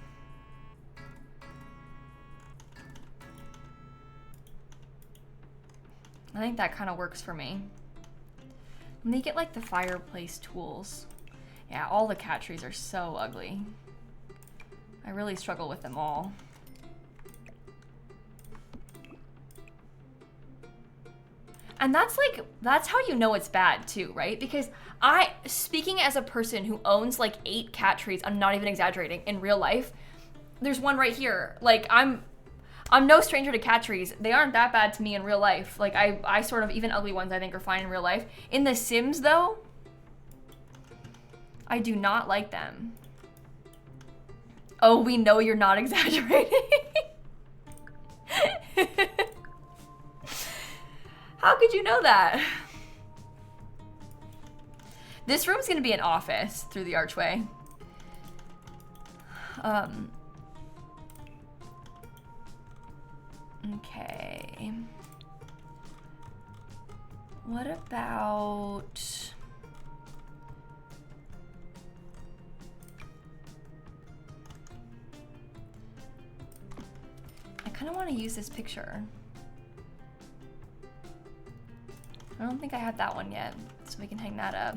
I think that kind of works for me. And they get like the fireplace tools. Yeah, all the cat trees are so ugly. I really struggle with them all. And that's like, that's how you know it's bad too, right? Because speaking as a person who owns like 8 cat trees, I'm not even exaggerating, in real life, there's one right here. Like I'm no stranger to cat trees. They aren't that bad to me in real life. Like I sort of, even ugly ones I think are fine in real life. In The Sims though, I do not like them. Oh, we know you're not exaggerating. How could you know that? This room's gonna be an office through the archway. Okay. What about... I kind of want to use this picture. I don't think I have that one yet, so we can hang that up.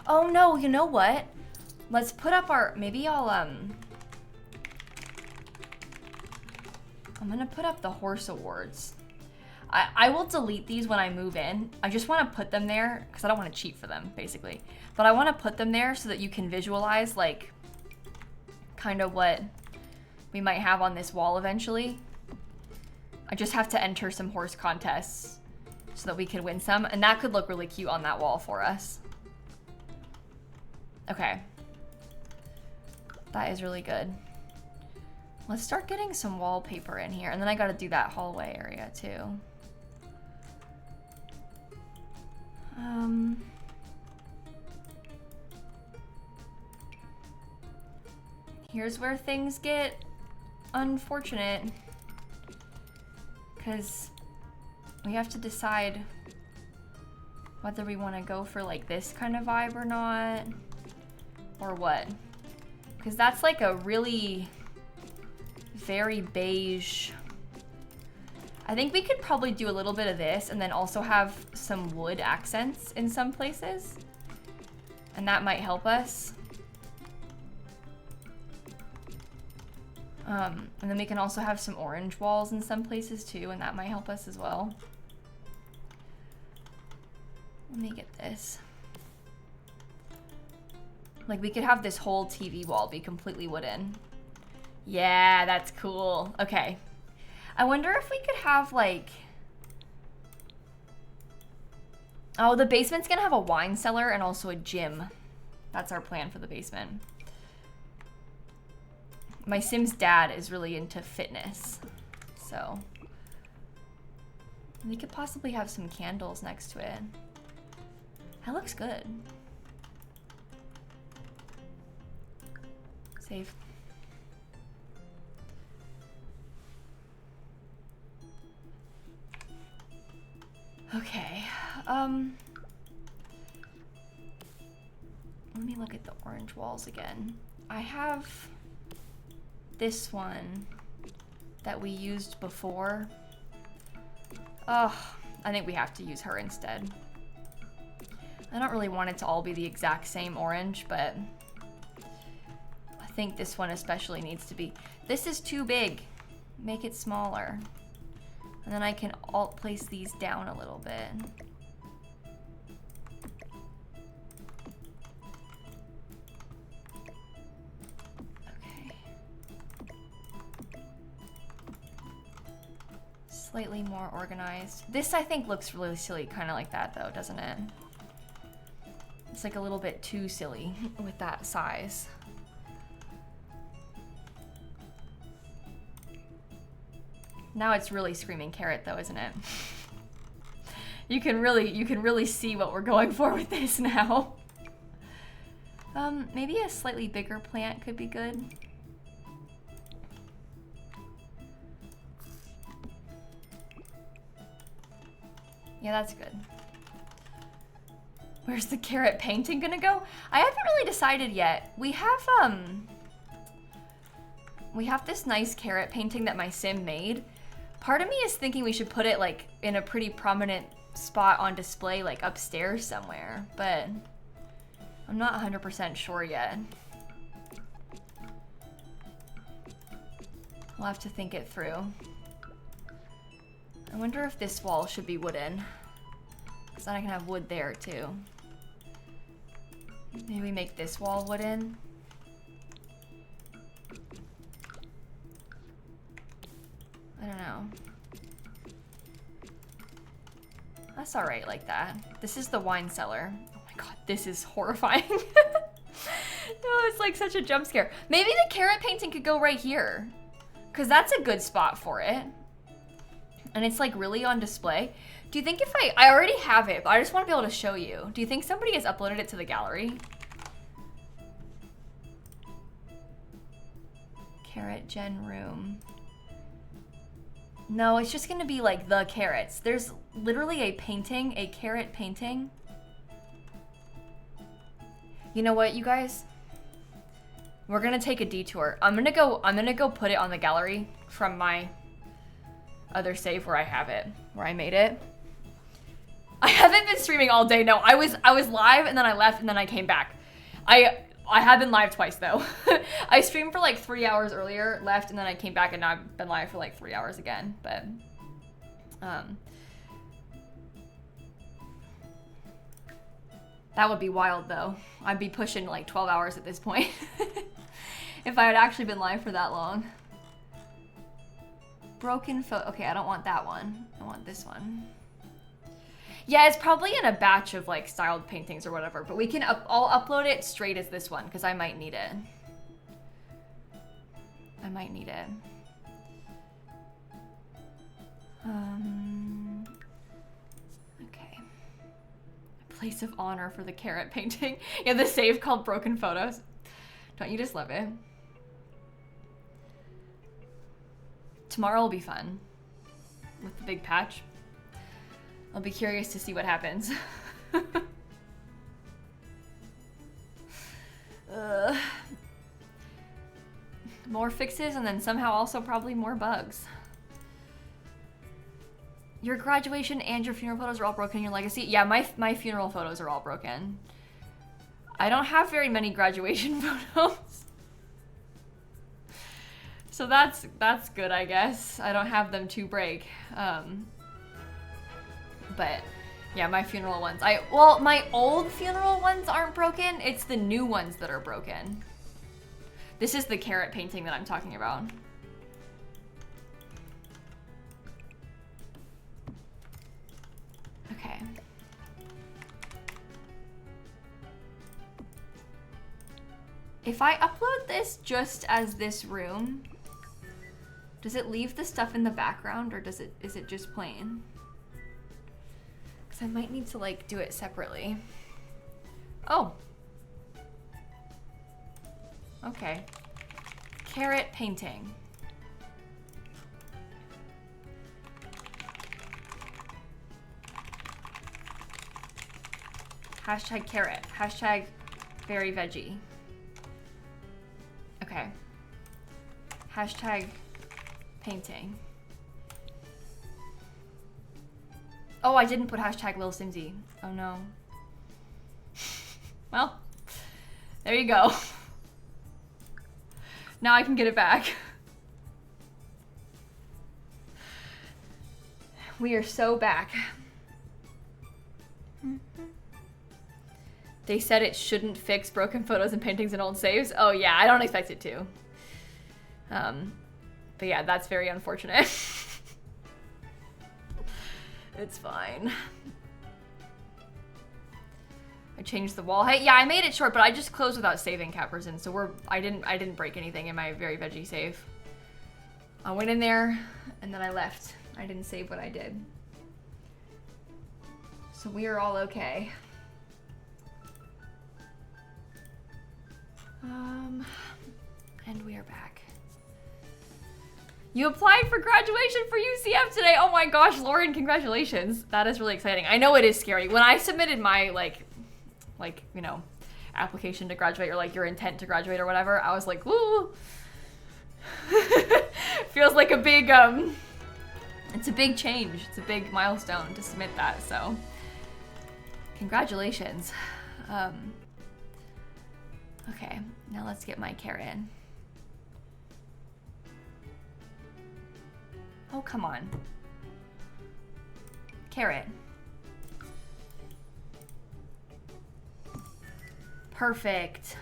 Oh no, you know what? Let's put up our, maybe I'm gonna put up the horse awards. I will delete these when I move in. I just want to put them there because I don't want to cheat for them, basically. But I want to put them there so that you can visualize like kind of what we might have on this wall eventually. I just have to enter some horse contests so that we can win some, and that could look really cute on that wall for us. Okay. That is really good. Let's start getting some wallpaper in here, and then I gotta do that hallway area too. Here's where things get unfortunate, because we have to decide whether we want to go for like this kind of vibe or not, or what. Because that's like a really very beige. I think we could probably do a little bit of this and then also have some wood accents in some places. And that might help us. And then we can also have some orange walls in some places too, and that might help us as well. Let me get this. Like we could have this whole TV wall be completely wooden. Yeah, that's cool. Okay. I wonder if we could have like... Oh, the basement's gonna have a wine cellar and also a gym. That's our plan for the basement. My Sim's dad is really into fitness, so we could possibly have some candles next to it. That looks good. Save. Okay, let me look at the orange walls again. I have this one that we used before. Oh, I think we have to use her instead. I don't really want it to all be the exact same orange, but I think this one especially needs to be. This is too big. Make it smaller. And then I can alt place these down a little bit. Slightly more organized. This I think looks really silly, kind of like that though, doesn't it? It's like a little bit too silly with that size. Now it's really screaming carrot though, isn't it? You can really see what we're going for with this now. Maybe a slightly bigger plant could be good. Yeah, that's good. Where's the carrot painting gonna go? I haven't really decided yet. We have this nice carrot painting that my Sim made. Part of me is thinking we should put it like in a pretty prominent spot on display, like upstairs somewhere, but I'm not 100% sure yet. We'll have to think it through. I wonder if this wall should be wooden. Because then I can have wood there too. Maybe we make this wall wooden. I don't know. That's alright like that. This is the wine cellar. Oh my god, this is horrifying. Oh, it's like such a jump scare. Maybe the carrot painting could go right here. Because that's a good spot for it. And it's like really on display. Do you think if I already have it, but I just want to be able to show you. Do you think somebody has uploaded it to the gallery? Carrot gen room. No, it's just gonna be like the carrots. There's literally a painting, a carrot painting. You know what, you guys? We're gonna take a detour. I'm gonna go put it on the gallery from my other save where I have it, where I made it. I haven't been streaming all day. No, I was live and then I left and then I came back. I have been live twice though. I streamed for like 3 hours earlier, left, and then I came back and now I've been live for like 3 hours again. But that would be wild though. I'd be pushing like 12 hours at this point if I had actually been live for that long. Broken photo. Okay, I don't want that one. I want this one. Yeah, it's probably in a batch of like styled paintings or whatever, but we can I'll upload it straight as this one because I might need it. I might need it. Okay. A place of honor for the carrot painting. Yeah, the save called Broken Photos. Don't you just love it? Tomorrow will be fun with the big patch. I'll be curious to see what happens. More fixes and then somehow also probably more bugs. Your graduation and your funeral photos are all broken in your legacy? Yeah, my funeral photos are all broken. I don't have very many graduation photos. So that's good, I guess. I don't have them to break. But yeah, my funeral ones. Well, my old funeral ones aren't broken. It's the new ones that are broken. This is the carrot painting that I'm talking about. Okay. If I upload this just as this room, does it leave the stuff in the background or is it just plain? I might need to like do it separately. Oh. Okay. Carrot painting. Hashtag carrot. Hashtag very veggie. Okay. Hashtag painting. Oh, I didn't put hashtag lilsimsie. Oh no. Well, there you go. Now I can get it back. We are so back. They said it shouldn't fix broken photos and paintings and old saves. Oh yeah, I don't expect it to. But yeah, that's very unfortunate. It's fine. I changed the wall height. Yeah, I made it short, but I just closed without saving Caperson, so I didn't break anything in my very veggie save. I went in there and then I left. I didn't save what I did. So we are all okay. And we are back. You applied for graduation for UCF today. Oh my gosh, Lauren, congratulations. That is really exciting. I know it is scary. When I submitted my like, you know, application to graduate or like your intent to graduate or whatever, I was like, woo. Feels like a big, it's a big change. It's a big milestone to submit that, so congratulations. Okay, now let's get my carrot in. Oh, come on. Carrot. Perfect.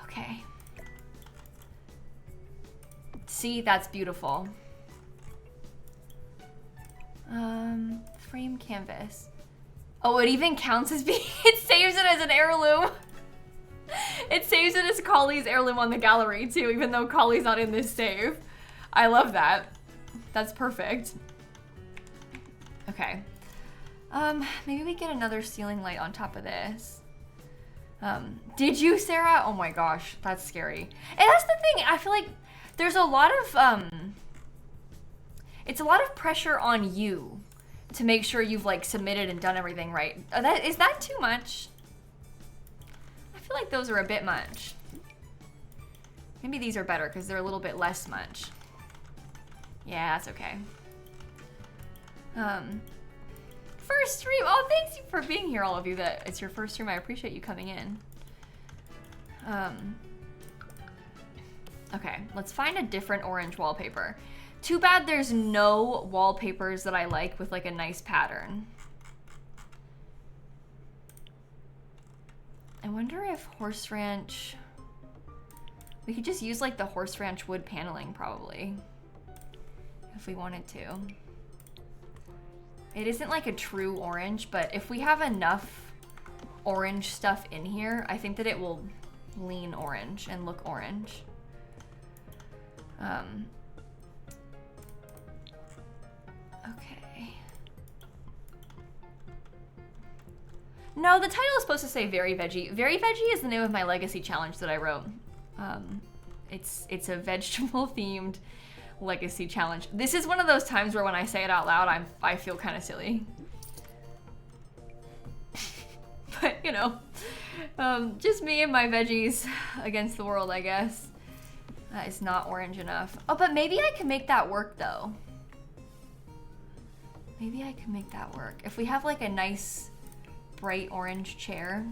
Okay. See, that's beautiful. Frame canvas. Oh, it even counts as being, it saves it as an heirloom. It saves it as Collie's heirloom on the gallery too, even though Collie's not in this save. I love that. That's perfect. Okay. Maybe we get another ceiling light on top of this. Did you, Sarah? Oh my gosh, that's scary. And that's the thing, I feel like there's a lot of, it's a lot of pressure on you to make sure you've like submitted and done everything right. Is that too much? I feel like those are a bit much. Maybe these are better because they're a little bit less much. Yeah, that's okay. First stream. Oh, thanks for being here, all of you. That it's your first stream. I appreciate you coming in. Okay, let's find a different orange wallpaper. Too bad there's no wallpapers that I like with like a nice pattern. I wonder if Horse Ranch... We could just use like the Horse Ranch wood paneling probably. If we wanted to. It isn't like a true orange, but if we have enough orange stuff in here, I think that it will lean orange and look orange. Okay. No, the title is supposed to say Very Veggie. Very Veggie is the name of my legacy challenge that I wrote. It's a vegetable themed legacy challenge. This is one of those times where when I say it out loud, I feel kind of silly. But you know, just me and my veggies against the world, I guess. That is not orange enough. Oh, but maybe I can make that work though. Maybe I can make that work. If we have like a nice bright orange chair.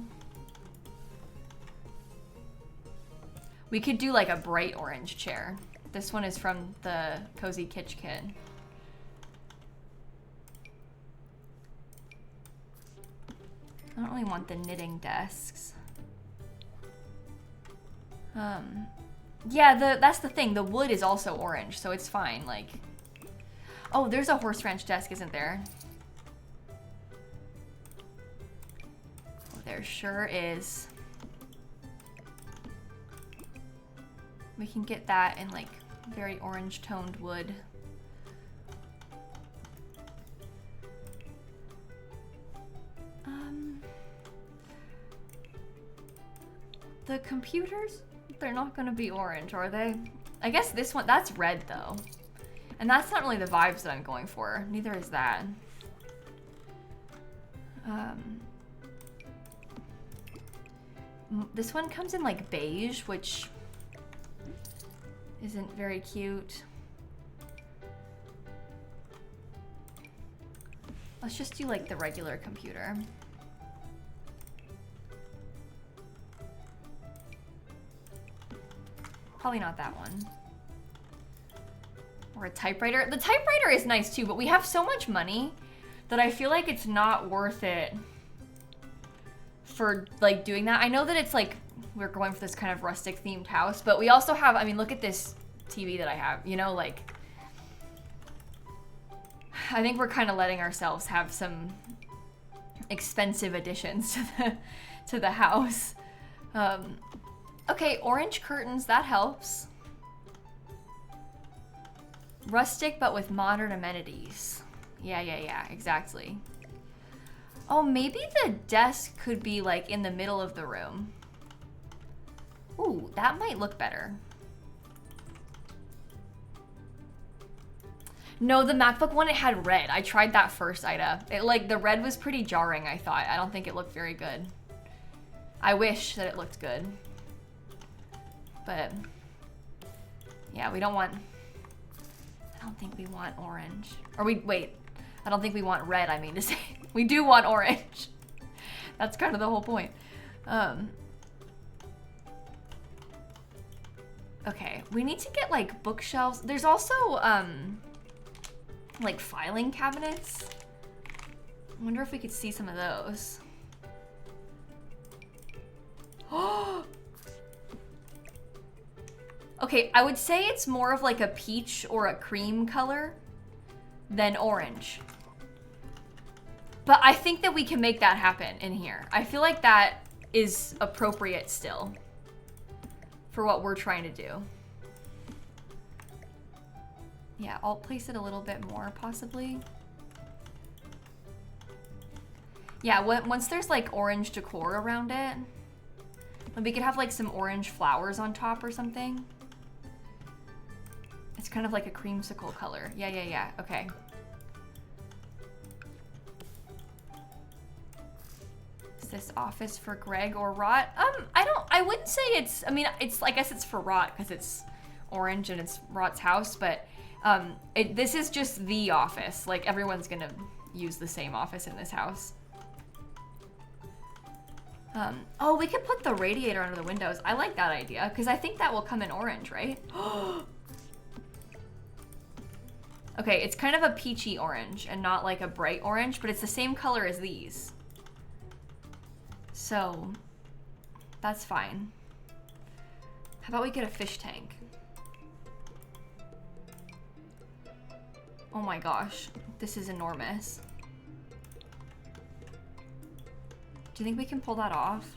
We could do like a bright orange chair. This one is from the Cozy Kitsch kit. I don't really want the knitting desks. Yeah, that's the thing. The wood is also orange, so it's fine. Like, oh, there's a Horse Ranch desk, isn't there? Oh, there sure is. We can get that in like very orange toned wood. The computers, they're not gonna be orange, are they? I guess this one, that's red though. And that's not really the vibes that I'm going for. Neither is that. This one comes in like beige, which isn't very cute. Let's just do like the regular computer. Probably not that one. Or a typewriter. The typewriter is nice too, but we have so much money that I feel like it's not worth it for like doing that. I know that it's like, we're going for this kind of rustic themed house, but we also have, I mean, look at this TV that I have, you know, like, I think we're kind of letting ourselves have some expensive additions to the house. Okay, orange curtains, that helps. Rustic, but with modern amenities. Yeah, exactly. Oh, maybe the desk could be like in the middle of the room. Ooh, that might look better. No, the MacBook one, it had red. I tried that first, Ida. It, like, the red was pretty jarring, I thought. I don't think it looked very good. I wish that it looked good. But, yeah, we don't want... I don't think we want orange. Or wait. I don't think we want red, I mean to say. We do want orange. That's kind of the whole point. Okay, we need to get like bookshelves. There's also like filing cabinets. I wonder if we could see some of those. Okay, I would say it's more of like a peach or a cream color than orange. But I think that we can make that happen in here. I feel like that is appropriate still for what we're trying to do. Yeah, I'll place it a little bit more possibly. Yeah, once there's like orange decor around it, we could have like some orange flowers on top or something. It's kind of like a creamsicle color. Yeah, okay. Is this office for Greg or Rot? I wouldn't say it's, I mean, I guess it's for Rot because it's orange and it's Rot's house, but this is just the office. Like everyone's gonna use the same office in this house. Oh, we could put the radiator under the windows. I like that idea because I think that will come in orange, right? Okay, it's kind of a peachy orange and not like a bright orange, but it's the same color as these. So that's fine. How about we get a fish tank? Oh my gosh, this is enormous. Do you think we can pull that off?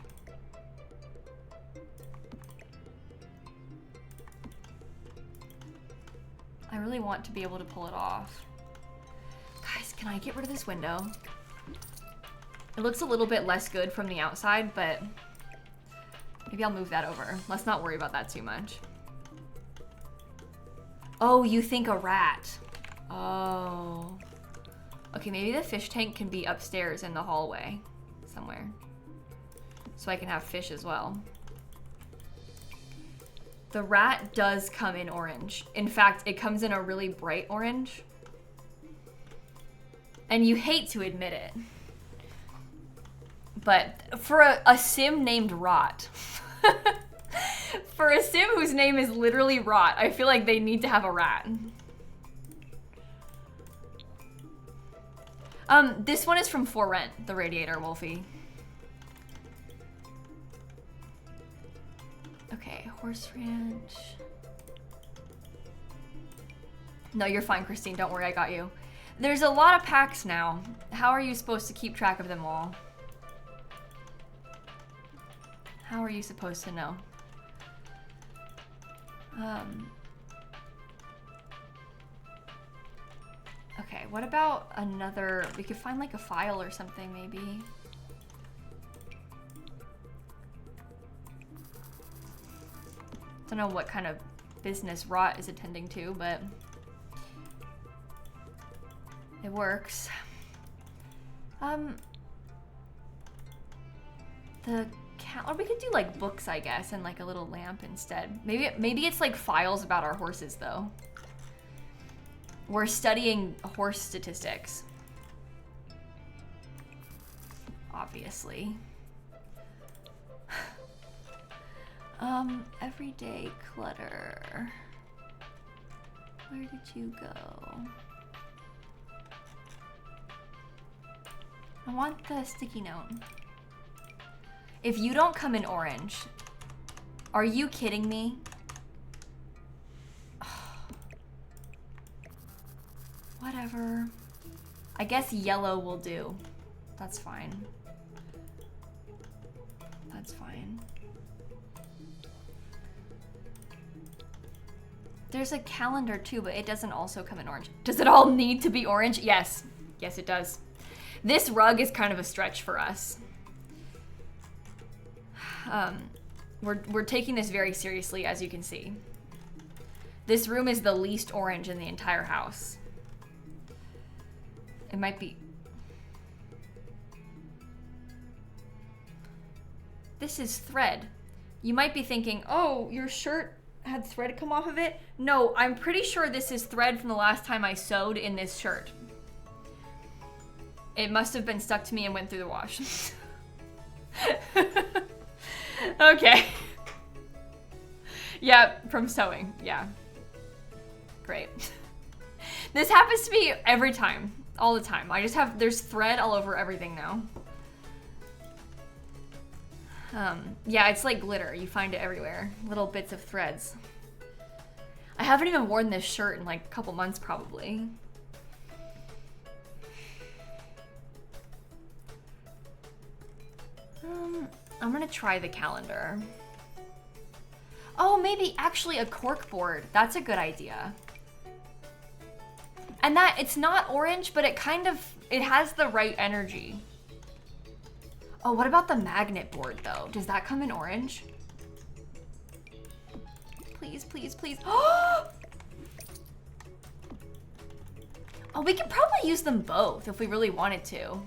I really want to be able to pull it off. Guys, can I get rid of this window? It looks a little bit less good from the outside, but maybe I'll move that over. Let's not worry about that too much. Oh, you think a rat. Oh. Okay, maybe the fish tank can be upstairs in the hallway somewhere. So I can have fish as well. The rat does come in orange. In fact, it comes in a really bright orange. And you hate to admit it. But for a sim named Rot, for a sim whose name is literally Rot, I feel like they need to have a rat. This one is from For Rent, the radiator, Wolfie. Okay, horse ranch. No, you're fine, Christine. Don't worry, I got you. There's a lot of packs now. How are you supposed to keep track of them all? How are you supposed to know? Okay, what about another, we could find like a file or something maybe. Don't know what kind of business Rot is attending to, but it works. Or we could do like books, I guess, and like a little lamp instead. Maybe it's like files about our horses though. We're studying horse statistics. Obviously. Everyday clutter. Where did you go? I want the sticky note. If you don't come in orange, are you kidding me? Whatever. I guess yellow will do. That's fine. That's fine. There's a calendar too, but it doesn't also come in orange. Does it all need to be orange? Yes. Yes, it does. This rug is kind of a stretch for us. We're taking this very seriously, as you can see. This room is the least orange in the entire house. It might be... This is thread. You might be thinking, oh, your shirt had thread come off of it? No, I'm pretty sure this is thread from the last time I sewed in this shirt. It must have been stuck to me and went through the wash. Okay. Yeah, from sewing. Yeah. Great. This happens to me every time. All the time. I just have, there's thread all over everything now. Yeah, it's like glitter. You find it everywhere. Little bits of threads. I haven't even worn this shirt in like a couple months probably. I'm gonna try the calendar. Oh, maybe actually a cork board. That's a good idea. And that, it's not orange, but it kind of, it has the right energy. Oh, what about the magnet board though? Does that come in orange? Please, please, please. Oh, we could probably use them both if we really wanted to.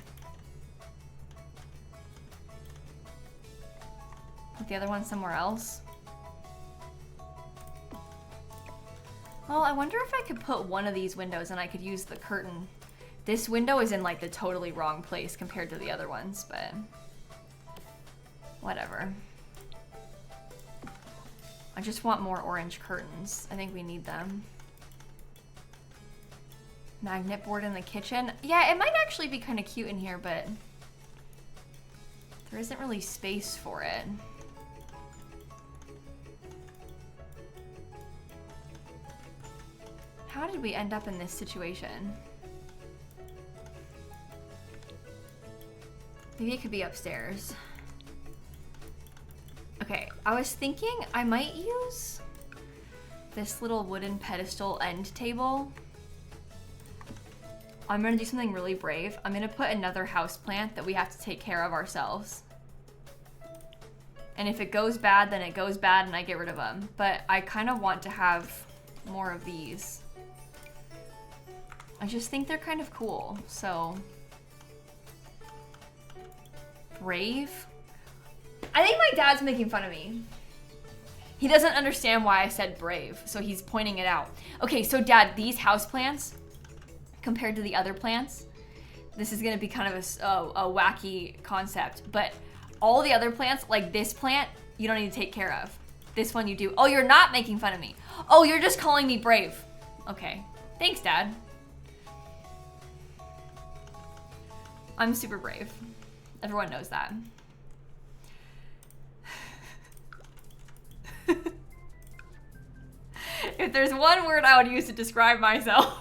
Put the other one somewhere else. Well, I wonder if I could put one of these windows and I could use the curtain. This window is in like the totally wrong place compared to the other ones, but whatever. I just want more orange curtains. I think we need them. Magnet board in the kitchen. Yeah, it might actually be kind of cute in here, but there isn't really space for it. How did we end up in this situation? Maybe it could be upstairs. Okay, I was thinking I might use this little wooden pedestal end table. I'm gonna do something really brave. I'm gonna put another house plant that we have to take care of ourselves. And if it goes bad, then it goes bad and I get rid of them. But I kind of want to have more of these. I just think they're kind of cool, so. Brave? I think my dad's making fun of me. He doesn't understand why I said brave, so he's pointing it out. Okay, so Dad, these houseplants, compared to the other plants, this is gonna be kind of a wacky concept, but all the other plants, like this plant, you don't need to take care of. This one you do. Oh, you're not making fun of me. Oh, you're just calling me brave. Okay, thanks, Dad. I'm super brave. Everyone knows that. If there's one word I would use to describe myself.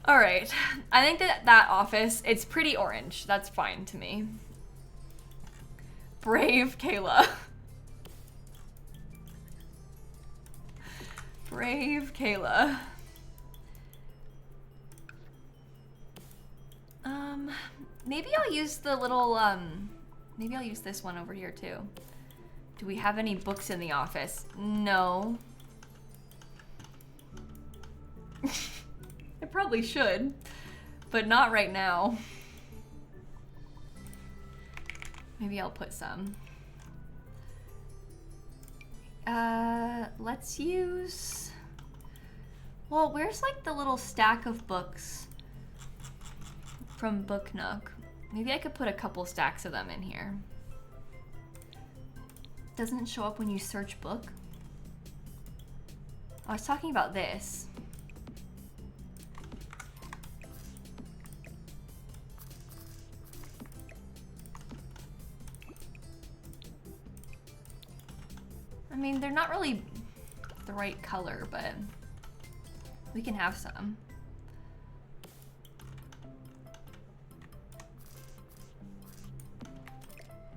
All right, I think that office, it's pretty orange. That's fine to me. Brave Kayla. Brave Kayla. Maybe I'll use the little, maybe I'll use this one over here too. Do we have any books in the office? No. I probably should, but not right now. Maybe I'll put some. Let's use, well, where's like the little stack of books from Book Nook? Maybe I could put a couple stacks of them in here. Doesn't it show up when you search book? I was talking about this. I mean, they're not really the right color, but we can have some.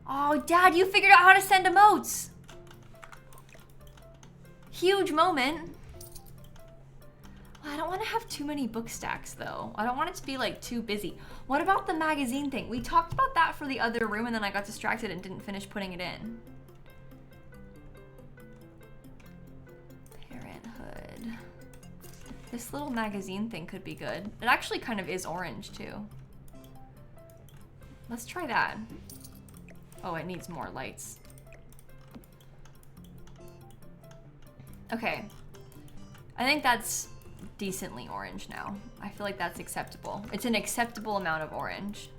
Oh, Dad, you figured out how to send emotes. Huge moment. I don't want to have too many book stacks though. I don't want it to be like too busy. What about the magazine thing? We talked about that for the other room and then I got distracted and didn't finish putting it in. Parenthood. This little magazine thing could be good. It actually kind of is orange too. Let's try that. Oh, it needs more lights. Okay. I think that's decently orange now. I feel like that's acceptable. It's an acceptable amount of orange.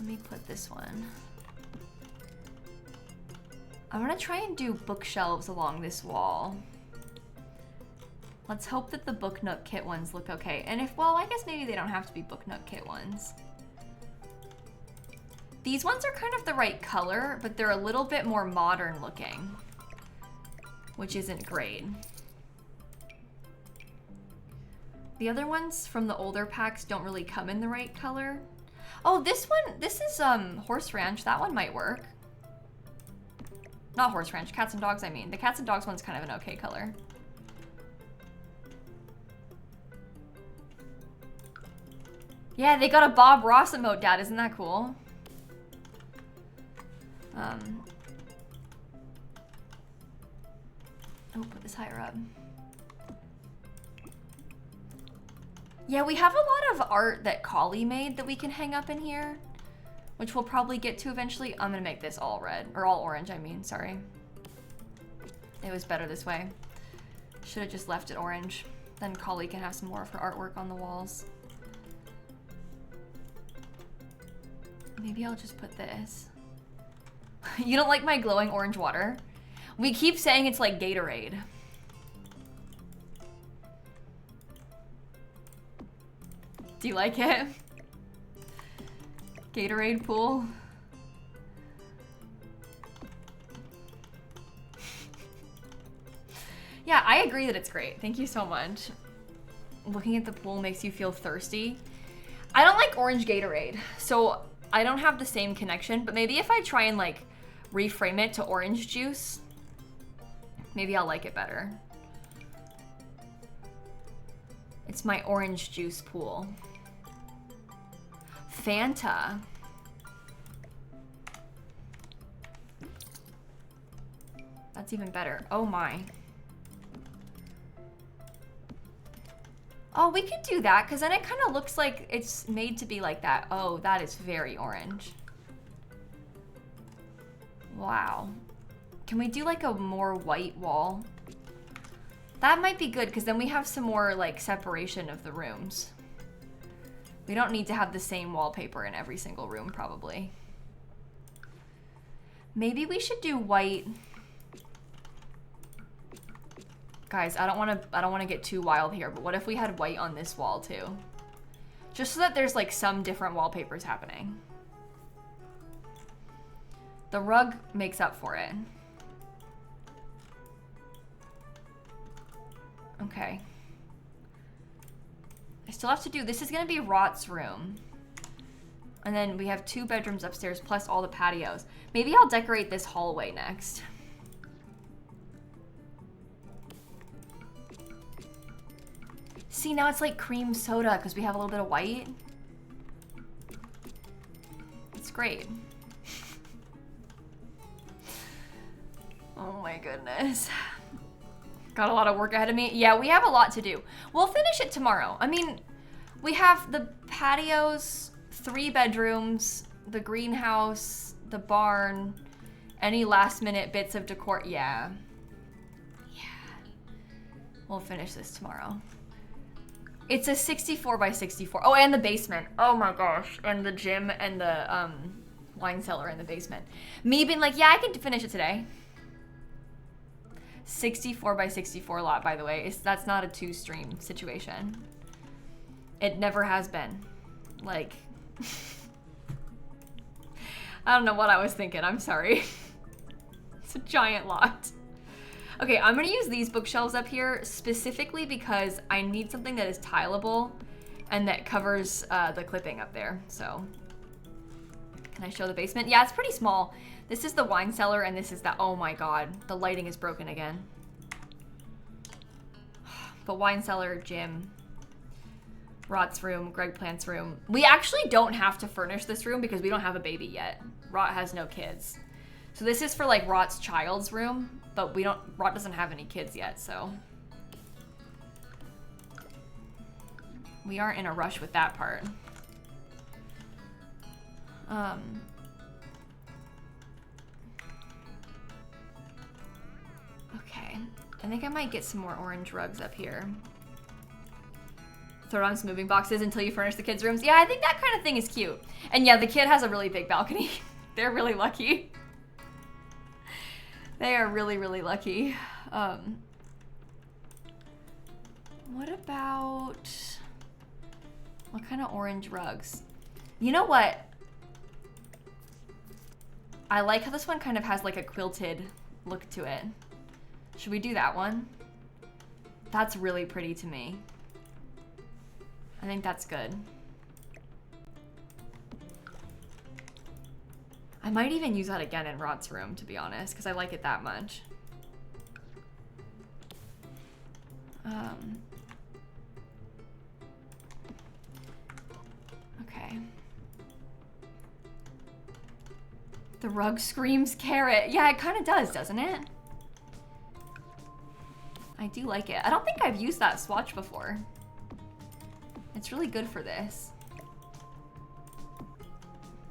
Let me put this one. I'm gonna try and do bookshelves along this wall. Let's hope that the Book Nook kit ones look okay. And if, well, I guess maybe they don't have to be Book Nook kit ones. These ones are kind of the right color, but they're a little bit more modern looking, which isn't great. The other ones from the older packs don't really come in the right color. Oh, this one, this is Horse Ranch. That one might work. Not Horse Ranch, Cats and Dogs, I mean. The Cats and Dogs one's kind of an okay color. Yeah, they got a Bob Ross emote, Dad. Isn't that cool? Oh, put this higher up. Yeah, we have a lot of art that Collie made that we can hang up in here, which we'll probably get to eventually. I'm gonna make this all red, or all orange, I mean, sorry. It was better this way. Should have just left it orange. Then Collie can have some more of her artwork on the walls. Maybe I'll just put this. You don't like my glowing orange water? We keep saying it's like Gatorade. Do you like it? Gatorade pool? Yeah, I agree that it's great. Thank you so much. Looking at the pool makes you feel thirsty. I don't like orange Gatorade, so I don't have the same connection, but maybe if I try and like reframe it to orange juice, maybe I'll like it better. It's my orange juice pool. Fanta. That's even better. Oh my. Oh, we could do that, because then it kind of looks like it's made to be like that. Oh, that is very orange. Wow. Can we do like a more white wall? That might be good, because then we have some more like separation of the rooms. We don't need to have the same wallpaper in every single room, probably. Maybe we should do white. Guys, I don't want to get too wild here, but what if we had white on this wall too? Just so that there's like some different wallpapers happening. The rug makes up for it. Okay. I still have to do, this is gonna be Rot's room. And then we have 2 bedrooms upstairs plus all the patios. Maybe I'll decorate this hallway next. See, now it's like cream soda because we have a little bit of white. It's great. Oh my goodness. Got a lot of work ahead of me. Yeah, we have a lot to do. We'll finish it tomorrow. I mean, we have the patios, 3 bedrooms, the greenhouse, the barn, any last minute bits of decor. Yeah. Yeah. We'll finish this tomorrow. It's a 64 by 64. Oh, and the basement. Oh my gosh. And the gym and the wine cellar in the basement. Me being like, yeah, I can finish it today. 64 by 64 lot, by the way. That's not a 2-stream situation. It never has been. Like, I don't know what I was thinking. I'm sorry. It's a giant lot. Okay, I'm gonna use these bookshelves up here specifically because I need something that is tileable and that covers the clipping up there. So, can I show the basement? Yeah, it's pretty small. This is the wine cellar and this is the, oh my God, the lighting is broken again. But wine cellar, gym, Rot's room, Greg Plant's room. We actually don't have to furnish this room because we don't have a baby yet. Rot has no kids. So this is for like Rot's child's room, but Rot doesn't have any kids yet, so. We aren't in a rush with that part. Okay, I think I might get some more orange rugs up here. throw down some moving boxes until you furnish the kids' rooms. Yeah, I think that kind of thing is cute. And yeah, the kid has a really big balcony. They're really lucky. They are really, really lucky. What about... what kind of orange rugs? You know what? I like how this one kind of has like a quilted look to it. Should we do that one? That's really pretty to me. I think that's good. I might even use that again in Rot's room, to be honest, because I like it that much. Okay. The rug screams carrot. Yeah, it kind of does, doesn't it? I do like it. I don't think I've used that swatch before. It's really good for this.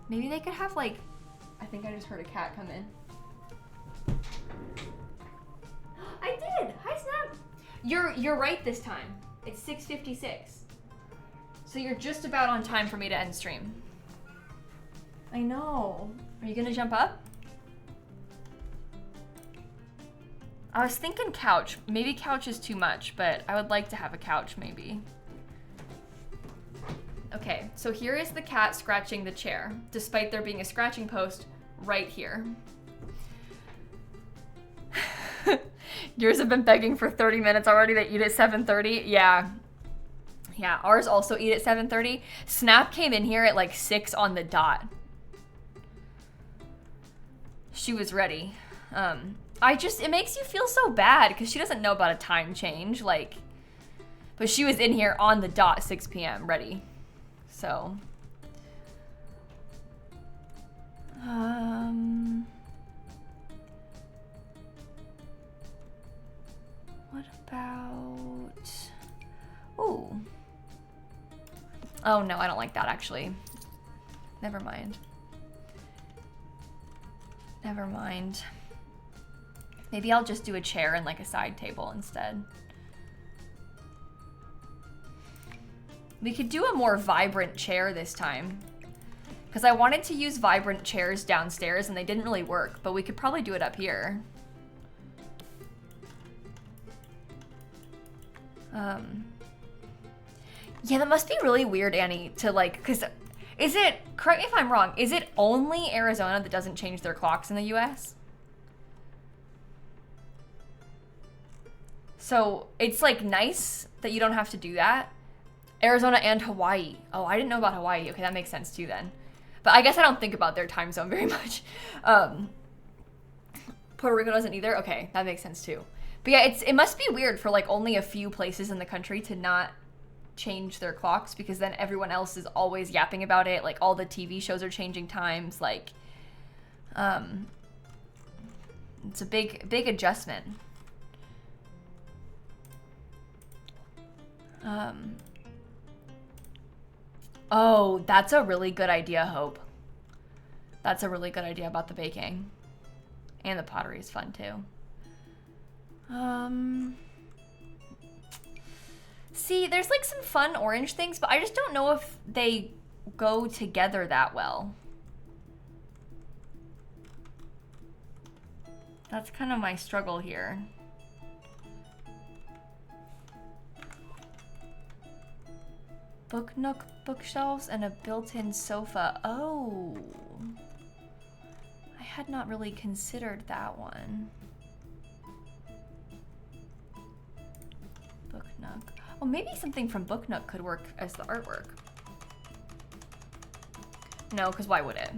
Maybe they could have like, I think I just heard a cat come in. I did. Hi, Snap. You're right this time. It's 6:56. So you're just about on time for me to end stream. I know. Are you gonna jump up? I was thinking couch. Maybe couch is too much, but I would like to have a couch maybe. Okay, so here is the cat scratching the chair, despite there being a scratching post right here. Yours have been begging for 30 minutes already. They eat at 7:30. Yeah. Yeah, ours also eat at 7:30. Snap came in here at like 6 on the dot. She was ready. It makes you feel so bad because she doesn't know about a time change, like, but she was in here on the dot, 6 p.m. ready. So, what about, ooh. Oh no, I don't like that actually. Never mind. Never mind. Maybe I'll just do a chair and like a side table instead. We could do a more vibrant chair this time, because I wanted to use vibrant chairs downstairs and they didn't really work, but we could probably do it up here. Yeah, that must be really weird, Annie, to like, because is it, correct me if I'm wrong, is it only Arizona that doesn't change their clocks in the US? So it's like nice that you don't have to do that. Arizona and Hawaii. Oh, I didn't know about Hawaii. Okay, that makes sense too then. But I guess I don't think about their time zone very much. Puerto Rico doesn't either. Okay, that makes sense too. But yeah, it must be weird for like only a few places in the country to not change their clocks, because then everyone else is always yapping about it. Like all the TV shows are changing times. Like, it's a big adjustment. Oh, that's a really good idea, Hope. That's a really good idea about the baking. And the pottery is fun too. See, there's like some fun orange things, but I just don't know if they go together that well. That's kind of my struggle here. Book nook, bookshelves, and a built-in sofa. Oh. I had not really considered that one. Book nook. Well, maybe something from Book Nook could work as the artwork. No, because why would it?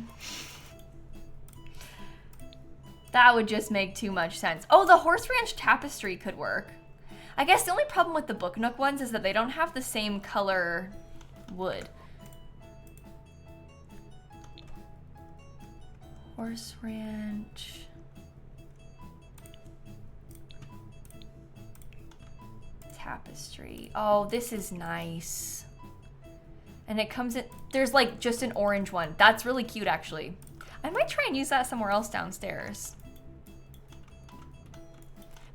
That would just make too much sense. Oh, the horse ranch tapestry could work. I guess the only problem with the Book Nook ones is that they don't have the same color wood. Horse ranch. Tapestry. Oh, this is nice. And it comes in, there's like just an orange one. That's really cute actually. I might try and use that somewhere else downstairs.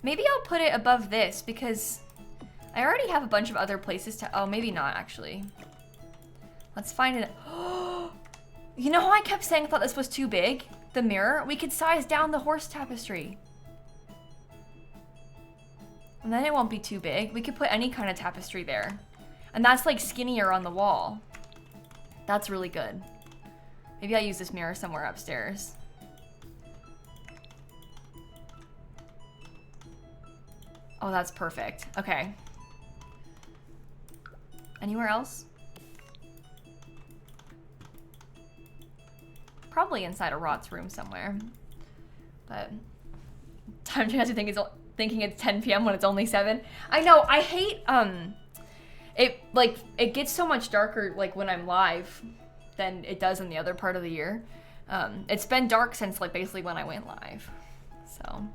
Maybe I'll put it above this because I already have a bunch of other places to, oh, maybe not actually. Let's find it. You know how I kept saying I thought this was too big? The mirror? We could size down the horse tapestry. And then it won't be too big. We could put any kind of tapestry there. And that's like skinnier on the wall. That's really good. Maybe I use this mirror somewhere upstairs. Oh, that's perfect. Okay. Anywhere else? Probably inside of Rot's room somewhere. But time to thinking it's 10 p.m. when it's only 7. I know, I hate it gets so much darker like when I'm live than it does in the other part of the year. It's been dark since like basically when I went live. So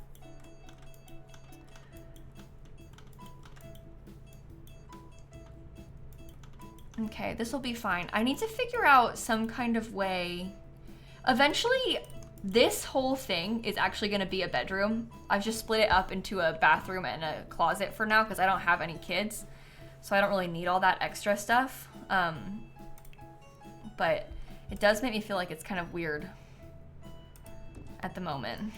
okay, this will be fine. I need to figure out some kind of way. Eventually, this whole thing is actually gonna be a bedroom. I've just split it up into a bathroom and a closet for now because I don't have any kids. So I don't really need all that extra stuff. But it does make me feel like it's kind of weird at the moment.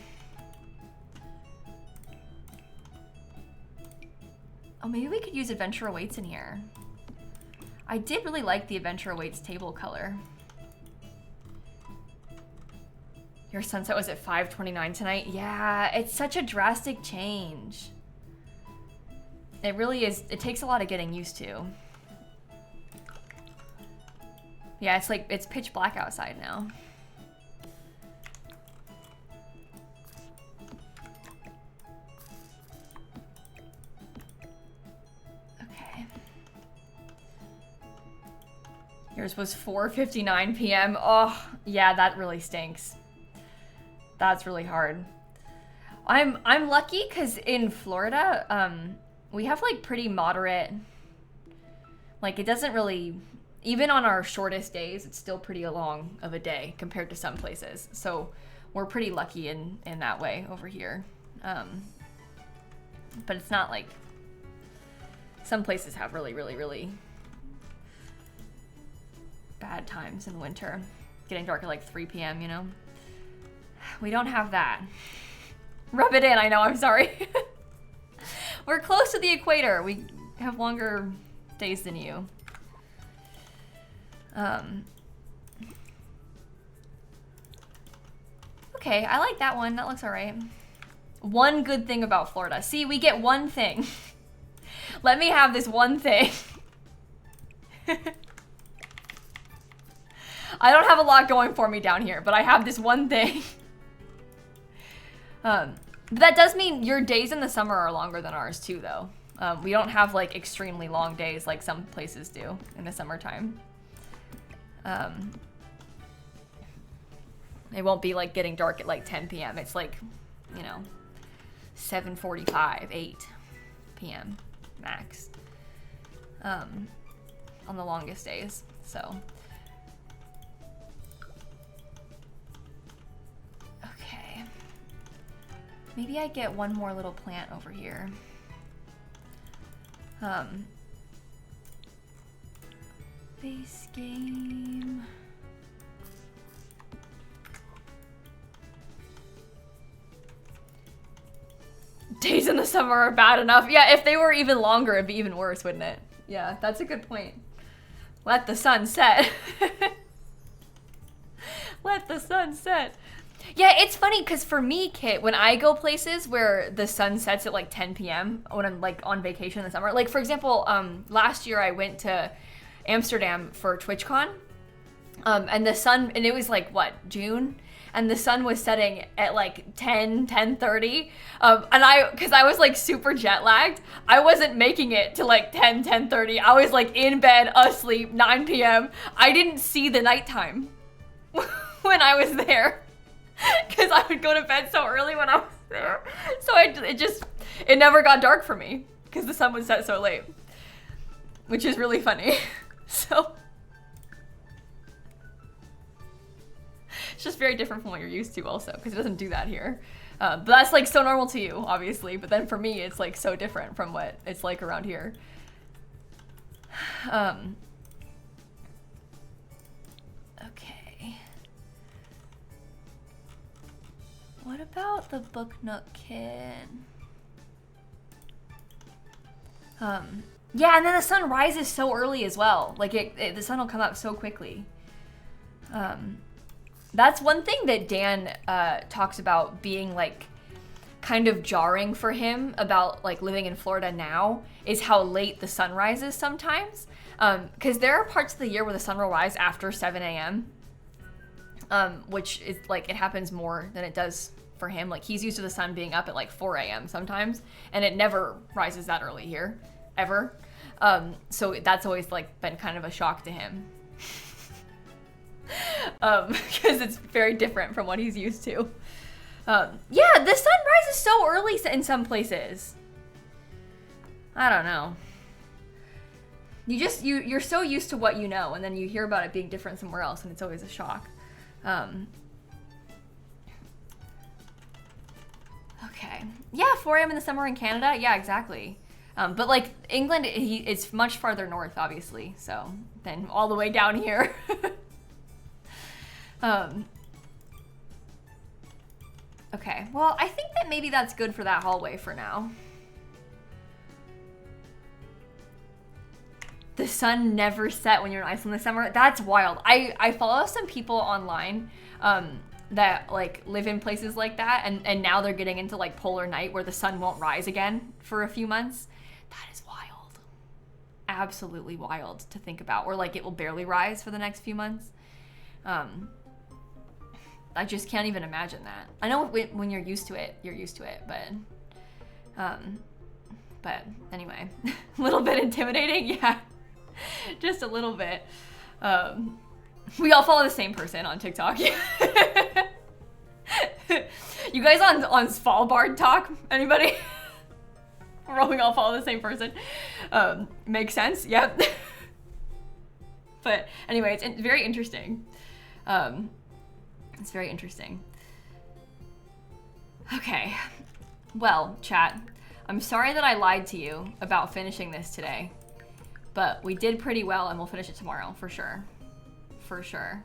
Oh, maybe we could use Adventure Awaits in here. I did really like the Adventure Awaits table color. Your sunset was at 5:29 tonight? Yeah, it's such a drastic change. It really is. It takes a lot of getting used to. Yeah, it's like, it's pitch black outside now. Okay. Yours was 4:59 p.m. Oh, yeah, that really stinks. That's really hard. I'm lucky because in Florida, we have like pretty moderate, like it doesn't really, even on our shortest days, it's still pretty long of a day compared to some places. So we're pretty lucky in that way over here. But it's not like, some places have really, really, really bad times in the winter. Getting dark at like 3 p.m., you know? We don't have that. Rub it in, I know, I'm sorry. We're close to the equator. We have longer days than you. Okay, I like that one. That looks all right. One good thing about Florida. See, we get one thing. Let me have this one thing. I don't have a lot going for me down here, but I have this one thing. But that does mean your days in the summer are longer than ours too, though. We don't have like extremely long days like some places do in the summertime. It won't be like getting dark at like 10 p.m. It's like, you know, 7:45, 8 p.m. max on the longest days. So. Maybe I get one more little plant over here. Base game. Days in the summer are bad enough. Yeah, if they were even longer, it'd be even worse, wouldn't it? Yeah, that's a good point. Let the sun set. Let the sun set. Yeah, it's funny because for me, Kit, when I go places where the sun sets at like 10 p.m. when I'm like on vacation in the summer, like for example, last year I went to Amsterdam for TwitchCon, and the sun, and it was like what, June? And the sun was setting at like 10:30, and because I was like super jet lagged, I wasn't making it to like 10:30. I was like in bed, asleep, 9 p.m. I didn't see the nighttime when I was there. Because I would go to bed so early when I was there. So it never got dark for me because the sun would set so late, which is really funny. So it's just very different from what you're used to also because it doesn't do that here. But that's like so normal to you, obviously. But then for me, it's like so different from what it's like around here. Okay. What about the Book Nook kid? Yeah, and then the sun rises so early as well. Like the sun will come up so quickly. That's one thing that Dan talks about being like kind of jarring for him about like living in Florida now is how late the sun rises sometimes. Because there are parts of the year where the sun will rise after 7 a.m. Which is like, it happens more than it does for him. Like he's used to the sun being up at like 4 a.m. sometimes, and it never rises that early here, ever. So that's always like been kind of a shock to him. Because it's very different from what he's used to. Yeah, the sun rises so early in some places. I don't know. You're so used to what you know, and then you hear about it being different somewhere else, and it's always a shock. Okay. Yeah, 4 a.m. in the summer in Canada. Yeah, exactly. But like England, it's much farther north, obviously. So then all the way down here. Okay. Well, I think that maybe that's good for that hallway for now. The sun never set when you're in Iceland this summer. That's wild. I follow some people online that like live in places like that, and now they're getting into like polar night where the sun won't rise again for a few months. That is wild. Absolutely wild to think about. Or like it will barely rise for the next few months. I just can't even imagine that. I know when you're used to it, you're used to it, but anyway, a little bit intimidating, yeah. Just a little bit. We all follow the same person on TikTok. You guys on Svalbard talk? Anybody? We all follow the same person. Makes sense. Yep. But anyway, it's very interesting. It's very interesting. Okay. Well, chat, I'm sorry that I lied to you about finishing this today. But we did pretty well, and we'll finish it tomorrow, for sure. For sure.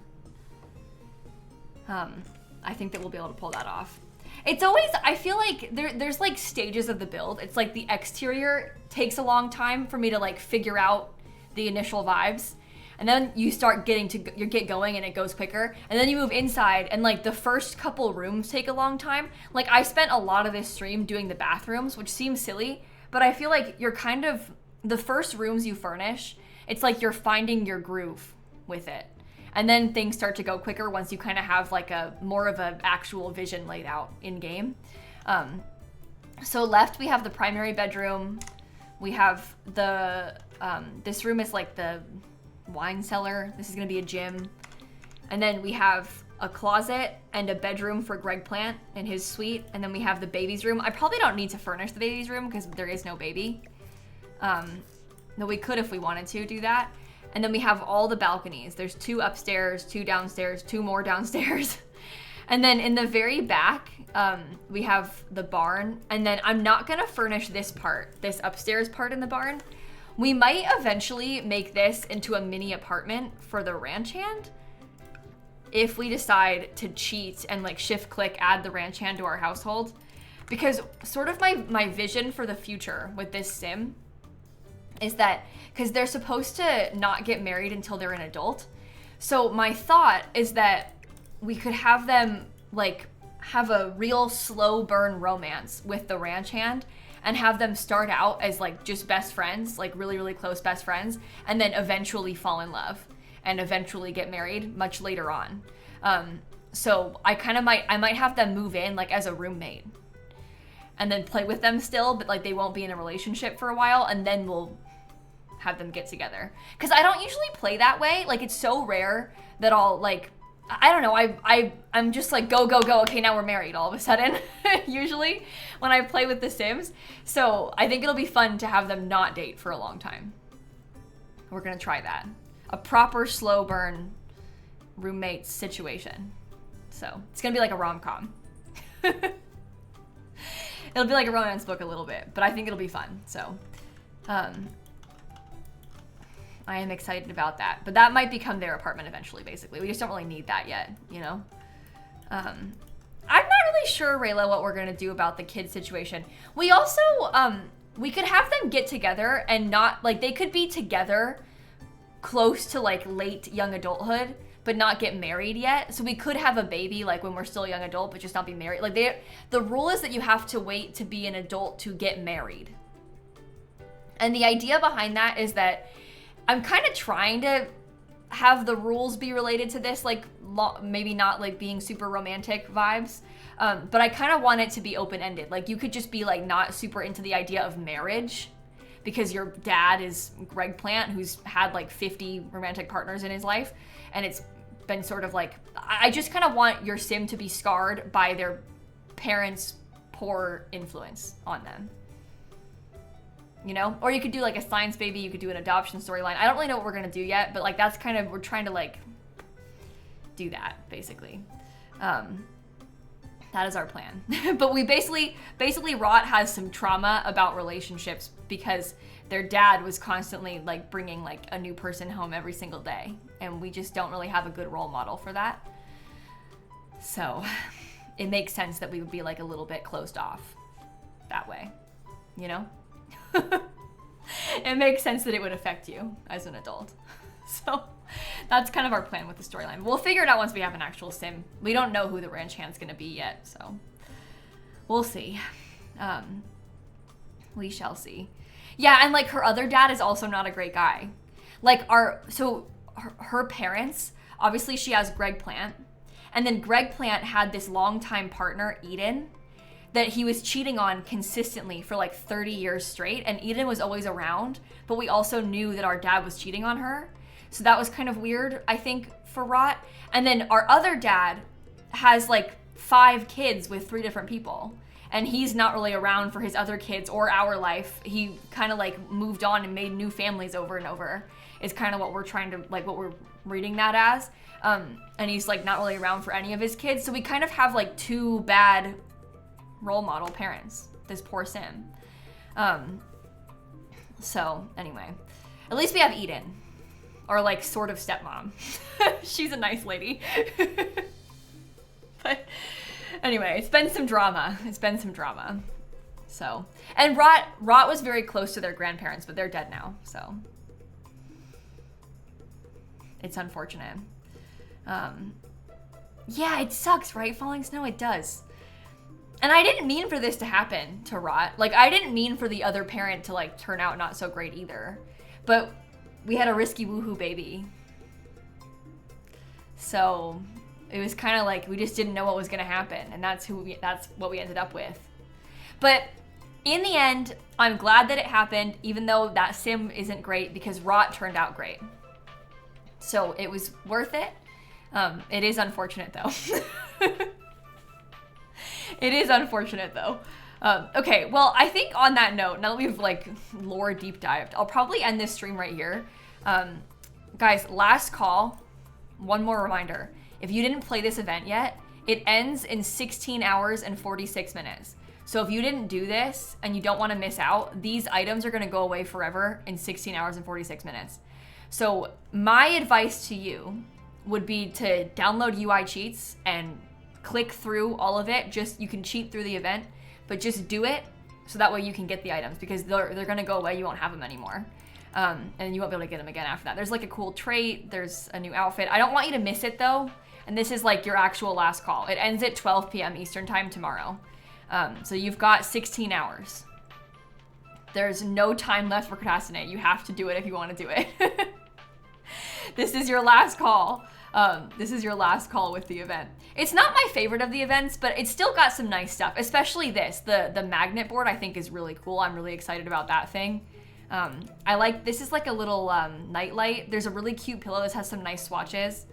I think that we'll be able to pull that off. It's always, I feel like there's like stages of the build. It's like the exterior takes a long time for me to like figure out the initial vibes. And then you start you get going and it goes quicker. And then you move inside and like the first couple rooms take a long time. Like I spent a lot of this stream doing the bathrooms, which seems silly, but I feel like you're kind of, the first rooms you furnish, it's like you're finding your groove with it. And then things start to go quicker once you kind of have like a more of an actual vision laid out in game. So left we have the primary bedroom. We have the, this room is like the wine cellar. This is gonna be a gym. And then we have a closet and a bedroom for Greg Plant in his suite. And then we have the baby's room. I probably don't need to furnish the baby's room because there is no baby. No, we could if we wanted to do that. And then we have all the balconies. There's 2 upstairs, 2 downstairs, 2 more downstairs. And then in the very back, we have the barn. And then I'm not gonna furnish this part, this upstairs part in the barn. We might eventually make this into a mini apartment for the ranch hand if we decide to cheat and like shift click add the ranch hand to our household. Because sort of my vision for the future with this sim is that, because they're supposed to not get married until they're an adult. So my thought is that we could have them like have a real slow burn romance with the ranch hand and have them start out as like just best friends, like really, really close best friends, and then eventually fall in love and eventually get married much later on. So I might have them move in like as a roommate and then play with them still, but like they won't be in a relationship for a while, and then we'll have them get together. Because I don't usually play that way. Like it's so rare that I'll like, I don't know, I'm just like go, okay, now we're married all of a sudden, usually when I play with The Sims. So I think it'll be fun to have them not date for a long time. We're gonna try that. A proper slow burn roommate situation. So it's gonna be like a rom-com. It'll be like a romance book a little bit, but I think it'll be fun, so. I am excited about that. But that might become their apartment eventually, basically. We just don't really need that yet, you know? I'm not really sure, Rayla, what we're gonna do about the kid situation. We also, we could have them get together and not, like, they could be together close to, like, late young adulthood, but not get married yet. So we could have a baby, like, when we're still a young adult, but just not be married. Like, the rule is that you have to wait to be an adult to get married. And the idea behind that is that I'm kind of trying to have the rules be related to this, like, maybe not, like, being super romantic vibes, but I kind of want it to be open-ended. Like, you could just be, like, not super into the idea of marriage because your dad is Greg Plant, who's had, like, 50 romantic partners in his life, and it's been sort of like, I just kind of want your sim to be scarred by their parents' poor influence on them. You know? Or you could do, like, a science baby, you could do an adoption storyline. I don't really know what we're gonna do yet, but, like, that's kind of, we're trying to, like, do that, basically. That is our plan. But we basically Rot has some trauma about relationships because their dad was constantly, like, bringing, like, a new person home every single day. And we just don't really have a good role model for that. So it makes sense that we would be, like, a little bit closed off that way, you know? It makes sense that it would affect you as an adult. So that's kind of our plan with the storyline. We'll figure it out once we have an actual sim. We don't know who the ranch hand's gonna be yet, so we'll see. We shall see. Yeah, and, like, her other dad is also not a great guy. Like, her parents, obviously she has Greg Plant, and then Greg Plant had this longtime partner, Eden, that he was cheating on consistently for, like, 30 years straight, and Eden was always around, but we also knew that our dad was cheating on her. So that was kind of weird, I think, for Rot. And then our other dad has, like, 5 kids with 3 different people, and he's not really around for his other kids or our life. He kind of, like, moved on and made new families over and over, is kind of what we're trying to, like, what we're reading that as. And he's, like, not really around for any of his kids. So we kind of have, like, 2 bad role model parents, this poor sim. So anyway, at least we have Eden, or, like, sort of stepmom. She's a nice lady. But anyway, it's been some drama. So, and Rot was very close to their grandparents, but they're dead now, so it's unfortunate. Yeah, it sucks, right? Falling snow, it does. And I didn't mean for this to happen to Rot. Like, I didn't mean for the other parent to, like, turn out not so great either. But we had a risky woohoo baby. So it was kind of like we just didn't know what was going to happen. And that's what we ended up with. But in the end, I'm glad that it happened, even though that sim isn't great, because Rot turned out great. So it was worth it. It is unfortunate, though. It is unfortunate, though. Okay, well, I think on that note, now that we've, like, lore deep dived, I'll probably end this stream right here. Guys, last call, one more reminder. If you didn't play this event yet, it ends in 16 hours and 46 minutes. So if you didn't do this and you don't want to miss out, these items are going to go away forever in 16 hours and 46 minutes. So my advice to you would be to download UI cheats and click through all of it. Just, you can cheat through the event, but just do it so that way you can get the items, because they're gonna go away. You won't have them anymore. And you won't be able to get them again after that. There's, like, a cool trait. There's a new outfit. I don't want you to miss it, though. And this is, like, your actual last call. It ends at 12 p.m. Eastern time tomorrow. So you've got 16 hours. There's no time left for procrastinate. You have to do it if you want to do it. This is your last call. This is your last call with the event. It's not my favorite of the events, but it's still got some nice stuff, especially this. The magnet board, I think, is really cool. I'm really excited about that thing. I like, this is like a little nightlight. There's a really cute pillow. This has some nice swatches.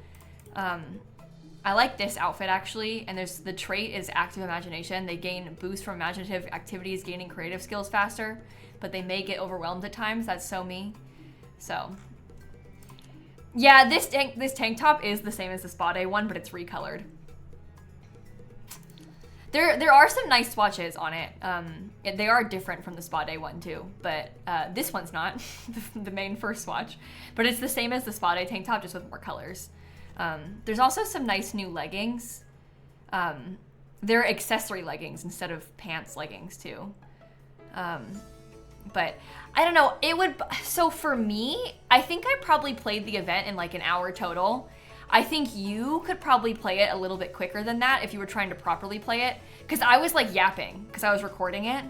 I like this outfit, actually, and there's the trait is active imagination. They gain boost from imaginative activities, gaining creative skills faster, but they may get overwhelmed at times. That's so me. So yeah, this tank top is the same as the spa day one, but it's recolored. There are some nice swatches on it. They are different from the spa day one too, but this one's not, the main first swatch. But it's the same as the spa day tank top, just with more colors. There's also some nice new leggings. They're accessory leggings instead of pants leggings too. But I don't know, so for me, I think I probably played the event in like an hour total. I think you could probably play it a little bit quicker than that if you were trying to properly play it. Because I was like yapping, because I was recording it.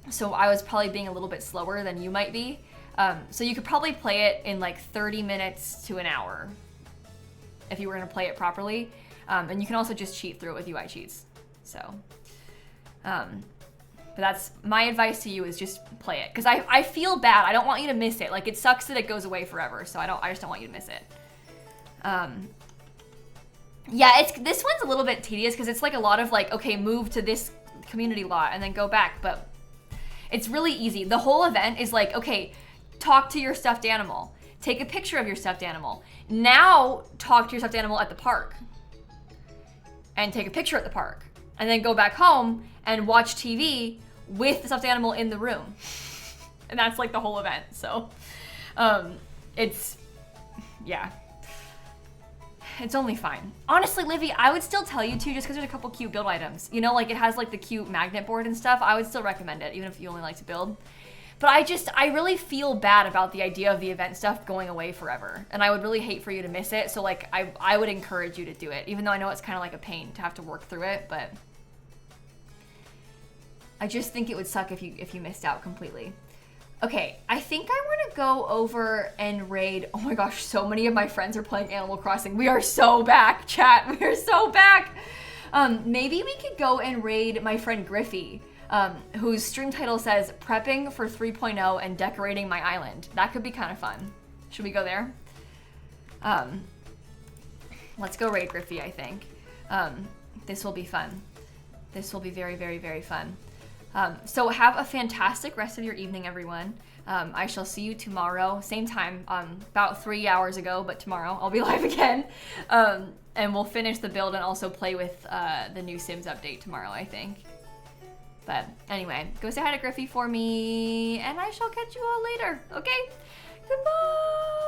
So I was probably being a little bit slower than you might be. So you could probably play it in like 30 minutes to an hour if you were going to play it properly. And you can also just cheat through it with UI cheats. So, but that's my advice to you, is just play it. Because I feel bad. I don't want you to miss it. Like, it sucks that it goes away forever. So I just don't want you to miss it. Yeah, this one's a little bit tedious because it's like a lot of like, okay, move to this community lot and then go back. But it's really easy. The whole event is like, okay, talk to your stuffed animal. Take a picture of your stuffed animal. Now talk to your stuffed animal at the park. And take a picture at the park. And then go back home and watch TV with the stuffed animal in the room. And that's like the whole event. So yeah. It's only fine. Honestly, Livy, I would still tell you to, just because there's a couple cute build items. You know, like it has like the cute magnet board and stuff. I would still recommend it, even if you only like to build. But I really feel bad about the idea of the event stuff going away forever. And I would really hate for you to miss it. So like, I would encourage you to do it, even though I know it's kind of like a pain to have to work through it, but I just think it would suck if you missed out completely. Okay, I think I want to go over and raid. Oh my gosh, so many of my friends are playing Animal Crossing. We are so back, chat. We are so back. Maybe we could go and raid my friend Griffey, whose stream title says Prepping for 3.0 and Decorating My Island. That could be kind of fun. Should we go there? Let's go raid Griffey, I think. This will be fun. This will be very, very, very fun. So have a fantastic rest of your evening, everyone. I shall see you tomorrow, same time, about 3 hours ago, but tomorrow I'll be live again. And we'll finish the build and also play with the new Sims update tomorrow, I think. But anyway, go say hi to Griffey for me, and I shall catch you all later, okay? Goodbye!